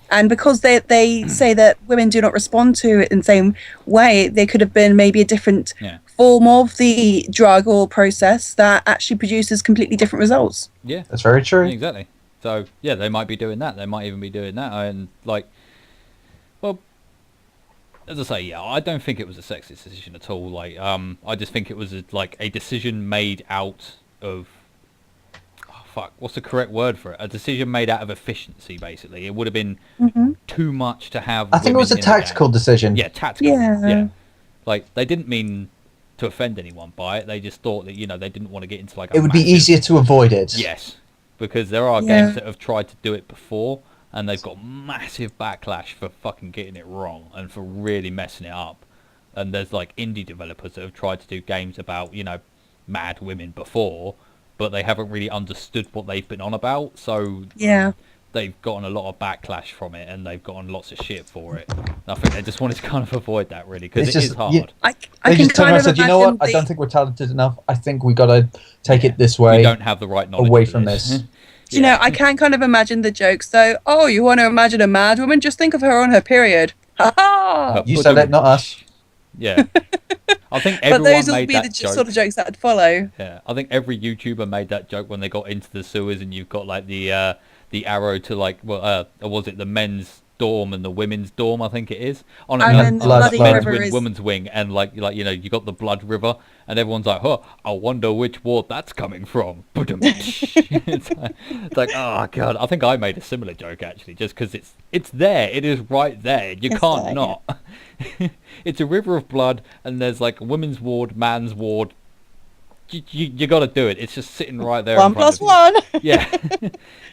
Speaker 3: And because they say that women do not respond to it in the same way, there could have been maybe a different form of the drug or process that actually produces completely different results.
Speaker 1: Yeah,
Speaker 2: that's very true.
Speaker 1: Exactly. So yeah, they might be doing that. They might even be doing that, and as I say, I don't think it was a sexist decision at all. I just think it was a decision made out of... what's the correct word for it? A decision made out of efficiency, basically. It would have been too much to have...
Speaker 2: I think it was a tactical decision.
Speaker 1: Yeah, tactical.
Speaker 3: Yeah.
Speaker 1: They didn't mean to offend anyone by it. They just thought that, they didn't want to get into
Speaker 2: it would be easier to avoid it.
Speaker 1: Yes, because there are games that have tried to do it before, and they've got massive backlash for fucking getting it wrong and for really messing it up. And there's indie developers that have tried to do games about, mad women before, but they haven't really understood what they've been on about, so they've gotten a lot of backlash from it, and they've gotten lots of shit for it. And I think they just wanted to kind of avoid that, really, because it is hard.
Speaker 3: I
Speaker 2: they
Speaker 3: can
Speaker 2: just turned
Speaker 3: kind
Speaker 2: around
Speaker 3: of
Speaker 2: and said, you know what,
Speaker 3: imagine
Speaker 2: I don't think we're talented enough. I think we got to take it this way.
Speaker 1: We don't have the right knowledge
Speaker 2: away
Speaker 1: for
Speaker 2: from this.
Speaker 3: Do you know, I can kind of imagine the jokes, though. Oh, you want to imagine a mad woman? Just think of her on her period. Ha ha!
Speaker 2: You said it, not us.
Speaker 1: Yeah. I think
Speaker 3: But
Speaker 1: everyone
Speaker 3: those will
Speaker 1: made
Speaker 3: be
Speaker 1: that
Speaker 3: the
Speaker 1: joke.
Speaker 3: sort of jokes that would follow.
Speaker 1: Yeah, I think every YouTuber made that joke when they got into the sewers, and you've got the the arrow to like, well, was it the men's dorm and the women's dorm? I think it is. Oh no,
Speaker 3: And then the Bloody
Speaker 1: men's
Speaker 3: River
Speaker 1: wing,
Speaker 3: is...
Speaker 1: women's wing, and like you know, you got the Blood River, and everyone's like, "Huh, I wonder which ward that's coming from." It's like, oh god, I think I made a similar joke actually, just because it's there, it is right there, you can't
Speaker 3: there,
Speaker 1: not. It's a river of blood, and there's like a women's ward, man's ward. You got to do it. It's just sitting right there.
Speaker 3: 1 plus 1.
Speaker 1: Yeah,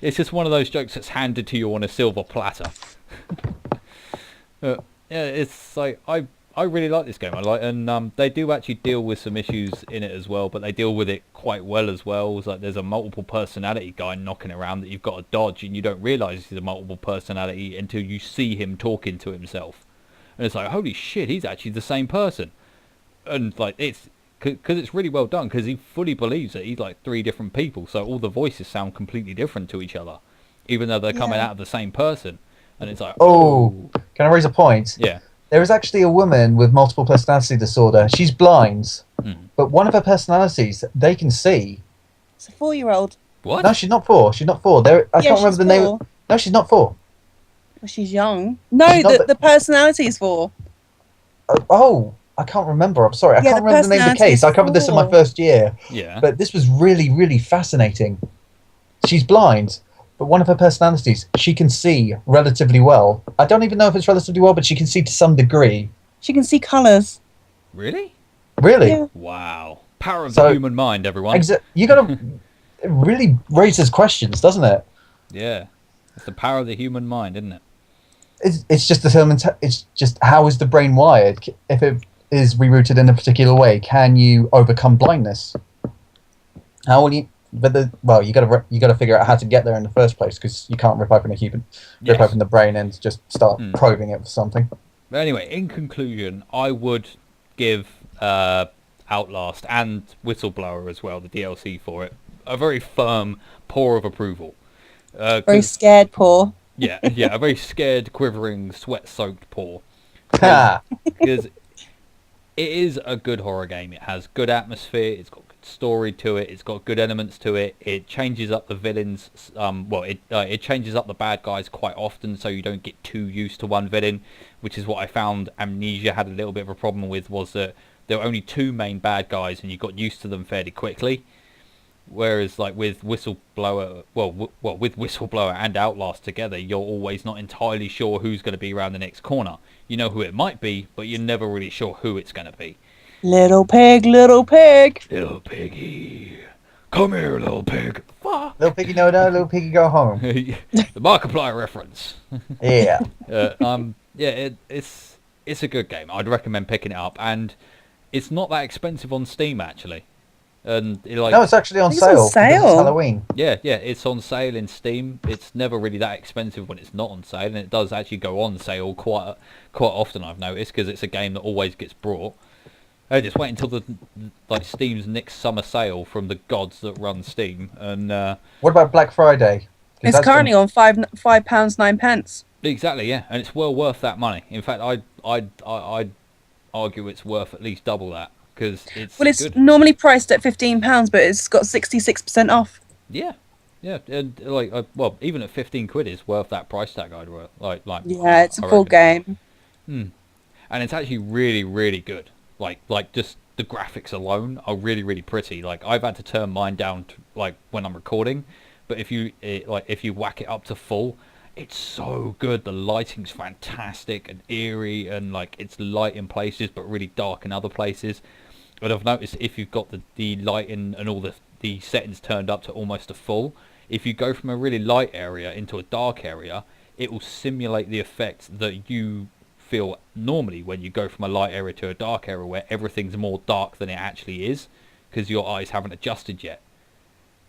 Speaker 1: it's just one of those jokes that's handed to you on a silver platter. Yeah, it's like I really like this game. I like, and they do actually deal with some issues in it as well, but they deal with it quite well as well. It's like there's a multiple personality guy knocking around that you've got to dodge, and you don't realise he's a multiple personality until you see him talking to himself, and it's like, holy shit, he's actually the same person, and like it's. Because it's really well done, because he fully believes that he's like 3 different people, so all the voices sound completely different to each other, even though they're coming out of the same person. And it's like,
Speaker 2: oh, can I raise a point?
Speaker 1: Yeah.
Speaker 2: There is actually a woman with multiple personality disorder. She's blind, but one of her personalities they can see.
Speaker 3: It's a 4-year-old.
Speaker 1: What?
Speaker 2: No, she's not 4. She's not 4. I can't remember the name. No, she's not 4.
Speaker 3: Well, she's young. No, the personality is 4.
Speaker 2: Oh. I can't remember. I'm sorry. I can't remember the name of the case. I covered this in my first year.
Speaker 1: Yeah.
Speaker 2: But this was really, really fascinating. She's blind, but one of her personalities, she can see relatively well. I don't even know if it's relatively well, but she can see to some degree.
Speaker 3: She can see colours.
Speaker 1: Really?
Speaker 2: Really?
Speaker 3: Yeah.
Speaker 1: Wow. Power of the human mind, everyone.
Speaker 2: You got to... It really raises questions, doesn't it?
Speaker 1: Yeah. It's the power of the human mind, isn't it?
Speaker 2: It's just it's just how is the brain wired? If it is rerouted in a particular way, can you overcome blindness? How will you? But you got to figure out how to get there in the first place, because you can't rip open rip open the brain and just start probing it for something.
Speaker 1: But anyway, in conclusion, I would give Outlast and Whistleblower as well, the DLC for it, a very firm pour of approval.
Speaker 3: Very scared paw.
Speaker 1: Yeah, a very scared, quivering, sweat-soaked paw. Because it is a good horror game. It has good atmosphere. It's got good story to it. It's got good elements to it. It changes up the villains. It changes up the bad guys quite often, so you don't get too used to one villain, which is what I found Amnesia had a little bit of a problem with, was that there were only 2 main bad guys, and you got used to them fairly quickly. Whereas, like with Whistleblower, with Whistleblower and Outlast together, you're always not entirely sure who's going to be around the next corner. You know who it might be, but you're never really sure who it's going to be.
Speaker 3: Little pig, little pig.
Speaker 1: Little piggy, come here, little pig.
Speaker 2: Little piggy, no, little piggy, go home.
Speaker 1: The Markiplier reference.
Speaker 2: Yeah.
Speaker 1: It's a good game. I'd recommend picking it up, and it's not that expensive on Steam actually. And
Speaker 2: no, it's actually on sale. It's Halloween.
Speaker 1: Yeah, it's on sale in Steam. It's never really that expensive when it's not on sale, and it does actually go on sale quite often, I've noticed, because it's a game that always gets brought. Just wait until Steam's next summer sale from the gods that run Steam. And
Speaker 2: what about Black Friday?
Speaker 3: It's currently on £5.09.
Speaker 1: Exactly, yeah, and it's well worth that money. In fact, I'd argue it's worth at least double that. It's good.
Speaker 3: Normally priced at £15, but it's got 66% off.
Speaker 1: Yeah, and even at £15, it's worth that price tag.
Speaker 3: Yeah, it's a full game.
Speaker 1: And it's actually really, really good. Like just the graphics alone are really, really pretty. Like I've had to turn mine down to, when I'm recording, but if you whack it up to full, it's so good. The lighting's fantastic and eerie, and it's light in places but really dark in other places. But I've noticed if you've got the lighting and all the settings turned up to almost a full, if you go from a really light area into a dark area, it will simulate the effect that you feel normally when you go from a light area to a dark area, where everything's more dark than it actually is, because your eyes haven't adjusted yet.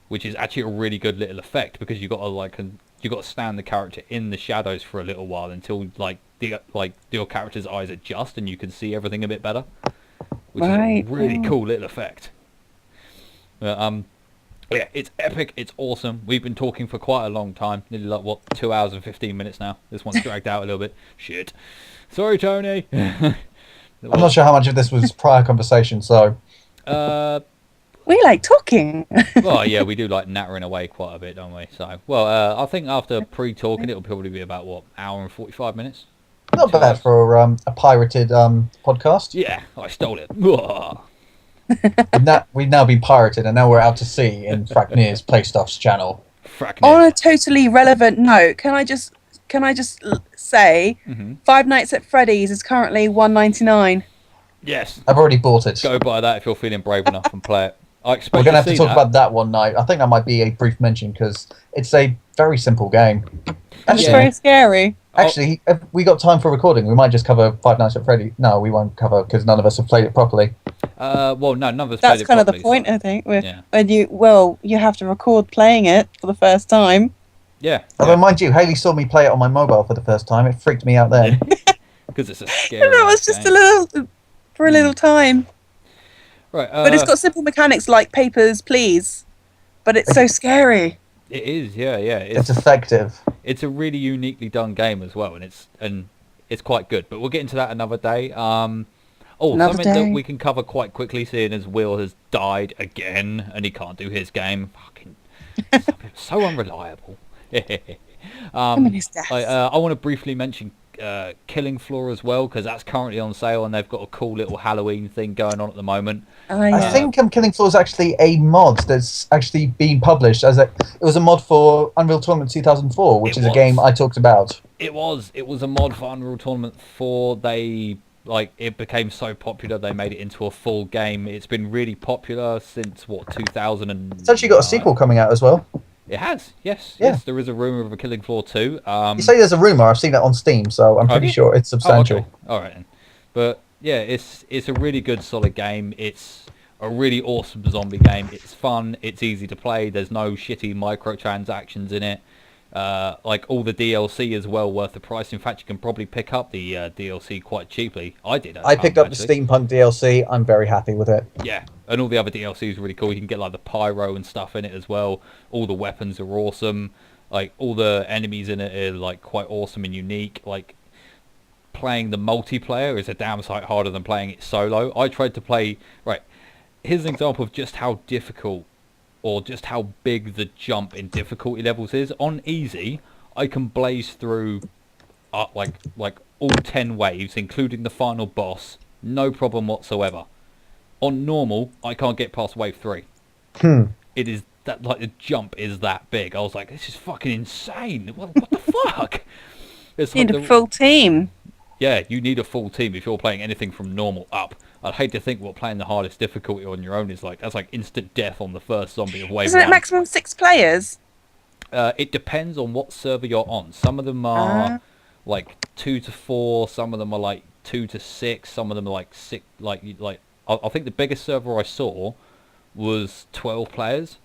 Speaker 1: Which is actually a really good little effect, because you've got to stand the character in the shadows for a little while until your character's eyes adjust and you can see everything a bit better. Which is a really cool little effect. Yeah, it's epic. It's awesome. We've been talking for quite a long time. Nearly 2 hours and 15 minutes now. This one's dragged out a little bit. Shit. Sorry, Tony.
Speaker 2: I'm not sure how much of this was prior conversation, so...
Speaker 3: We like talking.
Speaker 1: Well, yeah, we do like nattering away quite a bit, don't we? So, well, I think after pre-talking, it'll probably be about, what, hour and 45 minutes?
Speaker 2: Not
Speaker 1: 2
Speaker 2: bad
Speaker 1: hours?
Speaker 2: for a pirated podcast.
Speaker 1: Yeah, I stole it. Whoa.
Speaker 2: We've now been pirated, and now we're out to sea in Fracknir's Playstuff's channel.
Speaker 3: On a totally relevant note, can I just say, Five Nights at Freddy's is currently $1.99.
Speaker 1: Yes.
Speaker 2: I've already bought it.
Speaker 1: Go buy that if you're feeling brave enough and play it. I expect
Speaker 2: We're going to have to talk
Speaker 1: that.
Speaker 2: about that one night. I think that might be a brief mention because it's a very simple game.
Speaker 3: It's
Speaker 1: Yeah.
Speaker 3: very scary.
Speaker 2: Actually, if we got time for recording, we might just cover Five Nights at Freddy. No, we won't cover because none of us have played it properly.
Speaker 1: Well, no, none of us
Speaker 3: That's
Speaker 1: played it
Speaker 3: kind of the
Speaker 1: properly,
Speaker 3: point,
Speaker 1: so-
Speaker 3: I think.
Speaker 1: Yeah.
Speaker 3: When you have to record playing it for the first time.
Speaker 1: Yeah.
Speaker 2: Although, mind you, Haley saw me play it on my mobile for the first time. It freaked me out then.
Speaker 1: Because it's a scary
Speaker 3: And it was just
Speaker 1: game.
Speaker 3: for a little time.
Speaker 1: Right,
Speaker 3: But it's got simple mechanics like Papers, Please. But it's so scary.
Speaker 1: It is, yeah.
Speaker 2: It's effective.
Speaker 1: It's a really uniquely done game as well, and it's quite good. But we'll get into that another day.
Speaker 3: Another
Speaker 1: Something
Speaker 3: day.
Speaker 1: that we can cover quite quickly, seeing as Will has died again, and he can't do his game. Fucking so unreliable.
Speaker 3: Him and his deaths.
Speaker 1: I want to briefly mention Killing Floor as well, because that's currently on sale, and they've got a cool little Halloween thing going on at the moment.
Speaker 3: Yeah.
Speaker 2: I think Killing Floor is actually a mod that's actually being published as it was a mod for Unreal Tournament 2004, which
Speaker 1: It
Speaker 2: is a
Speaker 1: was.
Speaker 2: game I talked about.
Speaker 1: It was a mod for Unreal Tournament 4. It became so popular they made it into a full game. It's been really popular since 2000.
Speaker 2: It's actually got a sequel coming out as well.
Speaker 1: It has, yes.
Speaker 2: Yeah.
Speaker 1: Yes, there is a rumor of a Killing Floor 2.
Speaker 2: You say there's a rumor. I've seen it on Steam, so I'm pretty
Speaker 1: you?
Speaker 2: sure it's substantial.
Speaker 1: Oh, okay. All right then. But yeah, it's a really good, solid game. It's a really awesome zombie game. It's fun. It's easy to play. There's no shitty microtransactions in it. Like all the DLC is well worth the price. In fact, you can probably pick up the DLC quite cheaply. I did.
Speaker 2: I picked up the Steampunk DLC. I'm very happy with it.
Speaker 1: Yeah, and all the other DLCs are really cool. You can get like the pyro and stuff in it as well. All the weapons are awesome. Like all the enemies in it are like quite awesome and unique. Like playing the multiplayer is a damn sight harder than playing it solo. I tried to play. Right, here's an example of just how difficult or just how big the jump in difficulty levels is. On easy, I can blaze through like all 10 waves, including the final boss, no problem whatsoever. On normal, I can't get past wave 3. It is that, like, the jump is that big. I was like, this is fucking insane. What the fuck? It's
Speaker 3: You
Speaker 1: like
Speaker 3: need a full team.
Speaker 1: yeah, you need a full team if you're playing anything from normal up. I'd hate to think what playing the hardest difficulty on your own is like. That's like instant death on the first zombie of wave
Speaker 3: Isn't
Speaker 1: 1.
Speaker 3: it maximum 6 players?
Speaker 1: It depends on what server you're on. Some of them are like 2 to 4. Some of them are like 2 to 6. Some of them are like 6. I think the biggest server I saw was 12 players.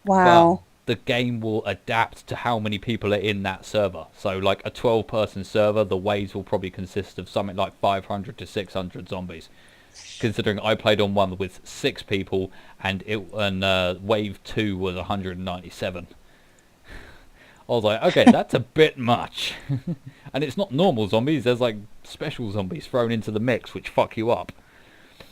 Speaker 3: Wow.
Speaker 1: But the game will adapt to how many people are in that server. So like a 12-person server, the waves will probably consist of something like 500 to 600 zombies. Considering I played on one with 6 people and wave 2 was 197. I was like, okay, that's a bit much. And it's not normal zombies, there's like special zombies thrown into the mix which fuck you up.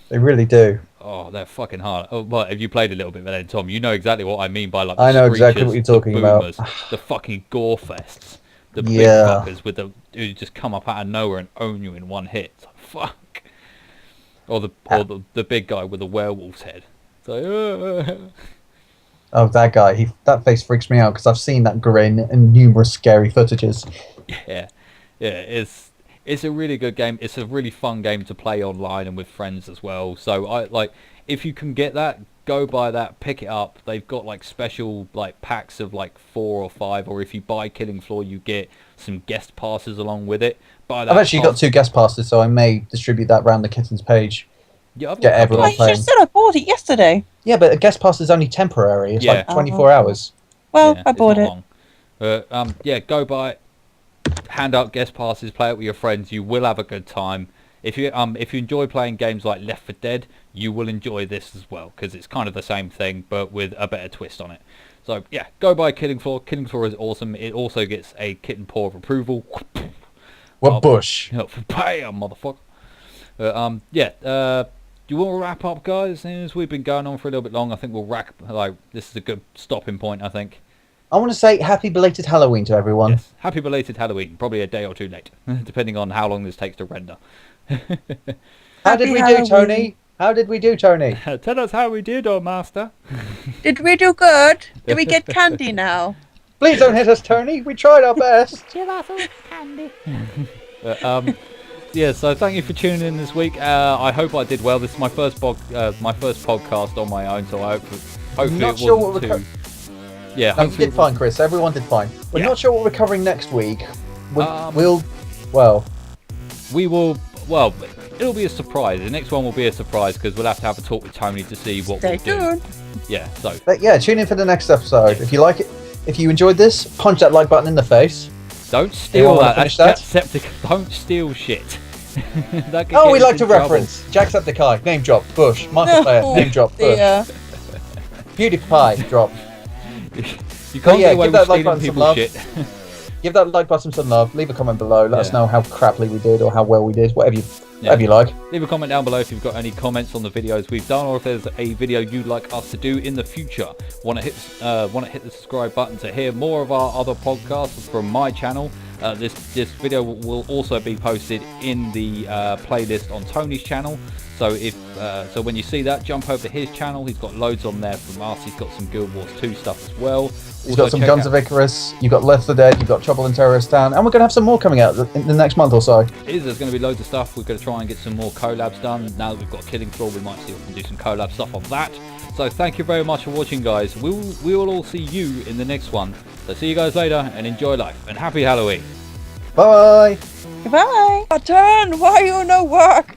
Speaker 2: They really do.
Speaker 1: Oh, they're fucking hard. Oh, well, if you played a little bit then, Tom, you know exactly what I mean by like.
Speaker 2: I know exactly
Speaker 1: screechers,
Speaker 2: what you're talking
Speaker 1: the
Speaker 2: about.
Speaker 1: boomers, the fucking gore fests, the big
Speaker 2: Yeah.
Speaker 1: fuckers with who just come up out of nowhere and own you in one hit. It's like, fuck. Or the big guy with the werewolf's head. It's like,
Speaker 2: Oh, that guy. That face freaks me out because I've seen that grin in numerous scary footages.
Speaker 1: yeah, it's a really good game. It's a really fun game to play online and with friends as well. So if you can get that, go buy that, pick it up. They've got like special like packs of like 4 or 5, or if you buy Killing Floor, you get some guest passes along with it. Buy that.
Speaker 2: I've actually got 2 guest passes, so I may distribute that around the Kitten's page.
Speaker 1: Yeah, I've
Speaker 2: get
Speaker 1: got a couple
Speaker 2: everyone
Speaker 3: Oh,
Speaker 1: of-
Speaker 3: you
Speaker 2: playing.
Speaker 3: just said I bought it yesterday.
Speaker 2: Yeah, but a guest pass is only temporary. It's
Speaker 1: Yeah.
Speaker 2: like 24 hours.
Speaker 3: Well,
Speaker 1: Yeah,
Speaker 3: I
Speaker 1: it's
Speaker 3: bought
Speaker 1: not
Speaker 3: it.
Speaker 1: long. But yeah, go buy it. Hand out guest passes, play it with your friends. You will have a good time. If you enjoy playing games like Left 4 Dead, you will enjoy this as well because it's kind of the same thing but with a better twist on it. So yeah, go buy Killing Floor. Killing Floor is awesome. It also gets a Kitten paw of approval.
Speaker 2: What bush?
Speaker 1: Bam, motherfucker. Do you want to wrap up, guys? Since we've been going on for a little bit long, I think we'll wrap. Like, this is a good stopping point, I think.
Speaker 2: I want to say happy belated Halloween to everyone.
Speaker 1: Yes. Happy belated Halloween. Probably a day or two late, depending on how long this takes to render.
Speaker 2: How did we do, Tony? How did we do, Tony?
Speaker 1: Tell us how we did, oh master.
Speaker 3: Did we do good? Do we get candy now?
Speaker 2: Please don't hit us, Tony. We tried our best.
Speaker 1: Give us all candy. Yeah, so thank you for tuning in this week. I hope I did well. This is my first podcast on my own, so hopefully
Speaker 2: Not
Speaker 1: it
Speaker 2: sure
Speaker 1: wasn't
Speaker 2: what
Speaker 1: too... Yeah,
Speaker 2: No, you
Speaker 1: hopefully
Speaker 2: did fine, Chris. Everyone did fine. We're
Speaker 1: Yeah.
Speaker 2: not sure what we're covering next week.
Speaker 1: We will... Well, it'll be a surprise. The next one will be a surprise because we'll have to have a talk with Tony to see what we'll do. Yeah, so...
Speaker 2: But yeah, tune in for the next episode. If you like it, if you enjoyed this, punch that like button in the face.
Speaker 1: Don't steal
Speaker 2: Anyone
Speaker 1: that.
Speaker 2: wanna finish
Speaker 1: That's Jacksepticeye. Don't steal shit. That could
Speaker 2: Oh,
Speaker 1: get
Speaker 2: we
Speaker 1: us
Speaker 2: like
Speaker 1: in
Speaker 2: to
Speaker 1: trouble.
Speaker 2: reference Jacksepticeye, name drop, Bush, Markiplier, name drop, Bush,
Speaker 3: Yeah.
Speaker 2: PewDiePie, drop.
Speaker 1: You can't
Speaker 2: yeah,
Speaker 1: get away
Speaker 2: give
Speaker 1: with
Speaker 2: that like
Speaker 1: stealing
Speaker 2: button some
Speaker 1: people's
Speaker 2: love.
Speaker 1: shit.
Speaker 2: Give that like button some love. Leave a comment below. Let us
Speaker 1: Yeah.
Speaker 2: know how crappily we did or how well we did. Whatever you like.
Speaker 1: Leave a comment down below if you've got any comments on the videos we've done, or if there's a video you'd like us to do in the future. Want to hit the subscribe button to hear more of our other podcasts from my channel. This video will also be posted in the playlist on Tony's channel. So so when you see that, jump over to his channel. He's got loads on there from us. He's got some Guild Wars 2 stuff as well.
Speaker 2: You've got some Guns of Icarus, you've got Left 4 Dead, you've got Trouble in Terrorist Town, and we're going to have some more coming out in the next month or so.
Speaker 1: There's going to be loads of stuff. We're going to try and get some more collabs done. Now that we've got Killing Floor, we might see if we can do some collab stuff on that. So thank you very much for watching, guys. We will all see you in the next one. So see you guys later, and enjoy life, and happy Halloween.
Speaker 2: Bye!
Speaker 3: Goodbye. Turn. Why you no work?